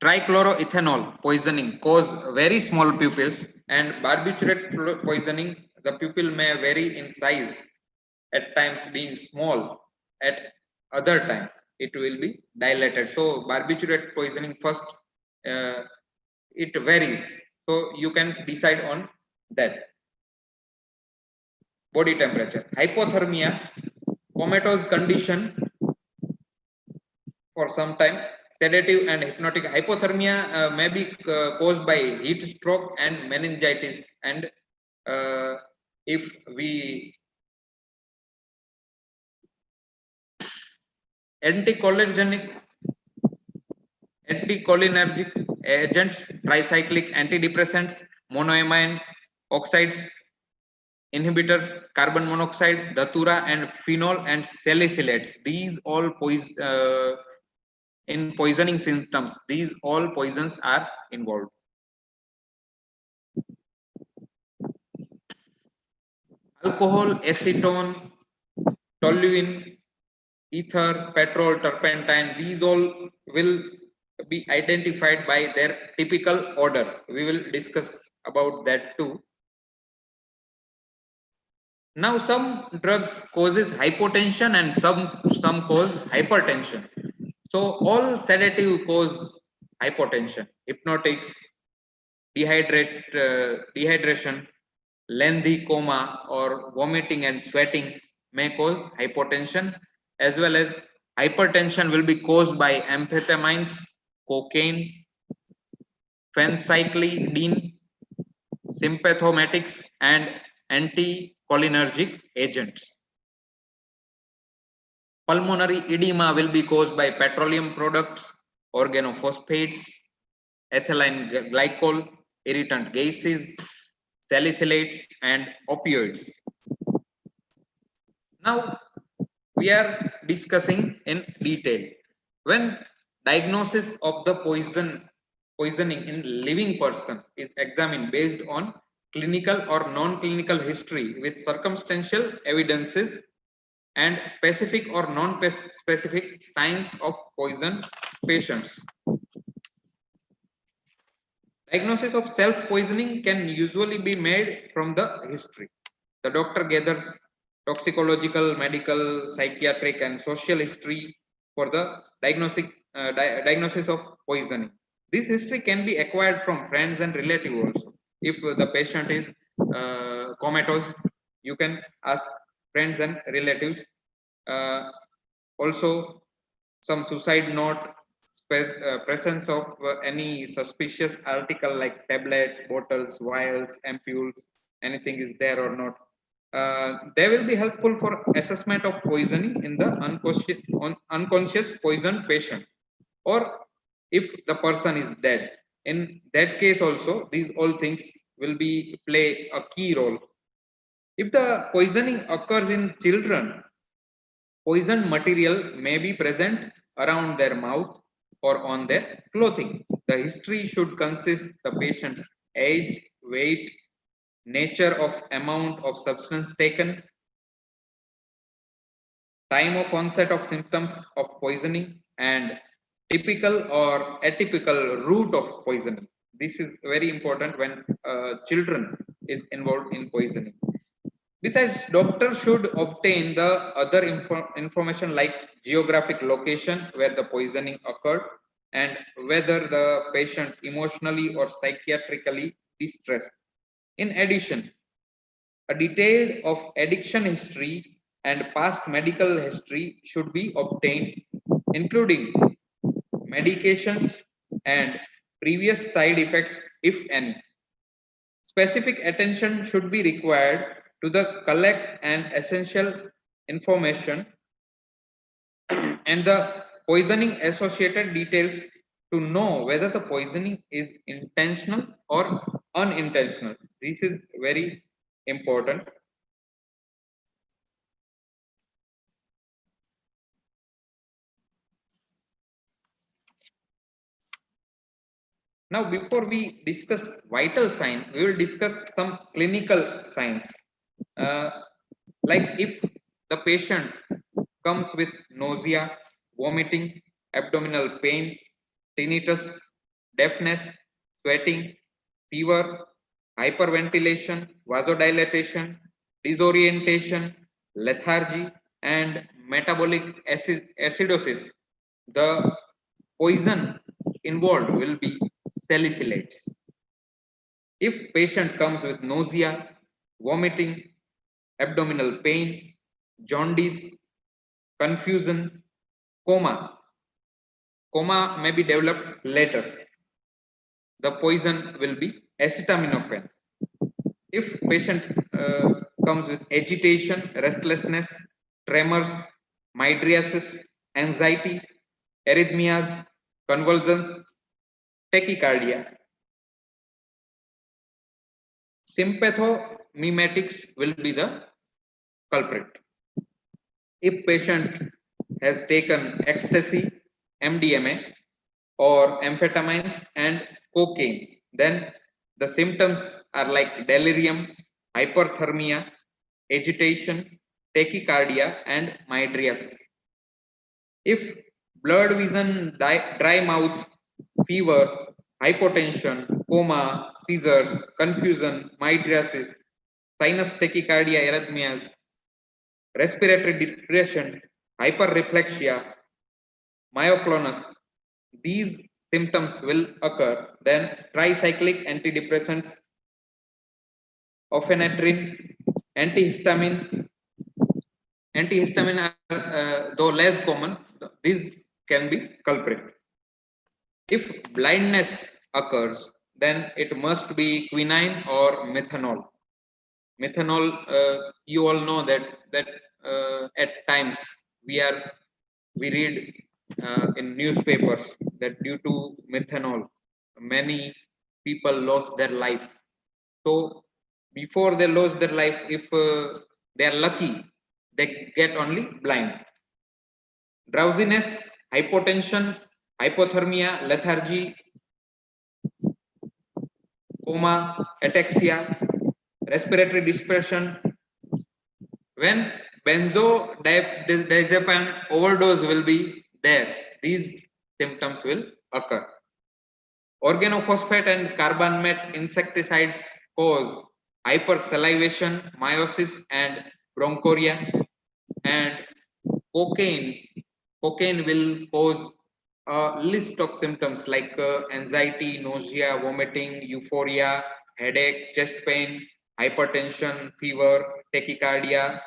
S8: trichloroethanol poisoning cause very small pupils, and barbiturate poisoning, the pupil may vary in size, at times being small, at other time it will be dilated. So barbiturate poisoning first it varies, so you can decide on that. body temperature. Hypothermia, comatose condition for some time. Sedative and hypnotic. Hypothermia may be caused by heat stroke and meningitis, and if we anticholinergic agents, tricyclic antidepressants, monoamine oxides, inhibitors, carbon monoxide, datura, and phenol and salicylates. These all in poisoning symptoms. These all poisons are involved. Alcohol, acetone, toluene, ether, petrol, turpentine, these all will be identified by their typical odor. We will discuss about that too. Now some drugs causes hypotension and some cause hypertension. So all sedative cause hypotension. Hypnotics, dehydration, lengthy coma or vomiting and sweating may cause hypotension, as well as hypertension will be caused by amphetamines, cocaine, phencyclidine, sympathomatics, and anticholinergic agents. Pulmonary edema will be caused by petroleum products, organophosphates, ethylene glycol, irritant gases, salicylates, and opioids. Now we are discussing in detail. When diagnosis of the poisoning in living person is examined based on clinical or non-clinical history with circumstantial evidences and specific or non-specific signs of poison patients. Diagnosis of self-poisoning can usually be made from the history. The doctor gathers toxicological, medical, psychiatric, and social history for the diagnosis of poisoning. This history can be acquired from friends and relatives also. If the patient is comatose, you can ask friends and relatives. Also, some suicide note, presence of any suspicious article like tablets, bottles, vials, ampoules, anything is there or not. They will be helpful for assessment of poisoning in the unconscious poisoned patient, or if the person is dead. In that case also, these all things will be play a key role. If the poisoning occurs in children, poisoned material may be present around their mouth or on their clothing. The history should consist the patient's age, weight, nature of amount of substance taken, time of onset of symptoms of poisoning, and typical or atypical route of poisoning. This is very important when children is involved in poisoning. Besides, doctor should obtain the other information like geographic location where the poisoning occurred and whether the patient emotionally or psychiatrically distressed. In addition, a detail of addiction history and past medical history should be obtained, including medications and previous side effects, if any. Specific attention should be required to the collect and essential information and the poisoning associated details to know whether the poisoning is intentional or unintentional. This is very important. Now, before we discuss vital signs, we will discuss some clinical signs. Like if the patient comes with nausea, vomiting, abdominal pain, tinnitus, deafness, sweating, fever, hyperventilation, vasodilatation, disorientation, lethargy, and metabolic acidosis, the poison involved will be salicylates. If patient comes with nausea, vomiting, abdominal pain, jaundice, confusion, coma. Coma may be developed later. The poison will be acetaminophen. If patient comes with agitation, restlessness, tremors, mydriasis, anxiety, arrhythmias, convulsions, tachycardia, sympathomimetics will be the culprit. If patient has taken ecstasy, MDMA, or amphetamines and cocaine, then the symptoms are like delirium, hyperthermia, agitation, tachycardia, and mydriasis. If blurred vision, dry mouth, fever, hypotension, coma, seizures, confusion, mydriasis, sinus tachycardia, arrhythmias, respiratory depression, hyperreflexia, myoclonus, these symptoms will occur. Then tricyclic antidepressants, ofenadrine, antihistamine are though less common, these can be culprit. If blindness occurs, then it must be quinine or methanol. Methanol, you all know that at times we read in newspapers that due to methanol, many people lost their life. So before they lose their life, if they are lucky, they get only blind. Drowsiness, hypotension, hypothermia, lethargy, coma, ataxia, respiratory depression. When benzodiazepine overdose will be there, these symptoms will occur. Organophosphate and carbamate insecticides cause hypersalivation, meiosis, and bronchoria. And cocaine will cause a list of symptoms like anxiety, nausea, vomiting, euphoria, headache, chest pain, hypertension, fever, tachycardia,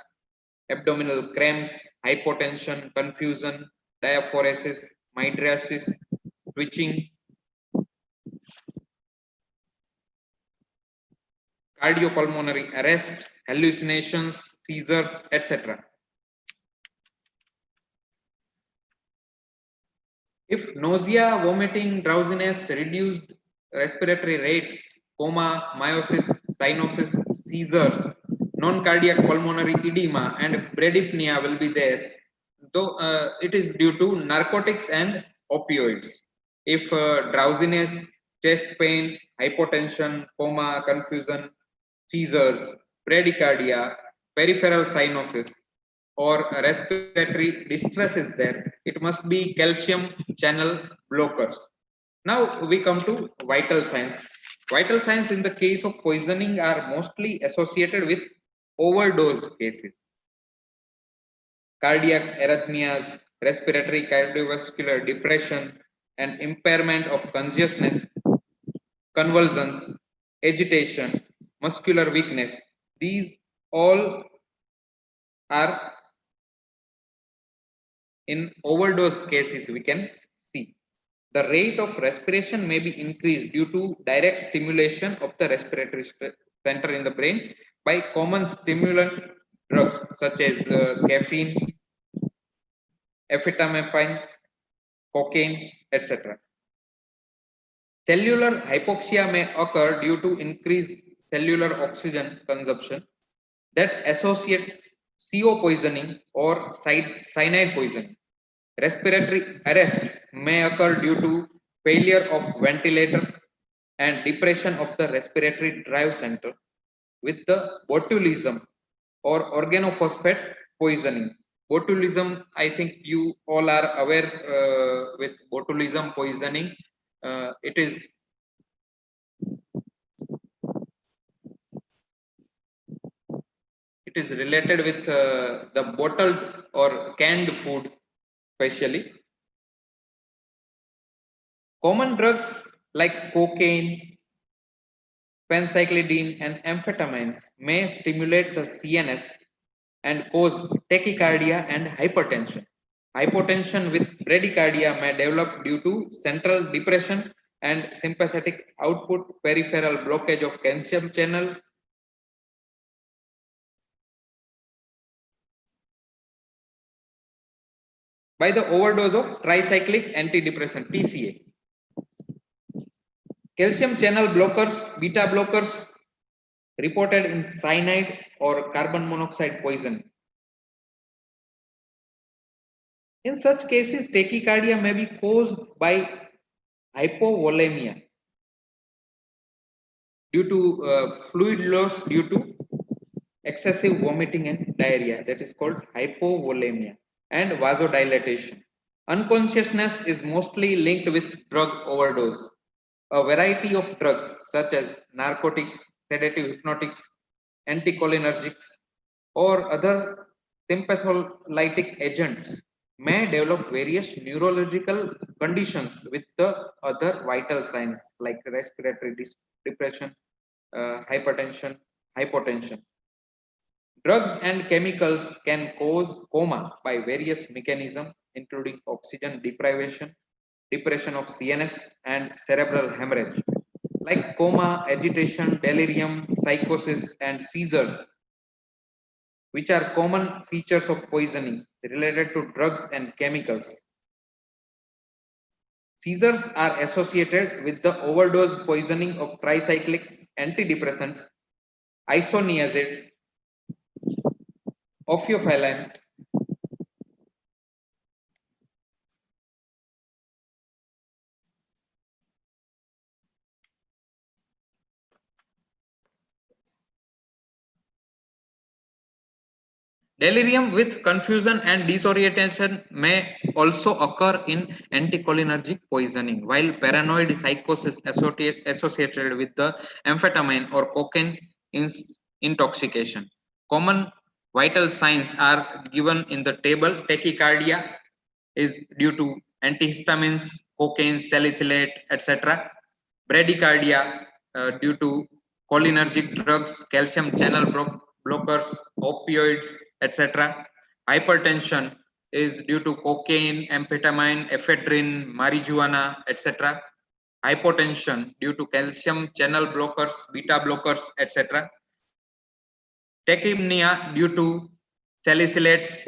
S8: abdominal cramps, hypotension, confusion, diaphoresis, mydriasis, twitching, cardiopulmonary arrest, hallucinations, seizures, etc. If nausea, vomiting, drowsiness, reduced respiratory rate, coma, meiosis, cyanosis, seizures, non-cardiac pulmonary edema, and bradypnea will be there, though it is due to narcotics and opioids. If drowsiness, chest pain, hypotension, coma, confusion, seizures, bradycardia, peripheral cyanosis, or respiratory distress is there, it must be calcium channel blockers. Now we come to vital signs. Vital signs in the case of poisoning are mostly associated with overdose cases. Cardiac arrhythmias, respiratory cardiovascular depression, and impairment of consciousness, convulsions, agitation, muscular weakness, these all are in overdose cases we can see. The rate of respiration may be increased due to direct stimulation of the respiratory center in the brain by common stimulant drugs such as caffeine, amphetamine, cocaine, etc. Cellular hypoxia may occur due to increased cellular oxygen consumption that associate CO poisoning or cyanide poisoning. Respiratory arrest may occur due to failure of ventilator and depression of the respiratory drive center with the botulism or organophosphate poisoning. Botulism, I think you all are aware with botulism poisoning. It is related with the bottled or canned food, especially. Common drugs like cocaine, phencyclidine, and amphetamines may stimulate the CNS and cause tachycardia and hypertension. Hypotension with bradycardia may develop due to central depression and sympathetic output, peripheral blockage of calcium channel, by the overdose of tricyclic antidepressant TCA. Calcium channel blockers, beta blockers reported in cyanide or carbon monoxide poison. In such cases, tachycardia may be caused by hypovolemia due to fluid loss due to excessive vomiting and diarrhea, that is called hypovolemia, and vasodilatation. Unconsciousness is mostly linked with drug overdose. A variety of drugs such as narcotics, sedative hypnotics, anticholinergics, or other sympatholytic agents may develop various neurological conditions with the other vital signs like respiratory depression, hypertension, hypotension. Drugs and chemicals can cause coma by various mechanisms, including oxygen deprivation, depression of CNS, and cerebral hemorrhage, like coma, agitation, delirium, psychosis, and seizures, which are common features of poisoning related to drugs and chemicals. Seizures are associated with the overdose poisoning of tricyclic antidepressants, isoniazid, opiophylline, delirium with confusion and disorientation may also occur in anticholinergic poisoning, while paranoid psychosis associated with the amphetamine or cocaine intoxication. Common vital signs are given in the table. Tachycardia is due to antihistamines, cocaine, salicylate, etc. Bradycardia due to cholinergic drugs, calcium channel blockers, opioids, etc. Hypertension is due to cocaine, amphetamine, ephedrine, marijuana, etc. Hypotension due to calcium channel blockers, beta blockers, etc. Tachypnea due to salicylates,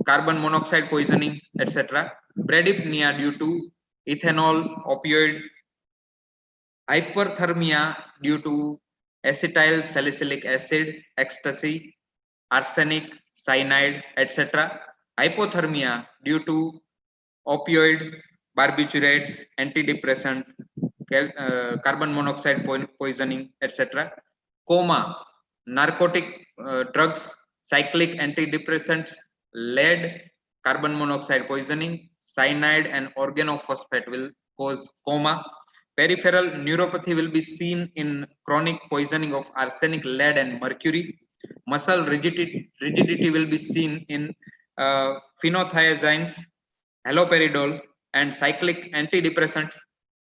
S8: carbon monoxide poisoning, etc. Bradypnea due to ethanol, opioid. Hyperthermia due to acetyl salicylic acid, ecstasy, arsenic, cyanide, etc. Hypothermia due to opioid, barbiturates, antidepressant, carbon monoxide poisoning, etc. Coma, narcotic drugs, cyclic antidepressants, lead, carbon monoxide poisoning, cyanide, and organophosphate will cause coma. Peripheral neuropathy will be seen in chronic poisoning of arsenic, lead, and mercury. Muscle rigidity will be seen in phenothiazines, haloperidol, and cyclic antidepressants.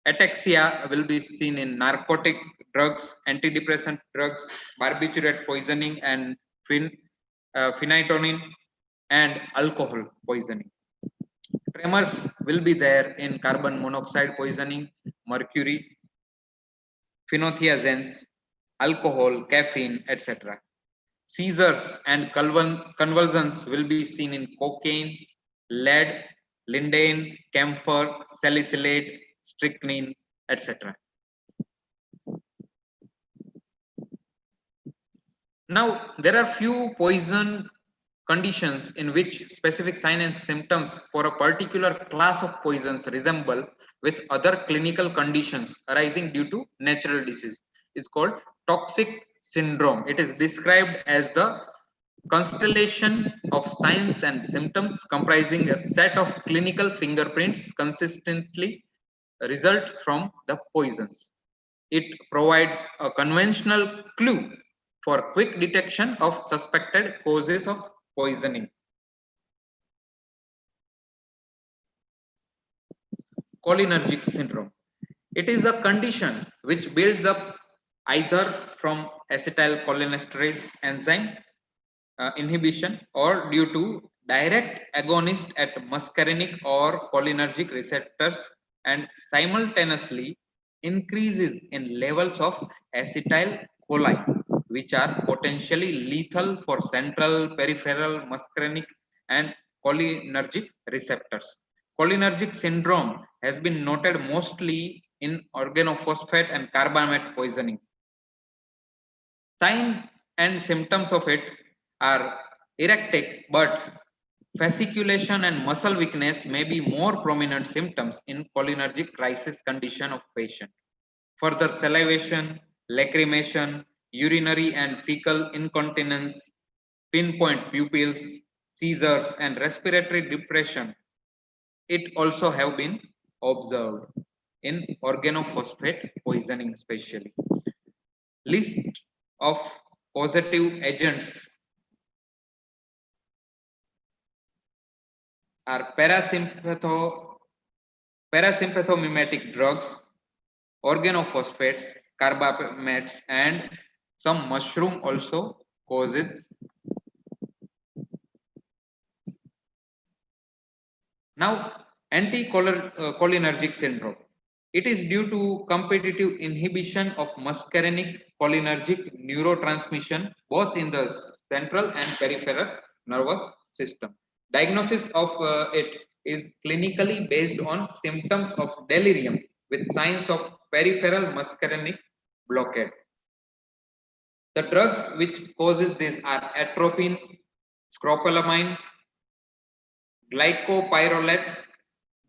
S8: Ataxia will be seen in narcotic drugs, antidepressant drugs, barbiturate poisoning, and phenytonin, and alcohol poisoning. Tremors will be there in carbon monoxide poisoning, mercury, phenothiazines, alcohol, caffeine, etc. Seizures and convulsions will be seen in cocaine, lead, lindane, camphor, salicylate, strychnine, etc. Now, there are few poison conditions in which specific signs and symptoms for a particular class of poisons resemble with other clinical conditions arising due to natural disease. Is called toxic syndrome. It is described as the constellation of signs and symptoms comprising a set of clinical fingerprints consistently result from the poisons. It provides a conventional clue for quick detection of suspected causes of poisoning. Cholinergic syndrome. It is a condition which builds up either from acetylcholinesterase enzyme inhibition or due to direct agonist at muscarinic or cholinergic receptors and simultaneously increases in levels of acetyl choline, which are potentially lethal for central, peripheral, muscarinic, and cholinergic receptors. Cholinergic syndrome has been noted mostly in organophosphate and carbamate poisoning. Signs and symptoms of it are erectic, but fasciculation and muscle weakness may be more prominent symptoms in cholinergic crisis condition of patient. Further salivation, lacrimation, urinary and fecal incontinence, pinpoint pupils, seizures, and respiratory depression. It also have been observed in organophosphate poisoning, especially. List of positive agents are parasympathomimetic drugs, organophosphates, carbamates, and some mushroom also causes. Now, anticholinergic syndrome. It is due to competitive inhibition of muscarinic cholinergic neurotransmission both in the central and peripheral nervous system. Diagnosis of it is clinically based on symptoms of delirium with signs of peripheral muscarinic blockade. The drugs which causes this are atropine, scopolamine, glycopyrrolate,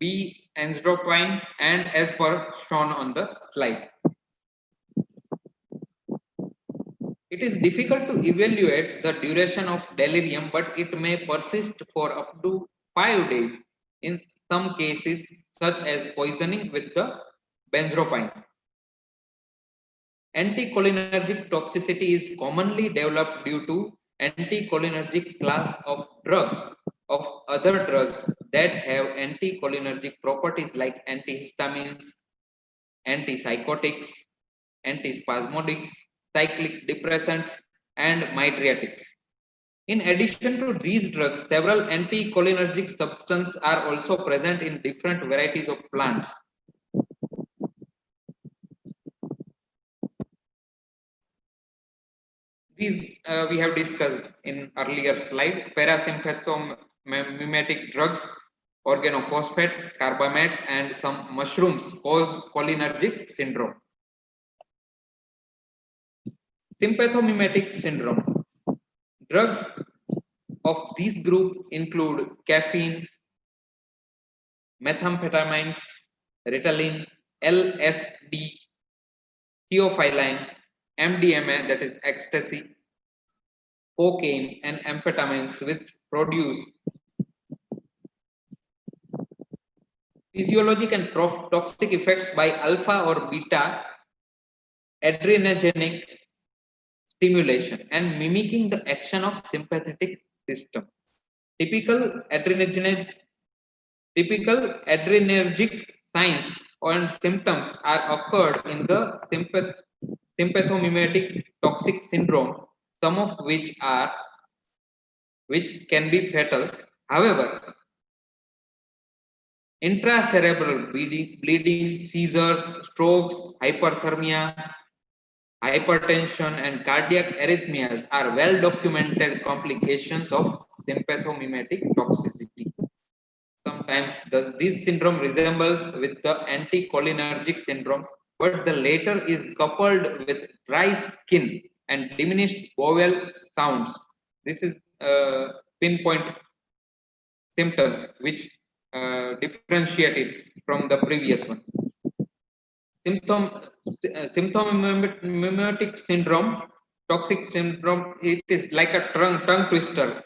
S8: B-enzodropine, and as per shown on the slide. It is difficult to evaluate the duration of delirium, but it may persist for up to 5 days in some cases, such as poisoning with the benzopine. Anticholinergic toxicity is commonly developed due to anticholinergic class of drug of other drugs that have anticholinergic properties like antihistamines, antipsychotics, antispasmodics, cyclic depressants, and mydriatics. In addition to these drugs, several anticholinergic substances are also present in different varieties of plants. These we have discussed in earlier slide. Parasympathomimetic drugs, organophosphates, carbamates, and some mushrooms cause cholinergic syndrome. Sympathomimetic syndrome. Drugs of this group include caffeine, methamphetamines, Ritalin, LSD, theophylline, MDMA, that is ecstasy, cocaine, and amphetamines, which produce physiologic and toxic effects by alpha or beta adrenergic stimulation and mimicking the action of sympathetic system. Typical adrenergic signs and symptoms are occurred in the sympathomimetic toxic syndrome, some of which can be fatal. However, intracerebral bleeding, seizures, strokes, hyperthermia, hypertension, and cardiac arrhythmias are well documented complications of sympathomimetic toxicity. Sometimes this syndrome resembles with the anticholinergic syndromes, but the latter is coupled with dry skin and diminished vowel sounds. This is pinpoint symptoms which differentiate it from the previous one. Sympathomimetic syndrome, toxic syndrome, it is like a tongue twister.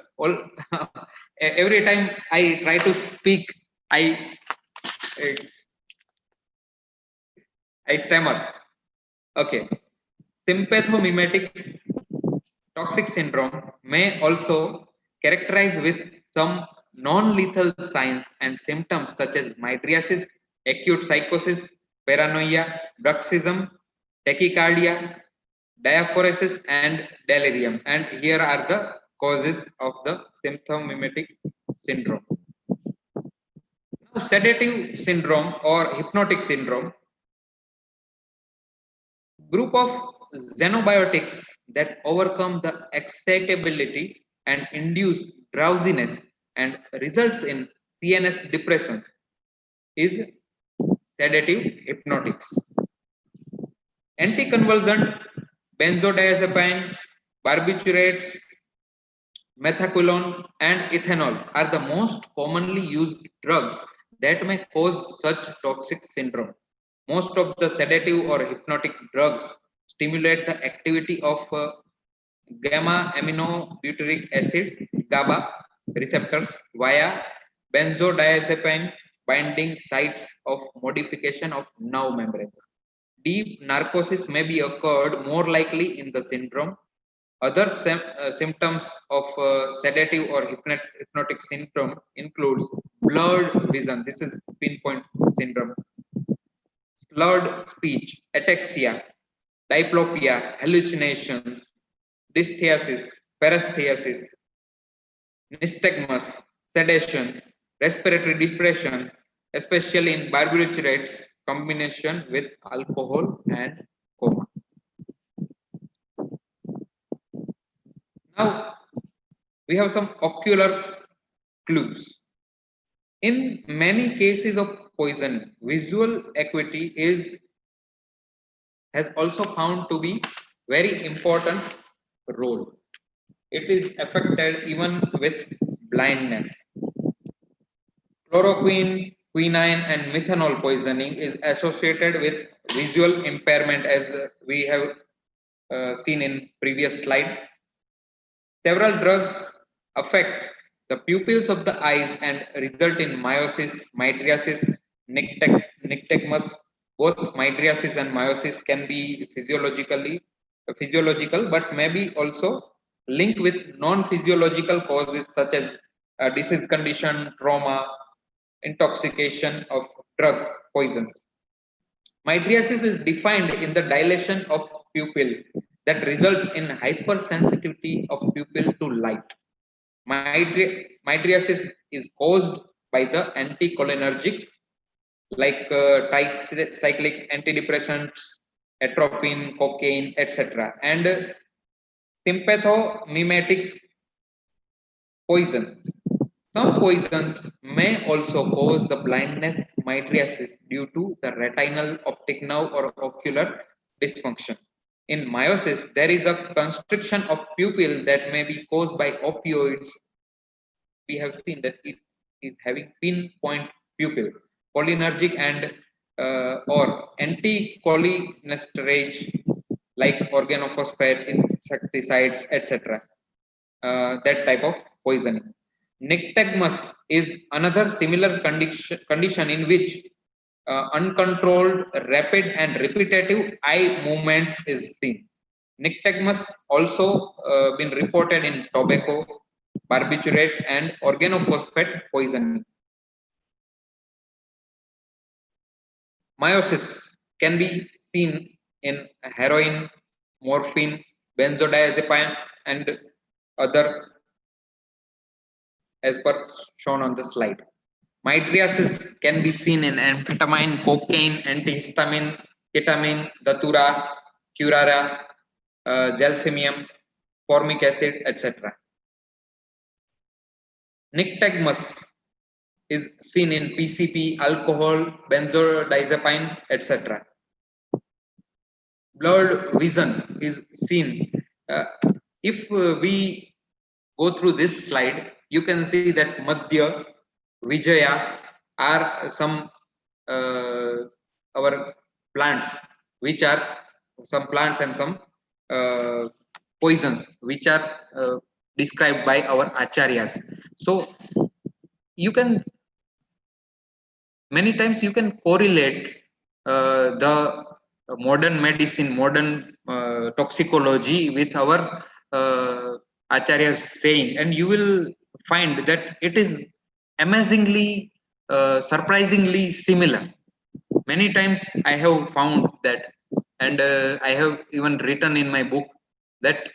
S8: Every time I try to speak, I stammer. Okay. Sympathomimetic toxic syndrome may also characterize with some non-lethal signs and symptoms such as mydriasis, acute psychosis, paranoia, bruxism, tachycardia, diaphoresis, and delirium. And here are the causes of the symptomatic syndrome. Now, sedative syndrome or hypnotic syndrome, group of xenobiotics that overcome the excitability and induce drowsiness and results in CNS depression is sedative hypnotics. Anticonvulsant benzodiazepines, barbiturates, methaqualone, and ethanol are the most commonly used drugs that may cause such toxic syndrome. Most of the sedative or hypnotic drugs stimulate the activity of gamma aminobutyric acid GABA receptors via benzodiazepine binding sites of modification of nerve membranes. Deep narcosis may be occurred more likely in the syndrome. Other symptoms of sedative or hypnotic syndrome includes blurred vision. This is pinpoint syndrome. Slurred speech, ataxia, diplopia, hallucinations, dystheasis, paresthesis, nystagmus, sedation, respiratory depression, especially in barbiturates combination with alcohol and coma. Now, we have some ocular clues. In many cases of poisoning, visual acuity has also found to be very important role. It is affected even with blindness. Chloroquine, quinine, and methanol poisoning is associated with visual impairment, as we have seen in previous slide. Several drugs affect the pupils of the eyes and result in miosis, mydriasis, nystagmus. Both mydriasis and miosis can be physiological, but may be also linked with non-physiological causes such as disease condition, trauma, intoxication of drugs, poisons. Mydriasis is defined in the dilation of pupil that results in hypersensitivity of pupil to light. Mydriasis is caused by the anticholinergic like tricyclic antidepressants, atropine, cocaine, etc. and sympathomimetic poison. Some poisons may also cause the blindness mydriasis due to the retinal optic nerve or ocular dysfunction. In miosis, there is a constriction of pupil that may be caused by opioids. We have seen that it is having pinpoint pupil, cholinergic and or anticholinesterase like organophosphate, insecticides, etc. That type of poisoning. Nystagmus is another similar condition in which uncontrolled, rapid, and repetitive eye movements is seen. Nystagmus also been reported in tobacco, barbiturate, and organophosphate poisoning. Miosis can be seen in heroin, morphine, benzodiazepine, and other as per shown on the slide. Mydriasis can be seen in amphetamine, cocaine, antihistamine, ketamine, datura, curara, gelsemium, formic acid, etc. Nystagmus is seen in PCP, alcohol, benzodiazepine, etc. Blurred vision is seen. If we go through this slide, you can see that Madhya, Vijaya are some our plants, which are some plants and some poisons, which are described by our acharyas. So you can many times you can correlate the modern medicine, modern toxicology with our acharyas saying, and you will find that it is amazingly surprisingly similar. Many times I have found that, and I have even written in my book that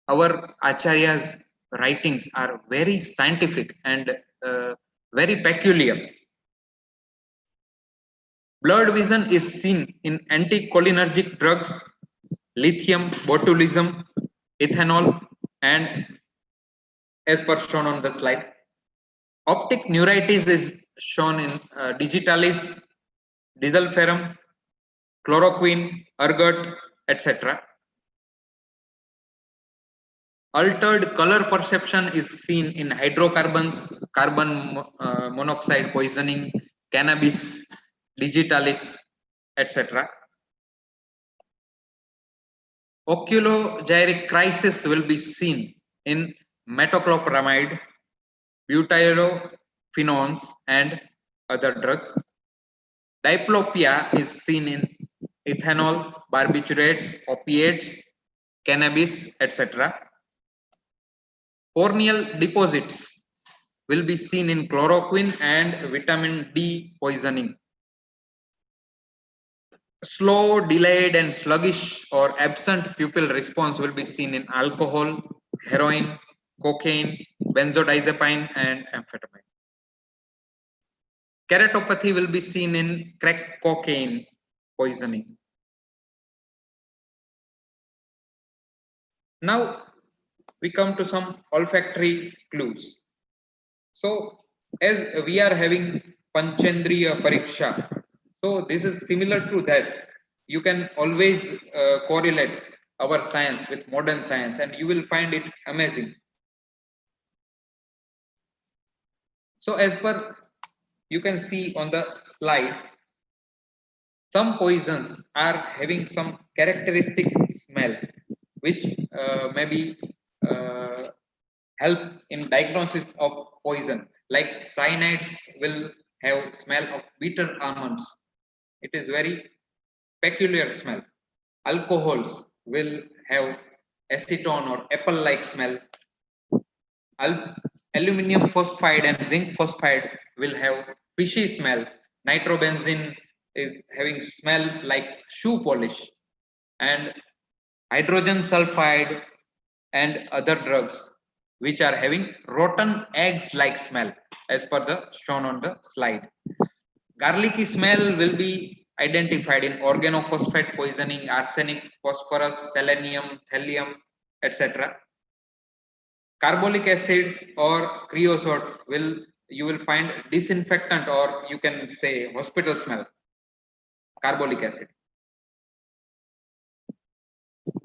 S8: our Acharya's writings are very scientific and very peculiar. Blurred vision is seen in anticholinergic drugs, lithium, botulism, ethanol, and as per shown on the slide. Optic neuritis is shown in digitalis, disulfiram, chloroquine, ergot, etc. Altered color perception is seen in hydrocarbons, carbon monoxide poisoning, cannabis, digitalis, etc. Oculogyric crisis will be seen in metoclopramide, butyrophenones, and other drugs. Diplopia is seen in ethanol, barbiturates, opiates, cannabis, etc. Corneal deposits will be seen in chloroquine and vitamin D poisoning. Slow, delayed, and sluggish or absent pupil response will be seen in alcohol, heroin, cocaine, benzodiazepine, and amphetamine. Keratopathy will be seen in crack cocaine poisoning. Now we come to some olfactory clues. So as we are having Panchendriya Pariksha, so this is similar to that. You can always correlate our science with modern science and you will find it amazing. So as per you can see on the slide, some poisons are having some characteristic smell which maybe help in diagnosis of poison. Like cyanides will have smell of bitter almonds. It is very peculiar smell. Alcohols will have acetone or apple-like smell. Aluminium phosphide and zinc phosphide will have fishy smell. Nitrobenzene is having smell like shoe polish, and hydrogen sulfide and other drugs which are having rotten eggs like smell as per the shown on the slide. Garlicky smell will be identified in organophosphate poisoning, arsenic, phosphorus, selenium, thallium, etc. Carbolic acid or creosote you will find disinfectant, or you can say hospital smell. Carbolic acid.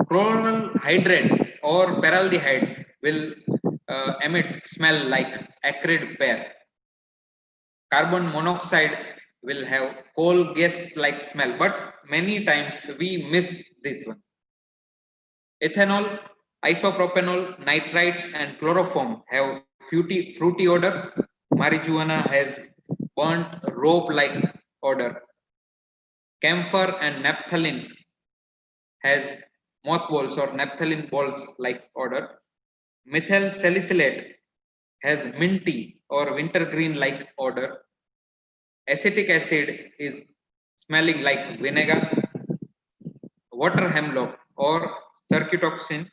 S8: Chloral hydrate or peraldehyde will emit smell like acrid pear. Carbon monoxide will have coal gas like smell, but many times we miss this one. Ethanol, isopropanol, nitrites, and chloroform have fruity odor. Marijuana has burnt rope like odor. Camphor and naphthalene has mothballs or naphthalene balls like odor. Methyl salicylate has minty or wintergreen like odor. Acetic acid is smelling like vinegar. Water hemlock or circuitoxin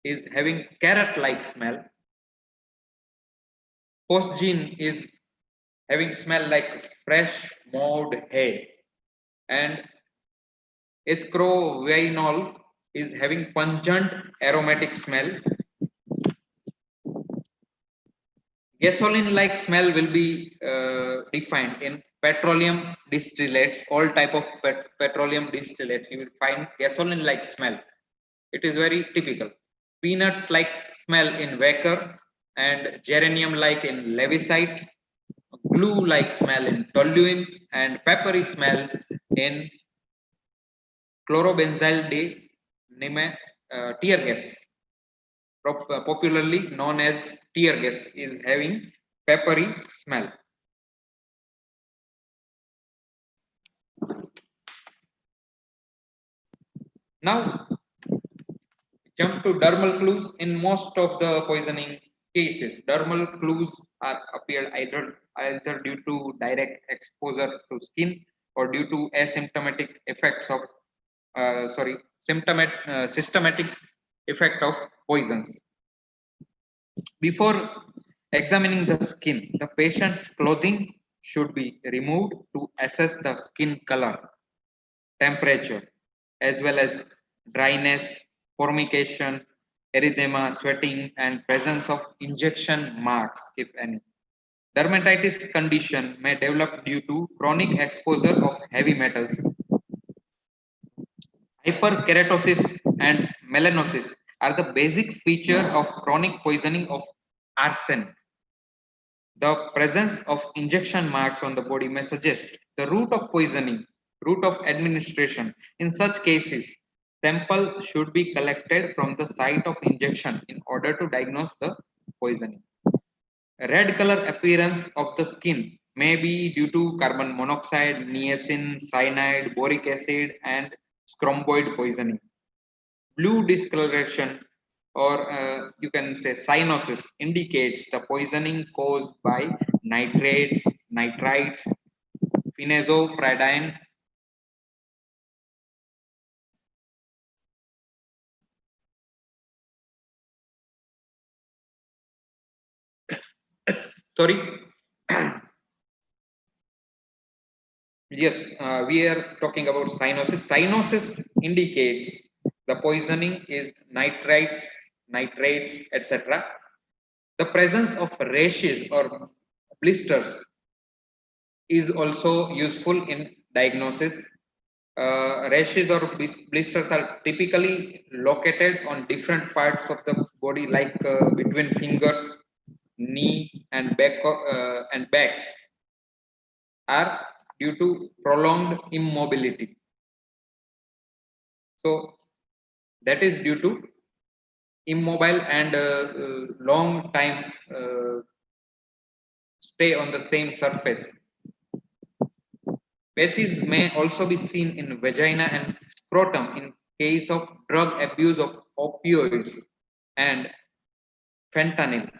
S8: is having carrot like smell. Phosgene is having smell like fresh mowed hay, and ethrovianol is having pungent aromatic smell. Gasoline like smell will be defined in petroleum distillates. All type of petroleum distillates you will find gasoline like smell. It is very typical. Peanuts like smell in Wacker, and geranium like in lewisite, glue like smell in toluene, and peppery smell in chlorobenzyl tear gas, popularly known as tear gas, is having peppery smell. Now jump to dermal clues. In most of the poisoning cases, dermal clues are appeared either due to direct exposure to skin or due to asymptomatic effects of systematic effect of poisons. Before examining the skin, the patient's clothing should be removed to assess the skin color, temperature, as well as dryness, formication, erythema, sweating, and presence of injection marks, if any. Dermatitis condition may develop due to chronic exposure of heavy metals. Hyperkeratosis and melanosis are the basic feature of chronic poisoning of arsenic. The presence of injection marks on the body may suggest the route of poisoning, route of administration. In such cases, sample should be collected from the site of injection in order to diagnose the poisoning. Red color appearance of the skin may be due to carbon monoxide, niacin, cyanide, boric acid, and scromboid poisoning. Blue discoloration, or you can say cyanosis, indicates the poisoning caused by nitrates, nitrites, phenazopridine, sorry. Yes, we are talking about cyanosis. Cyanosis indicates the poisoning is nitrites, nitrates, etc. The presence of rashes or blisters is also useful in diagnosis. Rashes or blisters are typically located on different parts of the body, like between fingers, knee, and back, are due to prolonged immobility. So that is due to immobile and long time stay on the same surface. Patches may also be seen in vagina and scrotum in case of drug abuse of opioids and fentanyl.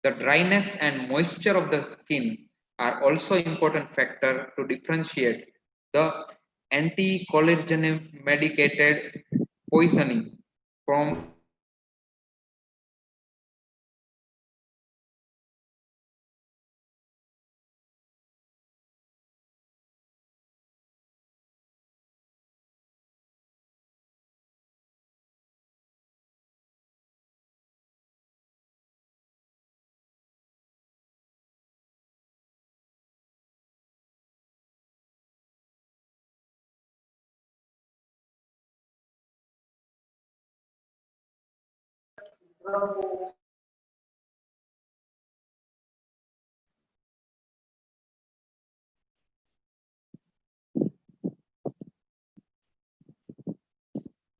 S8: The dryness and moisture of the skin are also important factor to differentiate the anticholinergic medicated poisoning from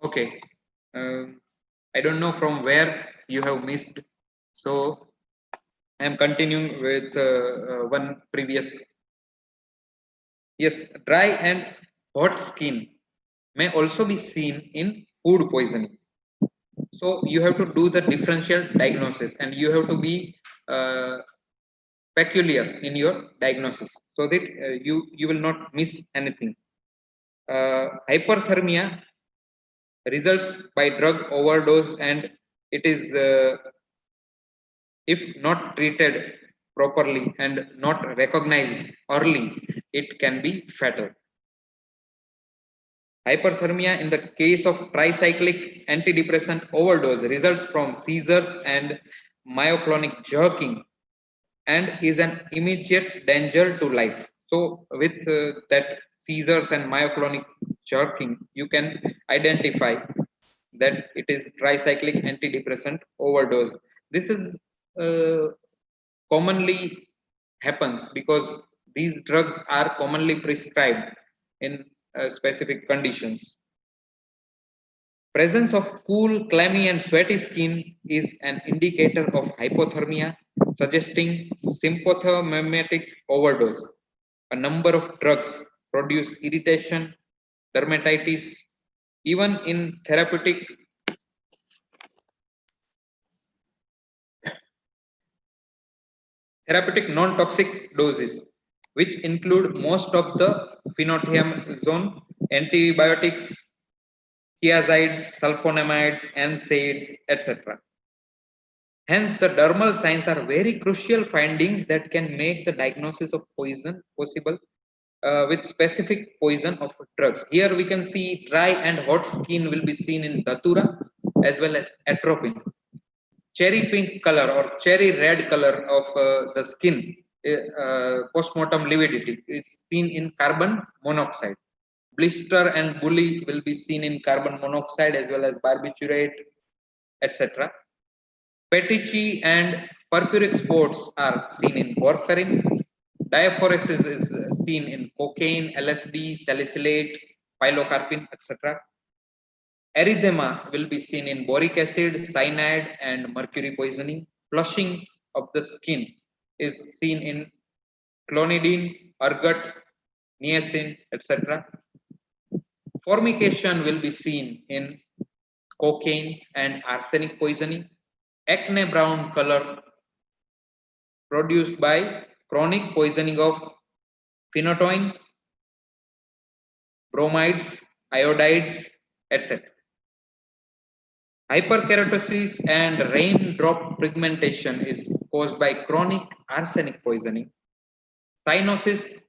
S8: okay. I don't know from where you have missed. So I am continuing with one previous. Yes, dry and hot skin may also be seen in food poisoning. So you have to do the differential diagnosis, and you have to be uh, peculiar in your diagnosis so that you will not miss anything. Hyperthermia results by drug overdose, and it is if not treated properly and not recognized early, it can be fatal. Hyperthermia in the case of tricyclic antidepressant overdose results from seizures and myoclonic jerking and is an immediate danger to life. So with that seizures and myoclonic jerking, you can identify that it is tricyclic antidepressant overdose. This is commonly happens because these drugs are commonly prescribed in specific conditions. Presence of cool, clammy, and sweaty skin is an indicator of hypothermia, suggesting sympathomimetic overdose. A number of drugs produce irritation, dermatitis, even in therapeutic non-toxic doses, which include most of the phenothiazone, antibiotics, thiazides, sulfonamides, NSAIDs, etc. Hence, the dermal signs are very crucial findings that can make the diagnosis of poison possible with specific poison of drugs. Here we can see dry and hot skin will be seen in datura as well as atropine. Cherry pink color or cherry red color of the skin, postmortem lividity, is seen in carbon monoxide. Blister and bully will be seen in carbon monoxide as well as barbiturate, etc. Petichy and purpuric spots are seen in warfarin. Diaphoresis is seen in cocaine, LSD, salicylate, pilocarpine, etc. Erythema will be seen in boric acid, cyanide, and mercury poisoning. Flushing of the skin is seen in clonidine, ergot, niacin, etc. Formication will be seen in cocaine and arsenic poisoning. Acne brown color produced by chronic poisoning of phenytoin, bromides, iodides, etc. Hyperkeratosis and raindrop pigmentation is caused by chronic arsenic poisoning. Cyanosis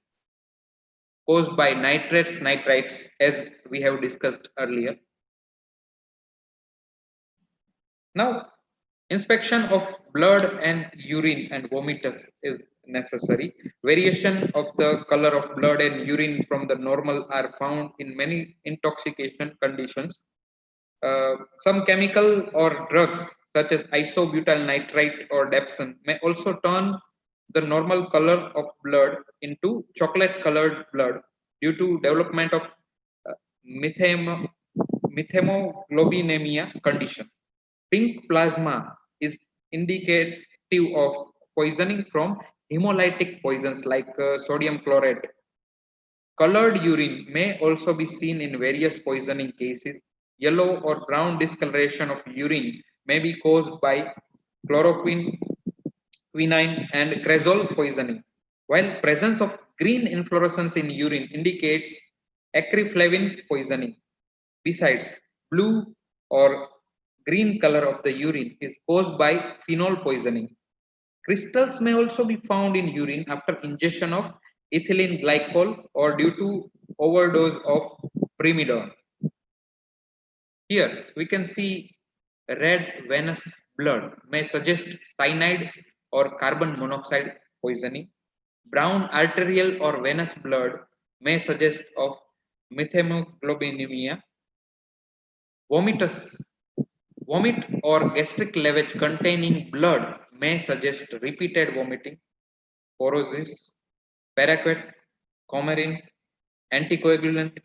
S8: caused by nitrates, nitrites, as we have discussed earlier. Now, inspection of blood and urine and vomitus is necessary. Variation of the color of blood and urine from the normal are found in many intoxication conditions. Some chemical or drugs such as isobutyl nitrite or dapsone may also turn the normal color of blood into chocolate colored blood due to development of uh, methemoglobinemia condition. Pink plasma is indicative of poisoning from hemolytic poisons like sodium chlorate. Colored urine may also be seen in various poisoning cases. Yellow or brown discoloration of urine may be caused by chloroquine, quinine, and cresol poisoning, while presence of green inflorescence in urine indicates acriflavine poisoning. Besides, blue or green color of the urine is caused by phenol poisoning. Crystals may also be found in urine after ingestion of ethylene glycol or due to overdose of primidone. Here we can see red venous blood may suggest cyanide or carbon monoxide poisoning. Brown arterial or venous blood may suggest of methemoglobinemia. Vomit or gastric lavage containing blood may suggest repeated vomiting. Corrosives, paraquat, coumarin, anticoagulant,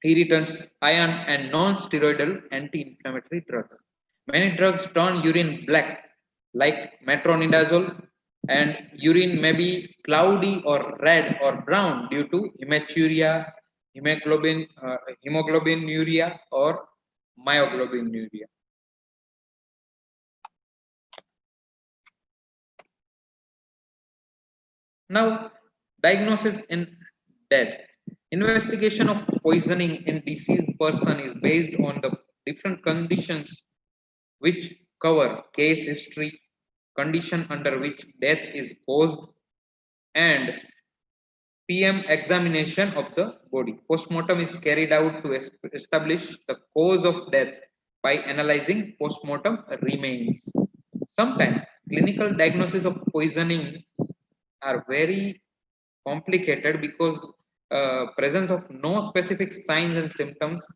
S8: irritants, iron, and non-steroidal anti-inflammatory drugs. Many drugs turn urine black, like metronidazole, and urine may be cloudy or red or brown due to hematuria, hemoglobinuria, or myoglobinuria. Now, diagnosis in dead. Investigation of poisoning in deceased person is based on the different conditions which cover case history, condition under which death is caused, and PM examination of the body. Postmortem is carried out to establish the cause of death by analyzing postmortem remains. Sometimes clinical diagnosis of poisoning are very complicated because presence of no specific signs and symptoms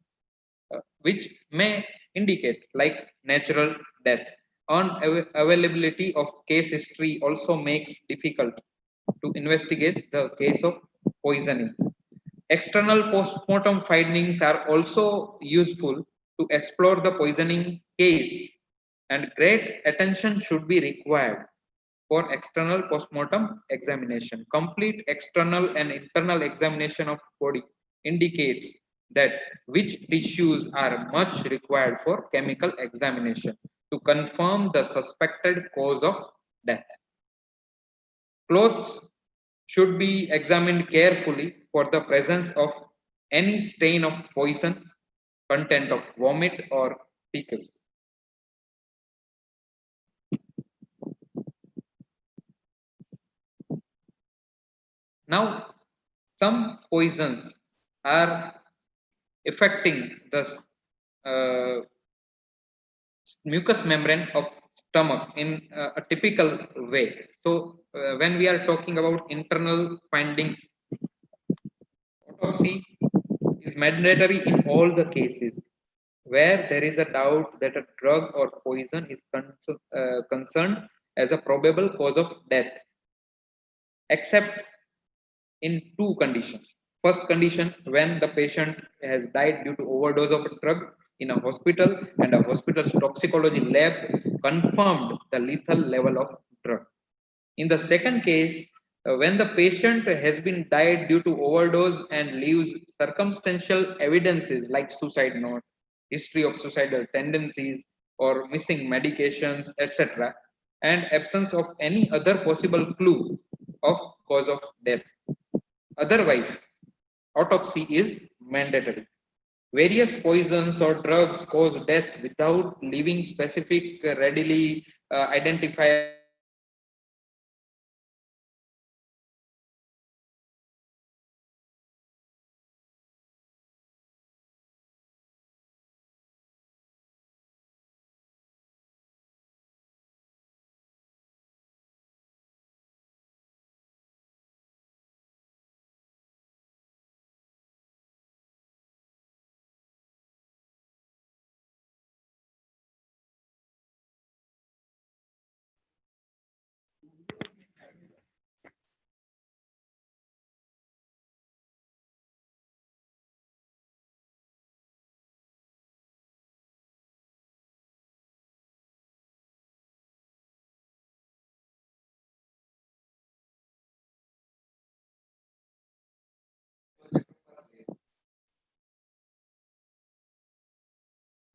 S8: which may indicate like natural death. Unavailability of case history also makes difficult to investigate the case of poisoning. External postmortem findings are also useful to explore the poisoning case, and great attention should be required for external postmortem examination. Complete external and internal examination of body indicates that which tissues are much required for chemical examination to confirm the suspected cause of death. Clothes should be examined carefully for the presence of any stain of poison. content of vomit or feces. Now, some poisons are affecting the mucous membrane of stomach in a typical way. So, when we are talking about internal findings, autopsy is mandatory in all the cases where there is a doubt that a drug or poison is concerned as a probable cause of death, except in two conditions. First condition, when the patient has died due to overdose of a drug in a hospital and a hospital's toxicology lab confirmed the lethal level of drug. In the second case, when the patient has been died due to overdose and leaves circumstantial evidences like suicide note, history of suicidal tendencies, or missing medications, etc., and absence of any other possible clue of cause of death. Otherwise, autopsy is mandatory. Various poisons or drugs cause death without leaving specific, readily identifiable.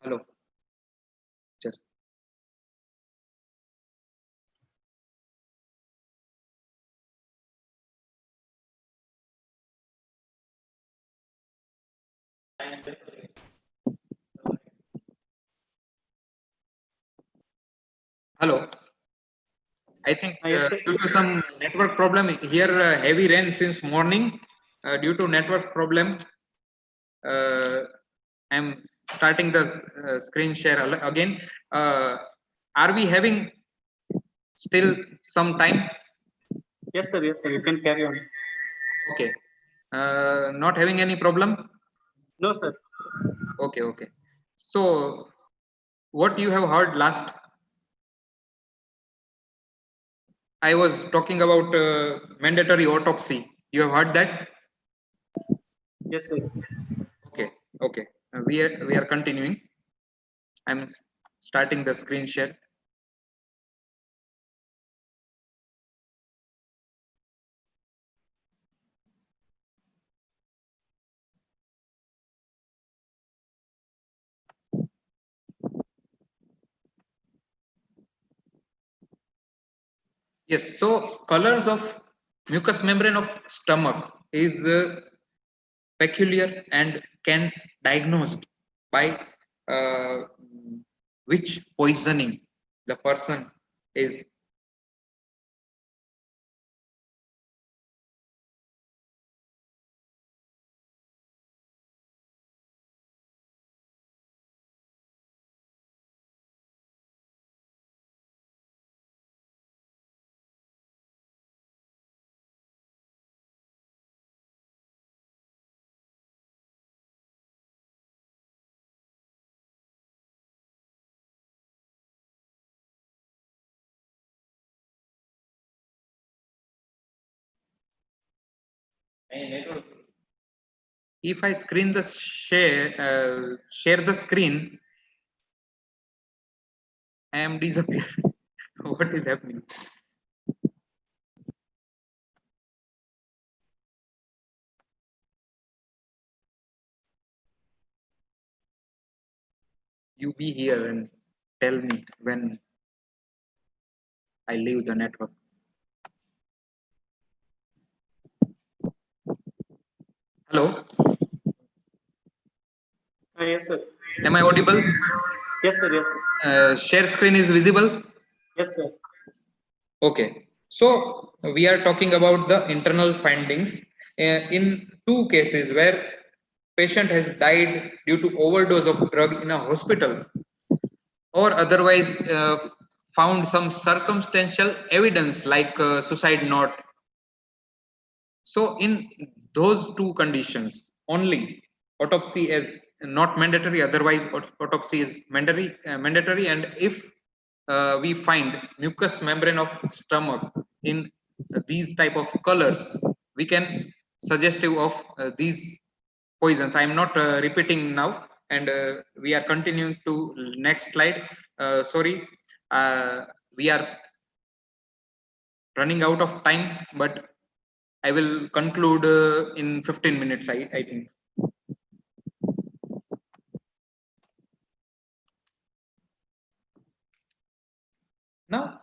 S8: Hello, just hello. I think
S1: Yes, sir.
S8: due to some network problem here, heavy rain since morning. Due to network problem, I'm starting the screen share again. Are we having still some time?
S1: Yes, sir. Yes, sir. You can carry on.
S8: Okay. Not having any problem?
S1: No, sir.
S8: Okay, okay. So, what you have heard last? I was talking about mandatory autopsy. You have heard that?
S1: Yes, sir.
S8: Okay, okay. We are continuing. I'm starting the screen share. Yes, so colors of mucous membrane of stomach is peculiar and can diagnosed by uh, which poisoning the person is. If I screen the share the screen, I am disappear. What is happening? You be here and tell me when I leave the network. Hello.
S1: Yes, sir.
S8: Am I audible?
S1: Yes, sir. Yes, sir.
S8: Share screen is visible?
S1: Yes, sir.
S8: Okay. So we are talking about the internal findings in two cases where patient has died due to overdose of drug in a hospital, or otherwise found some circumstantial evidence like suicide note. So in those two conditions only, autopsy is not mandatory. Otherwise, autopsy is mandatory. And if we find mucous membrane of stomach in these type of colors, we can suggestive of these poisons. I am not repeating now, and we are continuing to next slide. Sorry, we are running out of time, but I will conclude in 15 minutes, I think. Now,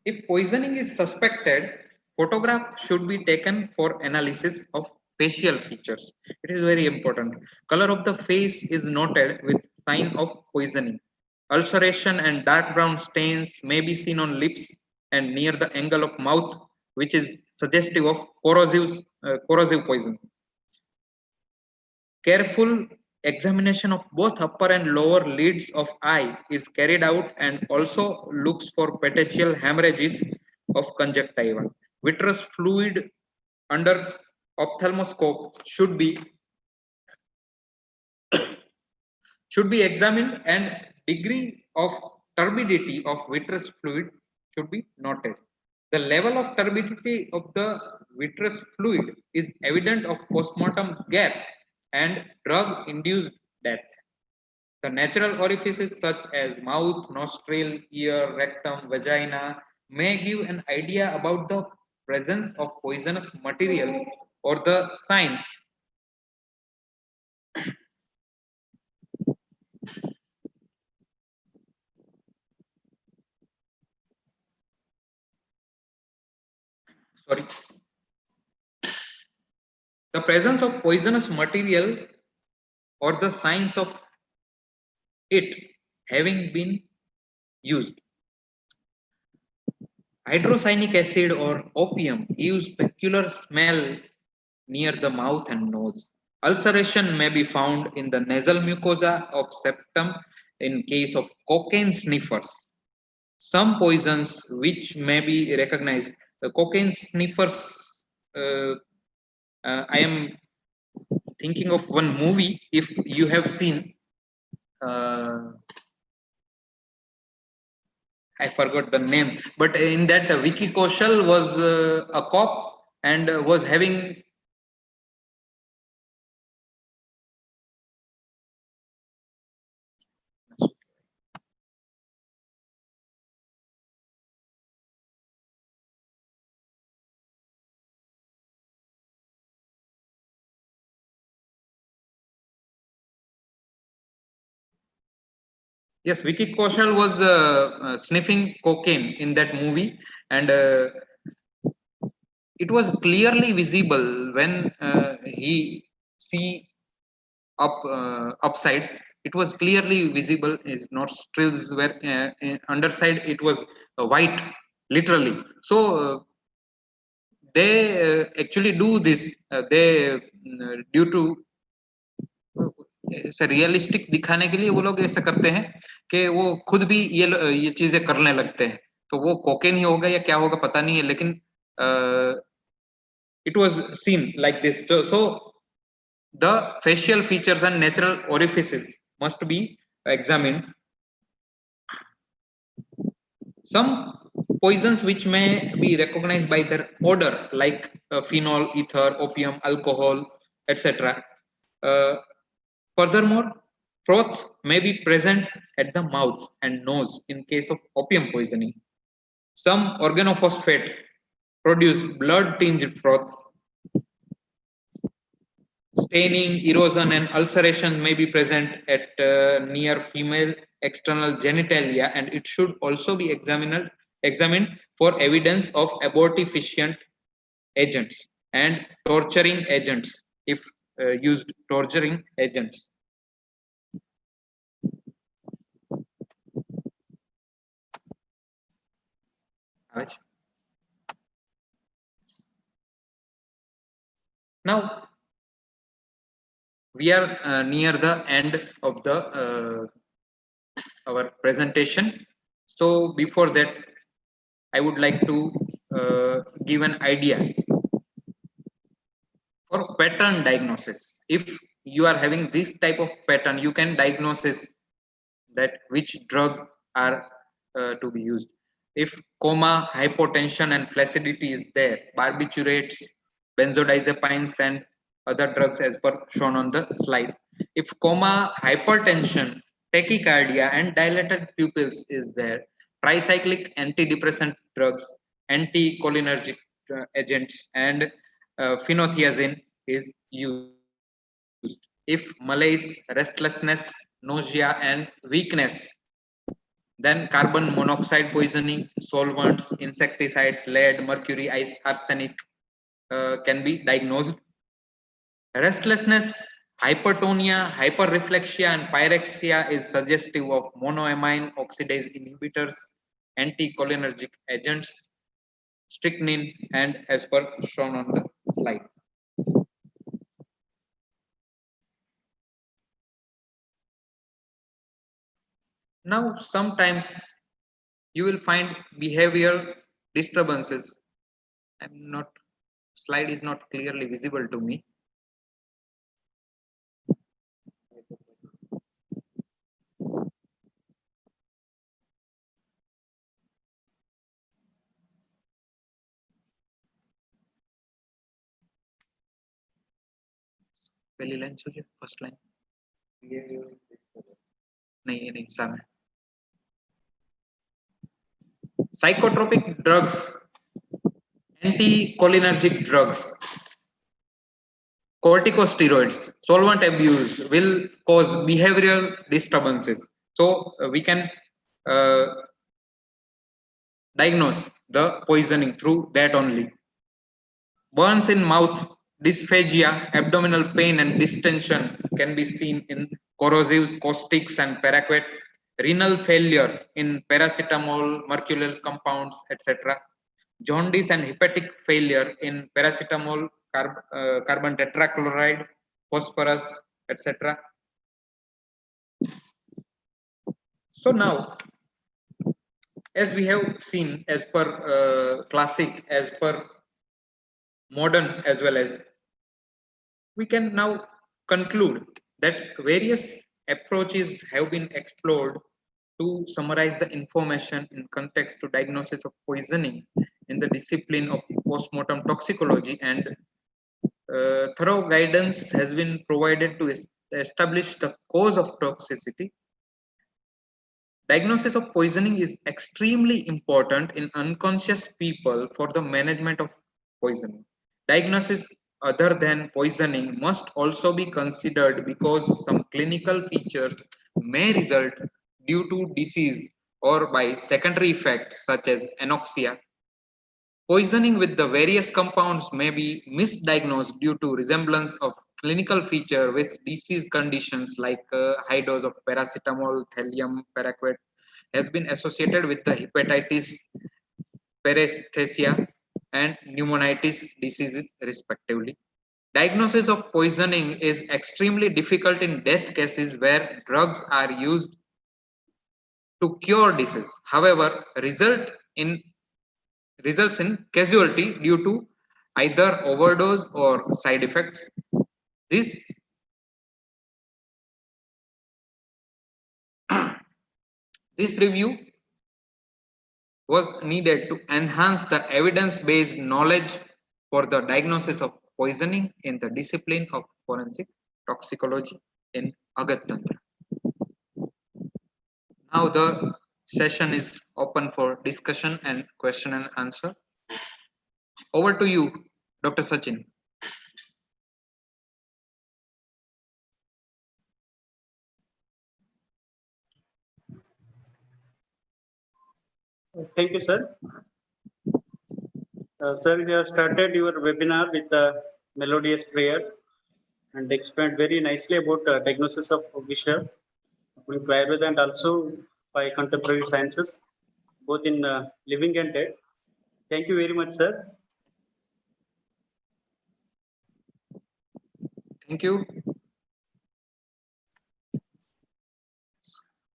S8: if poisoning is suspected, photograph should be taken for analysis of facial features. It is very important. Color of the face is noted with sign of poisoning. Ulceration and dark brown stains may be seen on lips and near the angle of mouth, which is suggestive of corrosive poisons. Careful examination of both upper and lower lids of eye is carried out, and also looks for petechial hemorrhages of conjunctiva. Vitreous fluid under ophthalmoscope should be examined, and degree of turbidity of vitreous fluid should be noted. The level of turbidity of the vitreous fluid is evident of postmortem gap and drug-induced deaths. The natural orifices such as mouth, nostril, ear, rectum, vagina may give an idea about the presence of poisonous material or the signs. Sorry. The presence of poisonous material or the signs of it having been used. Hydrocyanic acid or opium gives peculiar smell near the mouth and nose. Ulceration may be found in the nasal mucosa of septum in case of cocaine sniffers. Some poisons which may be recognized, the cocaine sniffers, I am thinking of one movie, if you have seen, I forgot the name, but in that Vicky Kaushal was a cop and was having yes, Vicky Kaushal was sniffing cocaine in that movie, and it was clearly visible when he see upside. It was clearly visible. His nostrils were underside. It was white, literally. So they actually do this. They due to ऐसे realistic दिखाने के लिए वो लोग ऐसा करते हैं कि वो खुद भी ये चीजें करने लगते हैं. तो वो कोकेन ही होगा या क्या होगा पता नहीं है, लेकिन it was seen like this. So the facial features and natural orifices must be examined. Some poisons which may be recognized by their odor, like phenol, ether, opium, alcohol, etc. Furthermore, froth may be present at the mouth and nose in case of opium poisoning. Some organophosphate produce blood-tinged froth. Staining, erosion, and ulceration may be present at near female external genitalia, and it should also be examined for evidence of abortifacient agents. and torturing agents if used torturing agents. Now we are near the end of the our presentation. So before that, I would like to give an idea for pattern diagnosis. If you are having this type of pattern, you can diagnose that which drug are to be used. If coma, hypotension and flaccidity is there, barbiturates, benzodiazepines and other drugs as per shown on the slide. If coma, hypertension, tachycardia and dilated pupils is there, tricyclic antidepressant drugs, anticholinergic agents and phenothiazine is used. If malaise, restlessness, nausea and weakness, then carbon monoxide poisoning, solvents, insecticides, lead, mercury, ice, arsenic can be diagnosed. Restlessness, hypertonia, hyperreflexia and pyrexia is suggestive of monoamine oxidase inhibitors, anticholinergic agents, strychnine and as per shown on the slide. Now sometimes you will find behavioral disturbances. I'm not, slide is not clearly visible to me. पहली line सोचिए, first line नहीं, ये नहीं सामने. Psychotropic drugs, anticholinergic drugs, corticosteroids, solvent abuse will cause behavioral disturbances. So we can diagnose the poisoning through that only. Burns in mouth, dysphagia, abdominal pain and distension can be seen in corrosives, caustics and paraquat. Renal failure in paracetamol, mercurial compounds, etc. Jaundice and hepatic failure in paracetamol, carbon tetrachloride, phosphorus, etc. So now, as we have seen, as per classic, as per modern as well as, we can now conclude that various approaches have been explored to summarize the information in context to diagnosis of poisoning in the discipline of postmortem toxicology, and thorough guidance has been provided to establish the cause of toxicity. Diagnosis of poisoning is extremely important in unconscious people for the management of poisoning. Diagnosis other than poisoning must also be considered because some clinical features may result due to disease or by secondary effects such as anoxia. Poisoning with the various compounds may be misdiagnosed due to resemblance of clinical feature with disease conditions like high dose of paracetamol, thallium, paraquat has been associated with the hepatitis, paresthesia and pneumonitis diseases respectively. Diagnosis of poisoning is extremely difficult in death cases where drugs are used to cure disease. However, results in casualty due to either overdose or side effects. This review was needed to enhance the evidence-based knowledge for the diagnosis of poisoning in the discipline of forensic toxicology in Agat Tantra. Now the session is open for discussion and question and answer. Over to you, Dr. Sachin.
S1: Thank you, sir. Sir, you have started your webinar with a melodious prayer and explained very nicely about diagnosis of Visha, according to Ayurveda and also by contemporary sciences, both in living and dead. Thank you very much, sir.
S8: Thank you.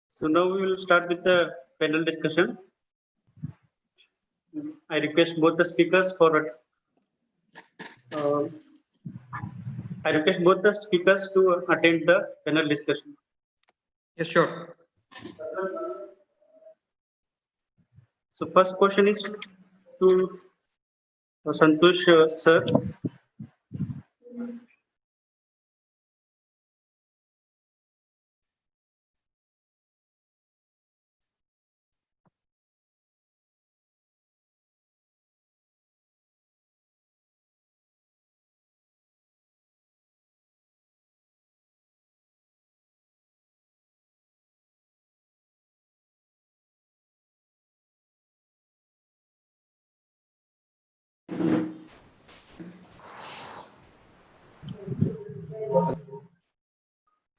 S1: So now we will start with the panel discussion. I request both the speakers for uh, I request both the speakers to attend the panel discussion.
S8: Yes, sure.
S1: So first question is to Santosh sir.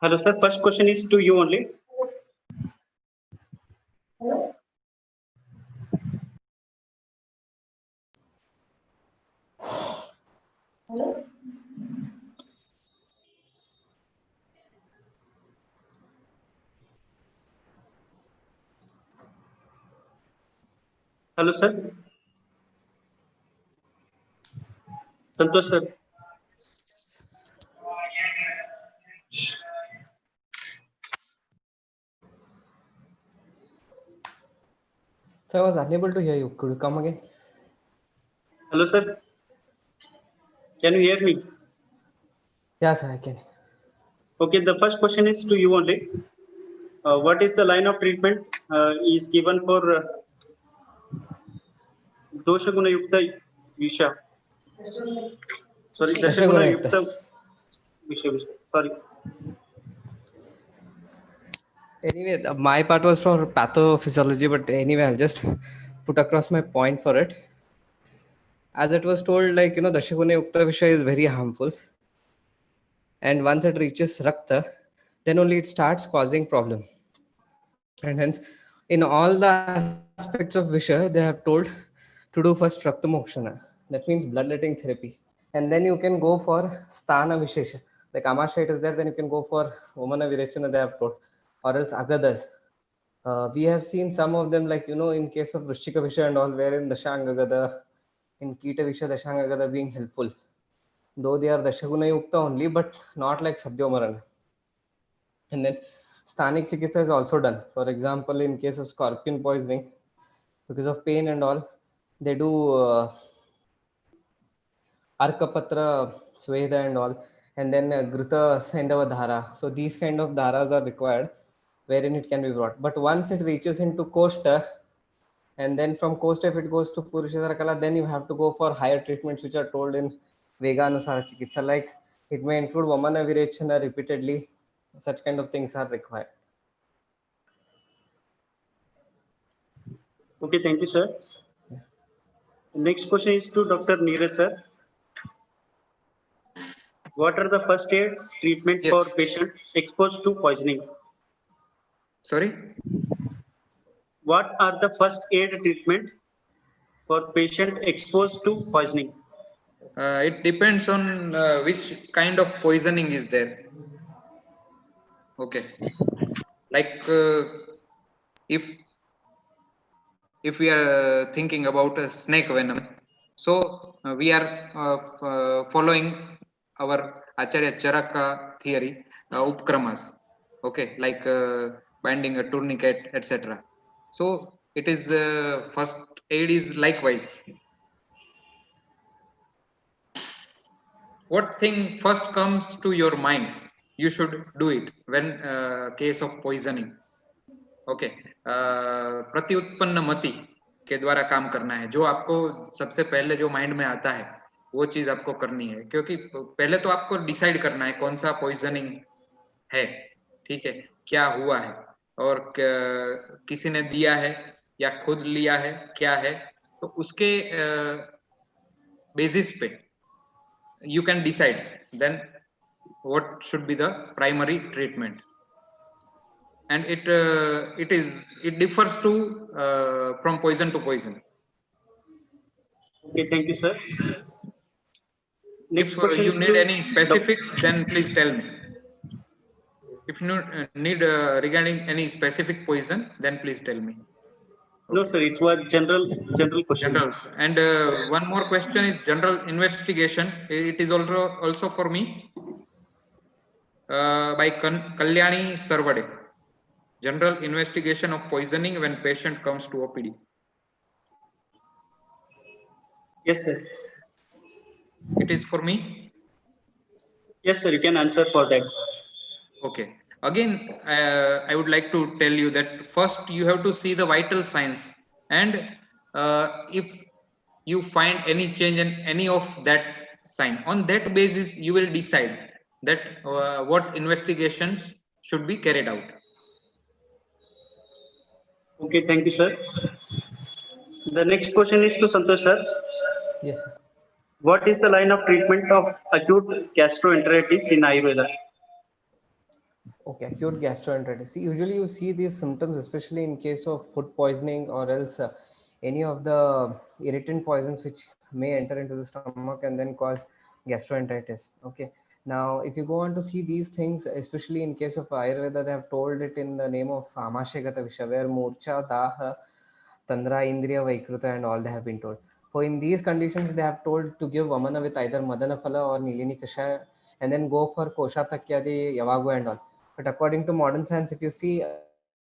S1: Hello sir, first question is to you only. Hello sir. Santosh sir.
S6: So I was unable to hear you. Could you come again?
S1: Hello sir. Can you hear me?
S6: Yes, I can.
S1: Okay, the first question is to you only. What is the line of treatment is given for dosha guna yukta Visha? Sorry, dasha guna
S6: Dashagunayukta.
S1: yukta Visha. Sorry.
S6: Anyway, my part was for pathophysiology, but anyway, I'll just put across my point for it. As it was told, like, Dashagunayukta Visha is very harmful. And once it reaches Rakta, then only it starts causing problem. And hence, in all the aspects of Visha, they have told to do first Rakta Mokshana. That means bloodletting therapy. And then you can go for Sthana Vishesha. Like Amasha it is there, then you can go for Omana Virechana, they have told. Or else Agadas. We have seen some of them, like, in case of Vrishchika Visha and all, wherein Dashangagada, in Kita Visha, Dashangagada being helpful. Though they are Dashaguna Yukta only, but not like Sadhyomarana. And then Sthanik Chikitsa is also done. For example, in case of scorpion poisoning, because of pain and all, they do Arkapatra, Sweda and all, and then Gruta Saindava Dhara. So these kind of dharas are required wherein it can be brought. But once it reaches into Kosta, and then from Kosta, if it goes to Purusharakala, then you have to go for higher treatments which are told in Veganusara Chikitsa. Like it may include Vamana Virechana repeatedly. Such kind of things are required.
S1: Okay, thank you, sir. Next question is to Dr. Neeraj, sir. What are the first aid treatment
S8: Yes.
S1: for patient exposed to poisoning?
S8: Sorry.
S1: What are the first aid treatment for patient exposed to poisoning?
S8: It depends on which kind of poisoning is there. Okay. Like if we are thinking about a snake venom, so we are following our Acharya Charaka theory, upkramas. Okay, like binding a tourniquet, etc. So it is first aid is likewise. What thing first comes to your mind? You should do it when case of poisoning. Okay प्रति उत्पन्न मति के द्वारा काम करना है. जो आपको सबसे पहले जो माइंड में आता है वो चीज आपको करनी है, क्योंकि पहले तो आपको डिसाइड करना है कौन सा पॉइजनिंग है, ठीक है, क्या हुआ है और किसी ने दिया है या खुद लिया है, क्या है, तो उसके basis pe you can decide then what should be the primary treatment. And it differs to from poison to poison.
S1: Okay, thank you, sir. Next
S8: If
S1: question
S8: you
S1: is
S8: need
S1: to
S8: any specific, then please tell me. If you need regarding any specific poison, then please tell me.
S1: No, sir, it was general question.
S8: General. And one more question is general investigation. It is also for me by Kalyani Sarvade. General investigation of poisoning when patient comes to OPD.
S1: Yes, sir.
S8: It is for me.
S1: Yes, sir, you can answer for that.
S8: Okay. Again, I would like to tell you that first you have to see the vital signs, and if you find any change in any of that sign, on that basis you will decide that what investigations should be carried out.
S1: Okay, thank you, sir. The next question is to Santosh, sir.
S6: Yes, sir.
S1: What is the line of treatment of acute gastroenteritis in Ayurveda?
S6: Okay, acute gastroenteritis. See, usually you see these symptoms, especially in case of food poisoning or else any of the irritant poisons which may enter into the stomach and then cause gastroenteritis. Okay. Now, if you go on to see these things, especially in case of Ayurveda, they have told it in the name of Amashegata Visha, where Murcha, Daha, Tandra, Indriya, Vaikruta, and all they have been told. So in these conditions, they have told to give Vamana with either Madana Phala or Nilini Kashaya and then go for Kosha Takyadi, Yavagu and all. But according to modern science, if you see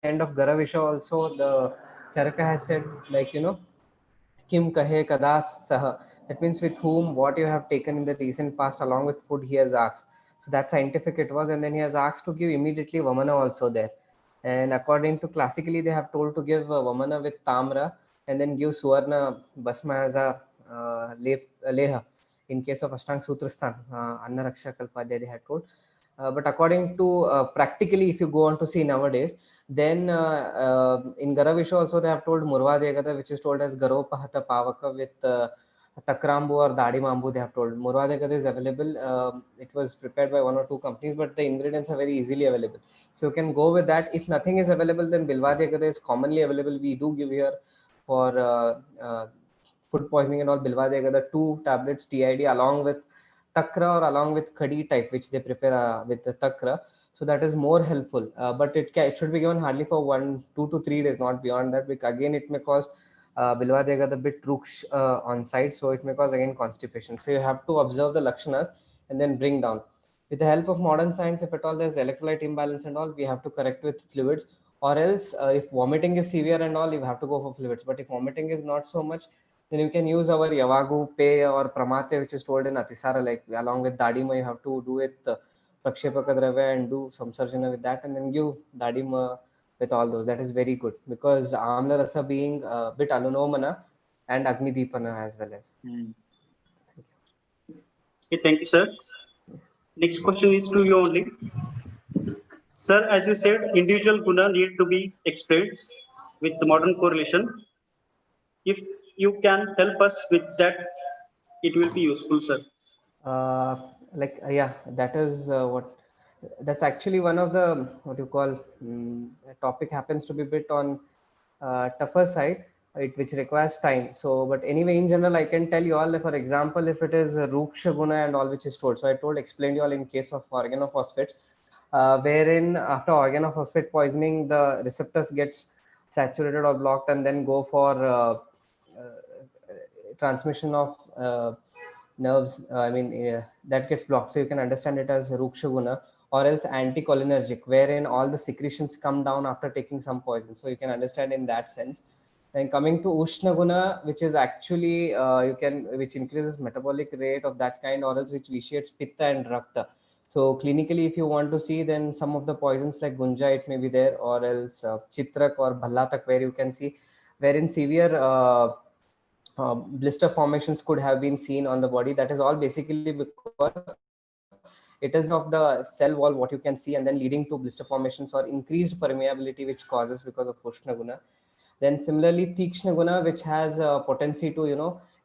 S6: end of Garavisha also, the Charaka has said, like, Kim Kahe Kadas Saha. That means with whom, what you have taken in the recent past along with food, he has asked. So that scientific it was. And then he has asked to give immediately Vamana also there. And according to classically, they have told to give Vamana with Tamra and then give Suvarna Basma as a Leha. In case of Ashtang Sutrastan, Anna Raksha Kalpadya, they had told. But according to practically, if you go on to see nowadays, then in Garavisha also they have told Murva Degata, which is told as Garopahata Pavaka with Takrambu or Dadimambu, they have told. Murva Degata is available. It was prepared by one or two companies, but the ingredients are very easily available. So you can go with that. If nothing is available, then Bilva Degata is commonly available. We do give here for food poisoning and all. Bilva Degata 2 tablets TID along with takra or along with kadi type, which they prepare with the takra. So that is more helpful. But it should be given hardly for 2 to 3 days, not beyond that. Because again, it may cause bilwa dega the bit ruksh on site, so it may cause again constipation. So you have to observe the lakshanas and then bring down. With the help of modern science, if at all there's electrolyte imbalance and all, we have to correct with fluids. Or else, if vomiting is severe and all, you have to go for fluids. But if vomiting is not so much, then you can use our Yavagu, Pe or Pramate, which is told in Atisara, like along with Dadima, you have to do it Prakshepaka Dravya and do Samsarjana with that and then give Dadima with all those. That is very good because Amla Rasa being a bit Anunomana and Agni Deepana as well as.
S1: Okay, thank you, sir. Next question is to you only. Sir, as you said, individual guna need to be explained with the modern correlation. If you can help us with that, it will be useful, sir.
S6: Yeah, that is that's actually one of the what you call topic happens to be a bit on tougher side, which requires time. So but anyway, in general, I can tell you all, for example, if it is ruksha guna and all which is told, so I explained you all in case of organophosphates, wherein after organophosphate poisoning the receptors gets saturated or blocked and then go for transmission of nerves, that gets blocked. So you can understand it as ruksha guna or else anticholinergic, wherein all the secretions come down after taking some poison. So you can understand in that sense. Then coming to ushna guna, which is actually which increases metabolic rate of that kind, or else which vitiates pitta and rakta. So clinically, if you want to see, then some of the poisons like gunja, it may be there, or else chitrak or bhallatak, where you can see wherein severe blister formations could have been seen on the body. That is all basically because it is of the cell wall what you can see, and then leading to blister formations or increased permeability which causes because of Ushna guna. Then similarly Tikshna guna, which has a potency to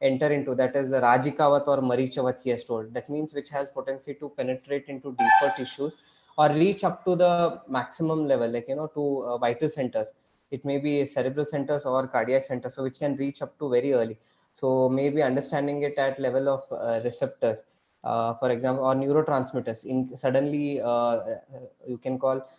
S6: enter into, that is Rajikavat or Marichavat, he has told. That means which has potency to penetrate into deeper tissues or reach up to the maximum level, like, to vital centers. It may be cerebral centers or cardiac centers, so which can reach up to very early. So maybe understanding it at level of receptors, for example, or neurotransmitters. In suddenly, you can call,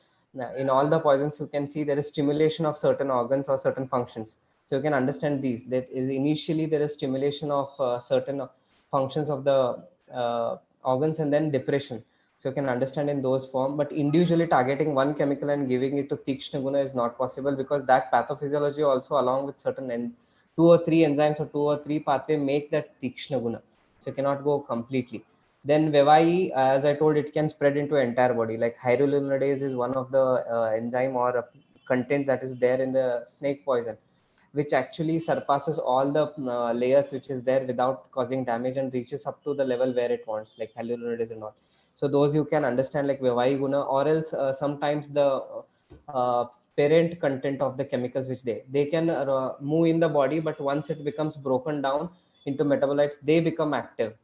S6: in all the poisons, you can see there is stimulation of certain organs or certain functions. So you can understand these. That is, initially there is stimulation of certain functions of the organs, and then depression. So you can understand in those form, but individually targeting one chemical and giving it to Tikshna Guna is not possible, because that pathophysiology also, along with certain two or three enzymes or two or three pathway, make that Tikshna Guna. So you cannot go completely. Then Vevai, as I told, it can spread into entire body. Like hyaluronidase is one of the enzyme or content that is there in the snake poison, which actually surpasses all the layers which is there without causing damage, and reaches up to the level where it wants, like hyaluronidase and all. So those you can understand like Vevai Guna, or else sometimes the uh, parent content of the chemicals which they can move in the body, but once it becomes broken down into metabolites, they become active.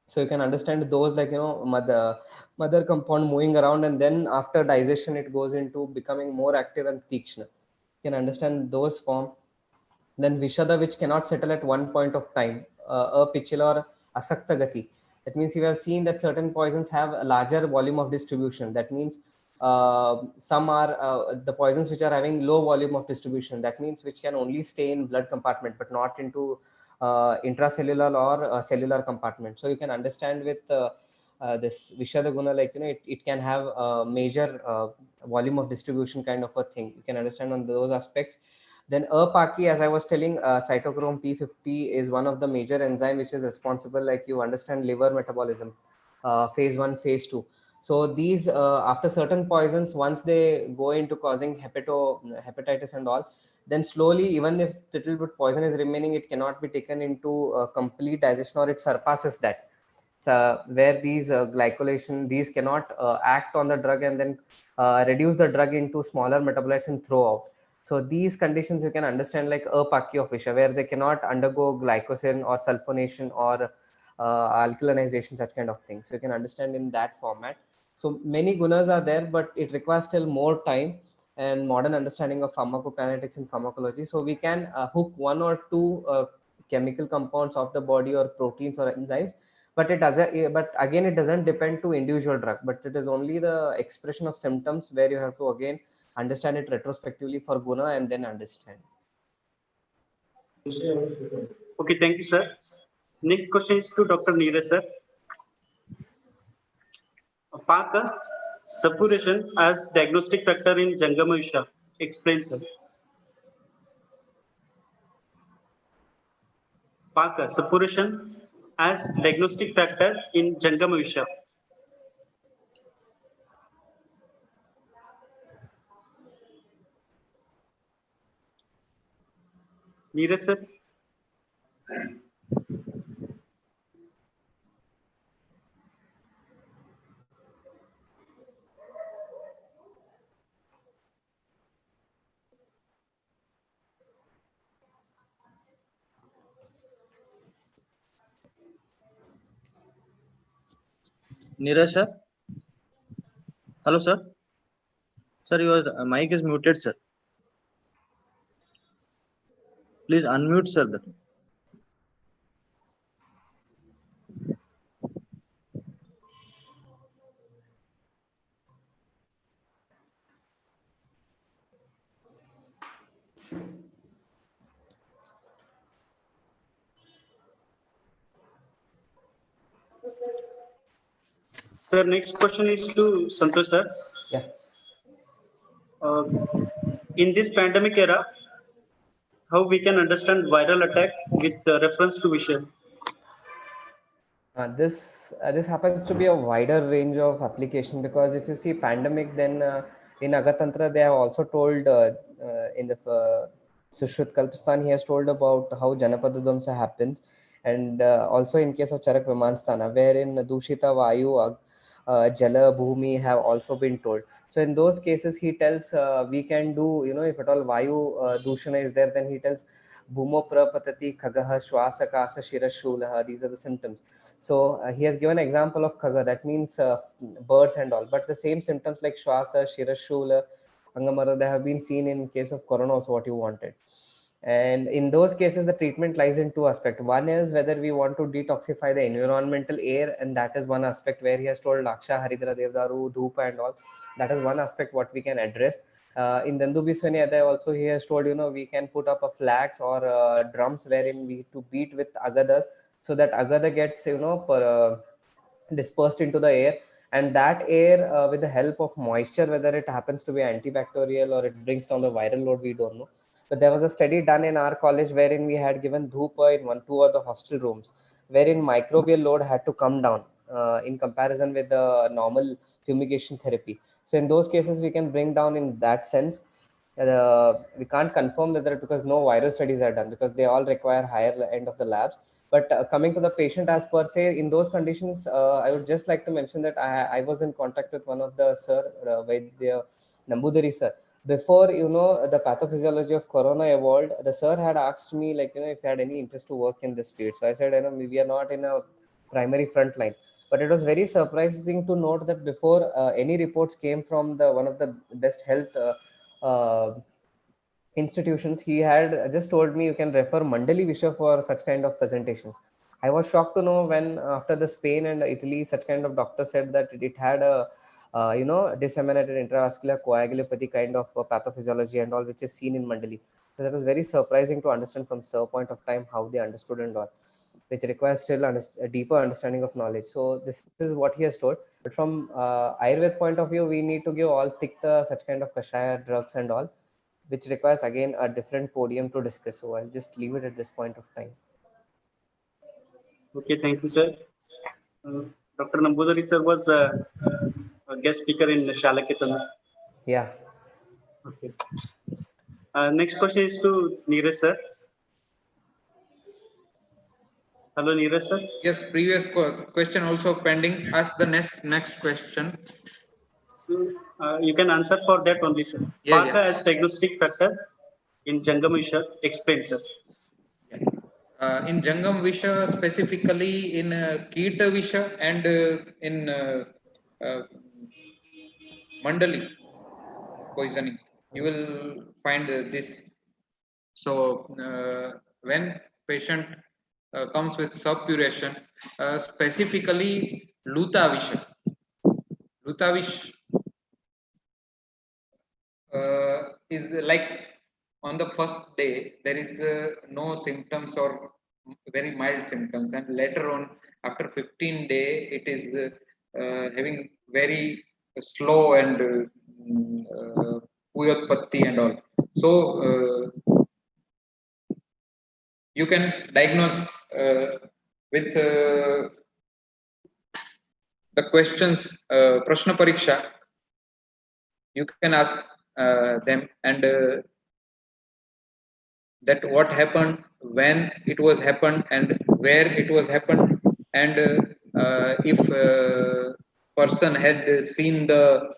S6: So you can understand those, like, mother compound moving around, and then after digestion it goes into becoming more active and Tikshna. You can understand those form. Then Vishada, which cannot settle at one point of time, apichila or asakta gati. That means you have seen that certain poisons have a larger volume of distribution. That means some are the poisons which are having low volume of distribution. That means which can only stay in blood compartment, but not into intracellular or cellular compartment. So you can understand with this Vishada Guna, like, it can have a major volume of distribution kind of a thing. You can understand on those aspects. Then Apaki, as I was telling, cytochrome P50 is one of the major enzyme which is responsible, like you understand, liver metabolism, phase 1, phase 2. So these, after certain poisons, once they go into causing hepatitis and all, then slowly, even if little bit poison is remaining, it cannot be taken into complete digestion, or it surpasses that. Where these glycolation, these cannot act on the drug and then reduce the drug into smaller metabolites and throw out. So these conditions you can understand like apaki of Visha, where they cannot undergo glycogen or sulfonation or alkalinization, such kind of things. So you can understand in that format. So many gunas are there, but it requires still more time and modern understanding of pharmacokinetics and pharmacology. So we can hook one or two chemical compounds of the body or proteins or enzymes, but it doesn't. But again, it doesn't depend to individual drug, but it is only the expression of symptoms where you have to again understand it retrospectively for guna and then understand.
S1: Okay, thank you, sir. Next question is to Dr. Neeraj, sir. Paka suppuration as diagnostic factor in Jangama Visha. Explain, sir. Paka suppuration as diagnostic factor in Jangama Visha. Neeraj, sir.
S9: Neeraj sir. Hello sir. Sir, your mic is muted, sir. Please unmute, sir.
S1: Sir, next question is to Santosh, sir.
S6: Yeah.
S1: In this pandemic era, how we can understand viral attack with reference to Visha?
S6: This happens to be a wider range of application, because if you see pandemic, then in Agatantra they have also told in the Sushruta Kalpastan, he has told about how Janapadadamsa happens, and also in case of Charak Vimansthana, wherein Dushita Vayu, Jala, Bhumi have also been told. So in those cases, he tells we can do, if at all Vayu Dushana is there, then he tells Bhumo prapatati khagaha shwasakasa shirashulaha. These are the symptoms. So he has given an example of khaga, that means birds and all. But the same symptoms like shwasa, shirashula, angamara, they have been seen in case of corona also, what you wanted. And in those cases, the treatment lies in two aspects. One is whether we want to detoxify the environmental air, and that is one aspect where he has told Laksha, Haridra, Devdaru, Dhupa and all. That is one aspect what we can address. In Dandu Biswani also he has told, we can put up a flags or drums wherein we to beat with agadas, so that agada gets, dispersed into the air, and that air with the help of moisture, whether it happens to be antibacterial or it brings down the viral load, we don't know. But there was a study done in our college wherein we had given dhupa in two of the hostel rooms, wherein microbial load had to come down in comparison with the normal fumigation therapy. So in those cases, we can bring down in that sense. We can't confirm whether, because no viral studies are done, because they all require higher end of the labs. But coming to the patient as per se, in those conditions, I would just like to mention that I was in contact with one of the sir, Vaidya Nambudari sir. Before, the pathophysiology of corona evolved, the sir had asked me, like, if I had any interest to work in this field. So I said, we are not in a primary front line. But it was very surprising to note that before any reports came from one of the best health institutions, he had just told me, you can refer Mandali Visha for such kind of presentations. I was shocked to know when after the Spain and Italy, such kind of doctor said that it had a disseminated intravascular coagulopathy kind of pathophysiology and all, which is seen in Mandali. So that was very surprising to understand from Sir point of time how they understood and all, which requires still a deeper understanding of knowledge. So this is what he has told. But from Ayurveda point of view, we need to give all tikta, such kind of kashaya drugs and all, which requires again a different podium to discuss. So I'll just leave it at this point of time.
S1: Okay, thank you, sir. Uh, Dr. Nambudari sir was a guest speaker in Shalakitana.
S6: Yeah.
S1: Okay. Next question is to Neeraj sir. Hello, Neeraj sir.
S8: Yes, previous question also pending. Ask the next question.
S1: So you can answer for that only, sir.
S8: Yeah,
S1: Patha as diagnostic factor in Jangam Visha. Explain, sir.
S8: In Jangam Visha, specifically in Kita Visha and in Mandali poisoning, you will find this. So when patient comes with suppuration, specifically Luta Visha. Luta Visha is like on the first day, there is no symptoms or very mild symptoms, and later on, after 15 days, it is having very slow and Puyotpatti and all. So you can diagnose with the questions, Prashna Pariksha. You can ask them, and that what happened, when it was happened, and where it was happened, and if person had seen the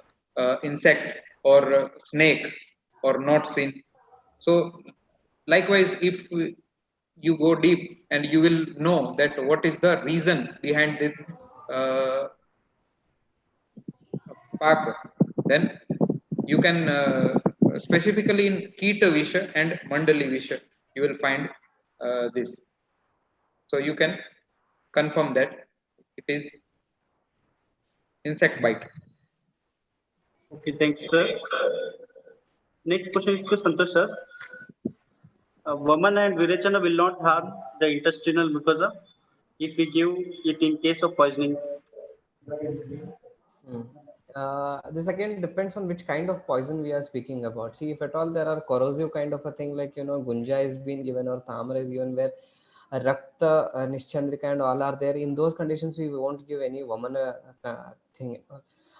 S8: insect or snake or not seen. So likewise, if you go deep, and you will know that what is the reason behind this path, then you can specifically in Kita Visha and Mandali Visha, you will find this. So you can confirm that it is insect bite.
S1: Okay, thank you, sir. Next question is to Santosh sir. Vaman and Virechana will not harm the intestinal mucosa if we give it in case of poisoning.
S6: This again depends on which kind of poison we are speaking about. See, if at all there are corrosive kind of a thing, like gunja is being given or tamara is given, where rakta, nischandrika and all are there, in those conditions we won't give any vamana thing.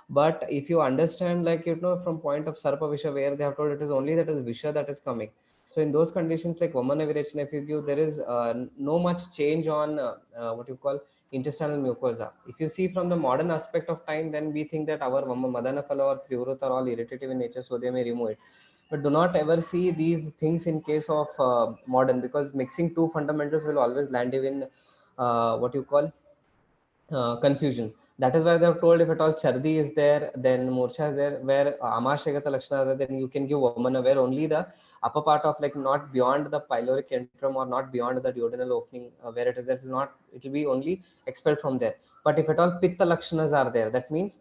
S6: But if you understand, like from point of sarpa visha, where they have told it is only that is visha that is coming. So in those conditions, like vamana virechana, if you give, there is no much change on what you call intestinal mucosa. If you see from the modern aspect of time, then we think that our madana phala or trivrut are all irritative in nature, so they may remove it. but do not ever see these things in case of modern, because mixing two fundamentals will always land you in what you call confusion. That is why they have told if at all Chardi is there, then Morsha is there, where Amashagata Lakshana are there, then you can give woman where only the upper part of, like, not beyond the pyloric antrum or not beyond the duodenal opening, where it is there, it will be only expelled from there. But if at all Pitta Lakshanas are there, that means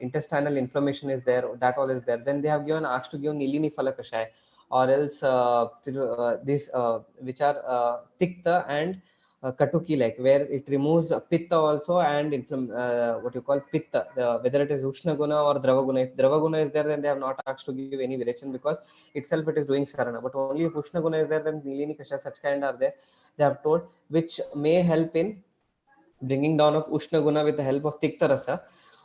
S6: intestinal inflammation is there, that all is there, then they have given asked to give Nilini Falakashai, or else this which are Tikta and Katuki, like where it removes pitta also, and what you call pitta, whether it is Ushna Guna or Drava Guna. If Drava Guna is there, then they have not asked to give any virection, because itself it is doing sarana. But only if Ushna Guna is there, then Nilini Kasha, such kind are there, they have told, which may help in bringing down of Ushna Guna with the help of Tikta Rasa.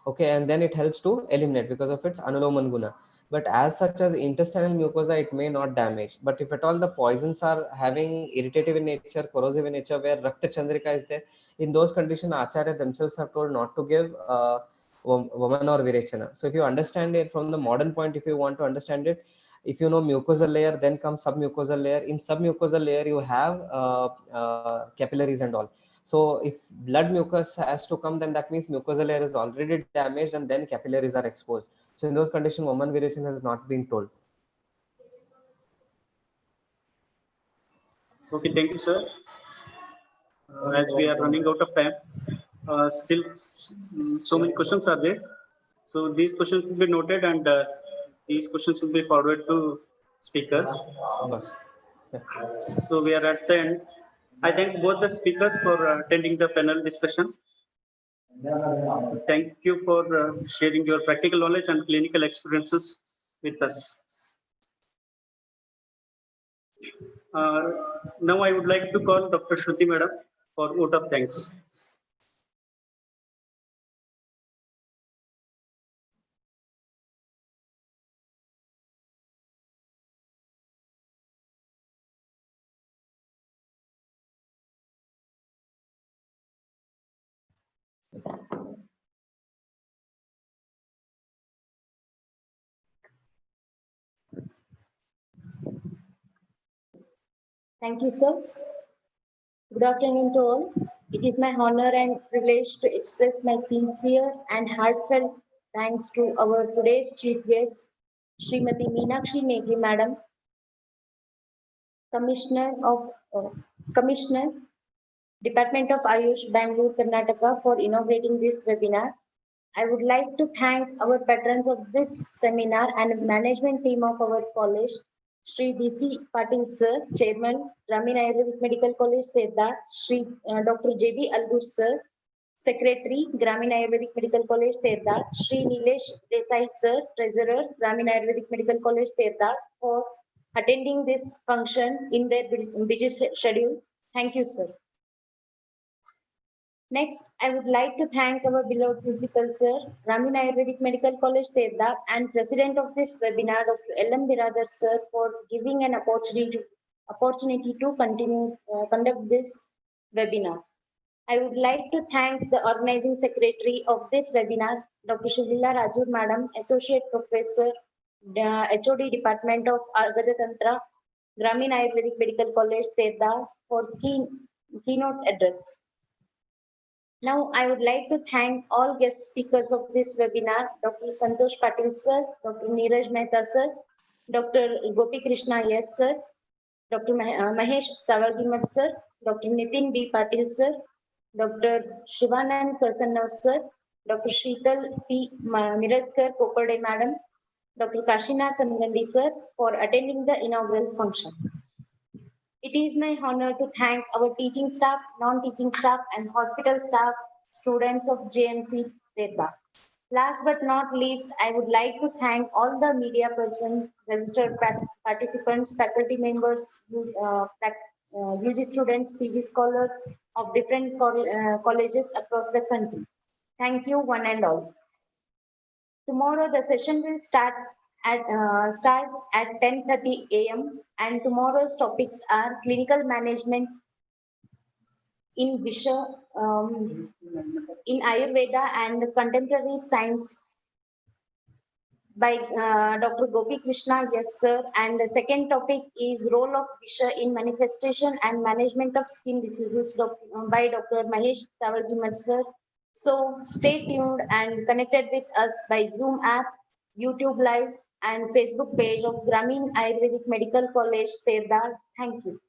S6: Okay, and then it helps to eliminate because of its Anuloman Guna. But as such as intestinal mucosa, it may not damage. But if at all the poisons are having irritative in nature, corrosive in nature, where Rakta Chandrika is there, in those conditions, Acharya themselves have told not to give woman or virechana. So if you understand it from the modern point, if you want to understand it, if you know mucosal layer, then comes submucosal layer. In submucosal layer, you have capillaries and all. So if blood mucus has to come, then that means mucosal layer is already damaged, and then capillaries are exposed. So in those conditions, woman variation has not been told.
S1: Okay, thank you, sir. As we are running out of time, still so many questions are there. So these questions will be noted, and these questions will be forwarded to speakers.
S6: Bas. Yeah.
S1: So we are at the end. I thank both the speakers for attending the panel discussion. Thank you for sharing your practical knowledge and clinical experiences with us. Now I would like to call Dr. Shruti Madam for vote of thanks.
S2: Thank you, sir. Good afternoon to all. It is my honor and privilege to express my sincere and heartfelt thanks to our today's chief guest, Srimati Meenakshi Negi Madam, Commissioner, Department of Ayush, Bangalore, Karnataka, for inaugurating this webinar. I would like to thank our patrons of this seminar and management team of our college, Shri D.C. Patil Sir, Chairman, Ramin Ayurvedic Medical College, Terda, Shri Dr. J.B. Algur Sir, Secretary, Gramin Ayurvedic Medical College, Terda, Shri Nilesh Desai Sir, Treasurer, Gramin Ayurvedic Medical College, Terda, for attending this function in their busy schedule. Thank you, sir. Next, I would like to thank our beloved principal, sir, Ramin Ayurvedic Medical College, Terda, and president of this webinar, Dr. L.M. Biradar, sir, for giving an opportunity to continue conduct this webinar. I would like to thank the organizing secretary of this webinar, Dr. Shivlila Rajur, Madam, Associate Professor, HOD Department of Ayurveda Tantra, Gramin Ayurvedic Medical College, Terda, for keynote address. Now, I would like to thank all guest speakers of this webinar, Dr. Santosh Patil, sir, Dr. Neeraj Mehta, sir, Dr. Gopi Krishna, yes, sir, Dr. Mahesh Savargimat, sir, Dr. Nitin B. Patil, sir, Dr. Shivanand Prasanna, sir, Dr. Sheetal P. Miraskar Kopade, madam, Dr. Kashinath Sangandi, sir, for attending the inaugural function. It is my honor to thank our teaching staff, non-teaching staff, and hospital staff, students of JMC Terda. Last but not least, I would like to thank all the media persons, registered participants, faculty members, UG students, PG scholars of different colleges across the country. Thank you, one and all. Tomorrow the session will start at 10:30 a.m. and tomorrow's topics are clinical management in Visha, in Ayurveda and contemporary science by Dr. Gopi Krishna. Yes, sir. And the second topic is role of Visha in manifestation and management of skin diseases by Dr. Mahesh Savargimat, sir. So stay tuned and connected with us by Zoom app, YouTube Live, and Facebook page of Grameen Ayurvedic Medical College, Terdar. Thank you.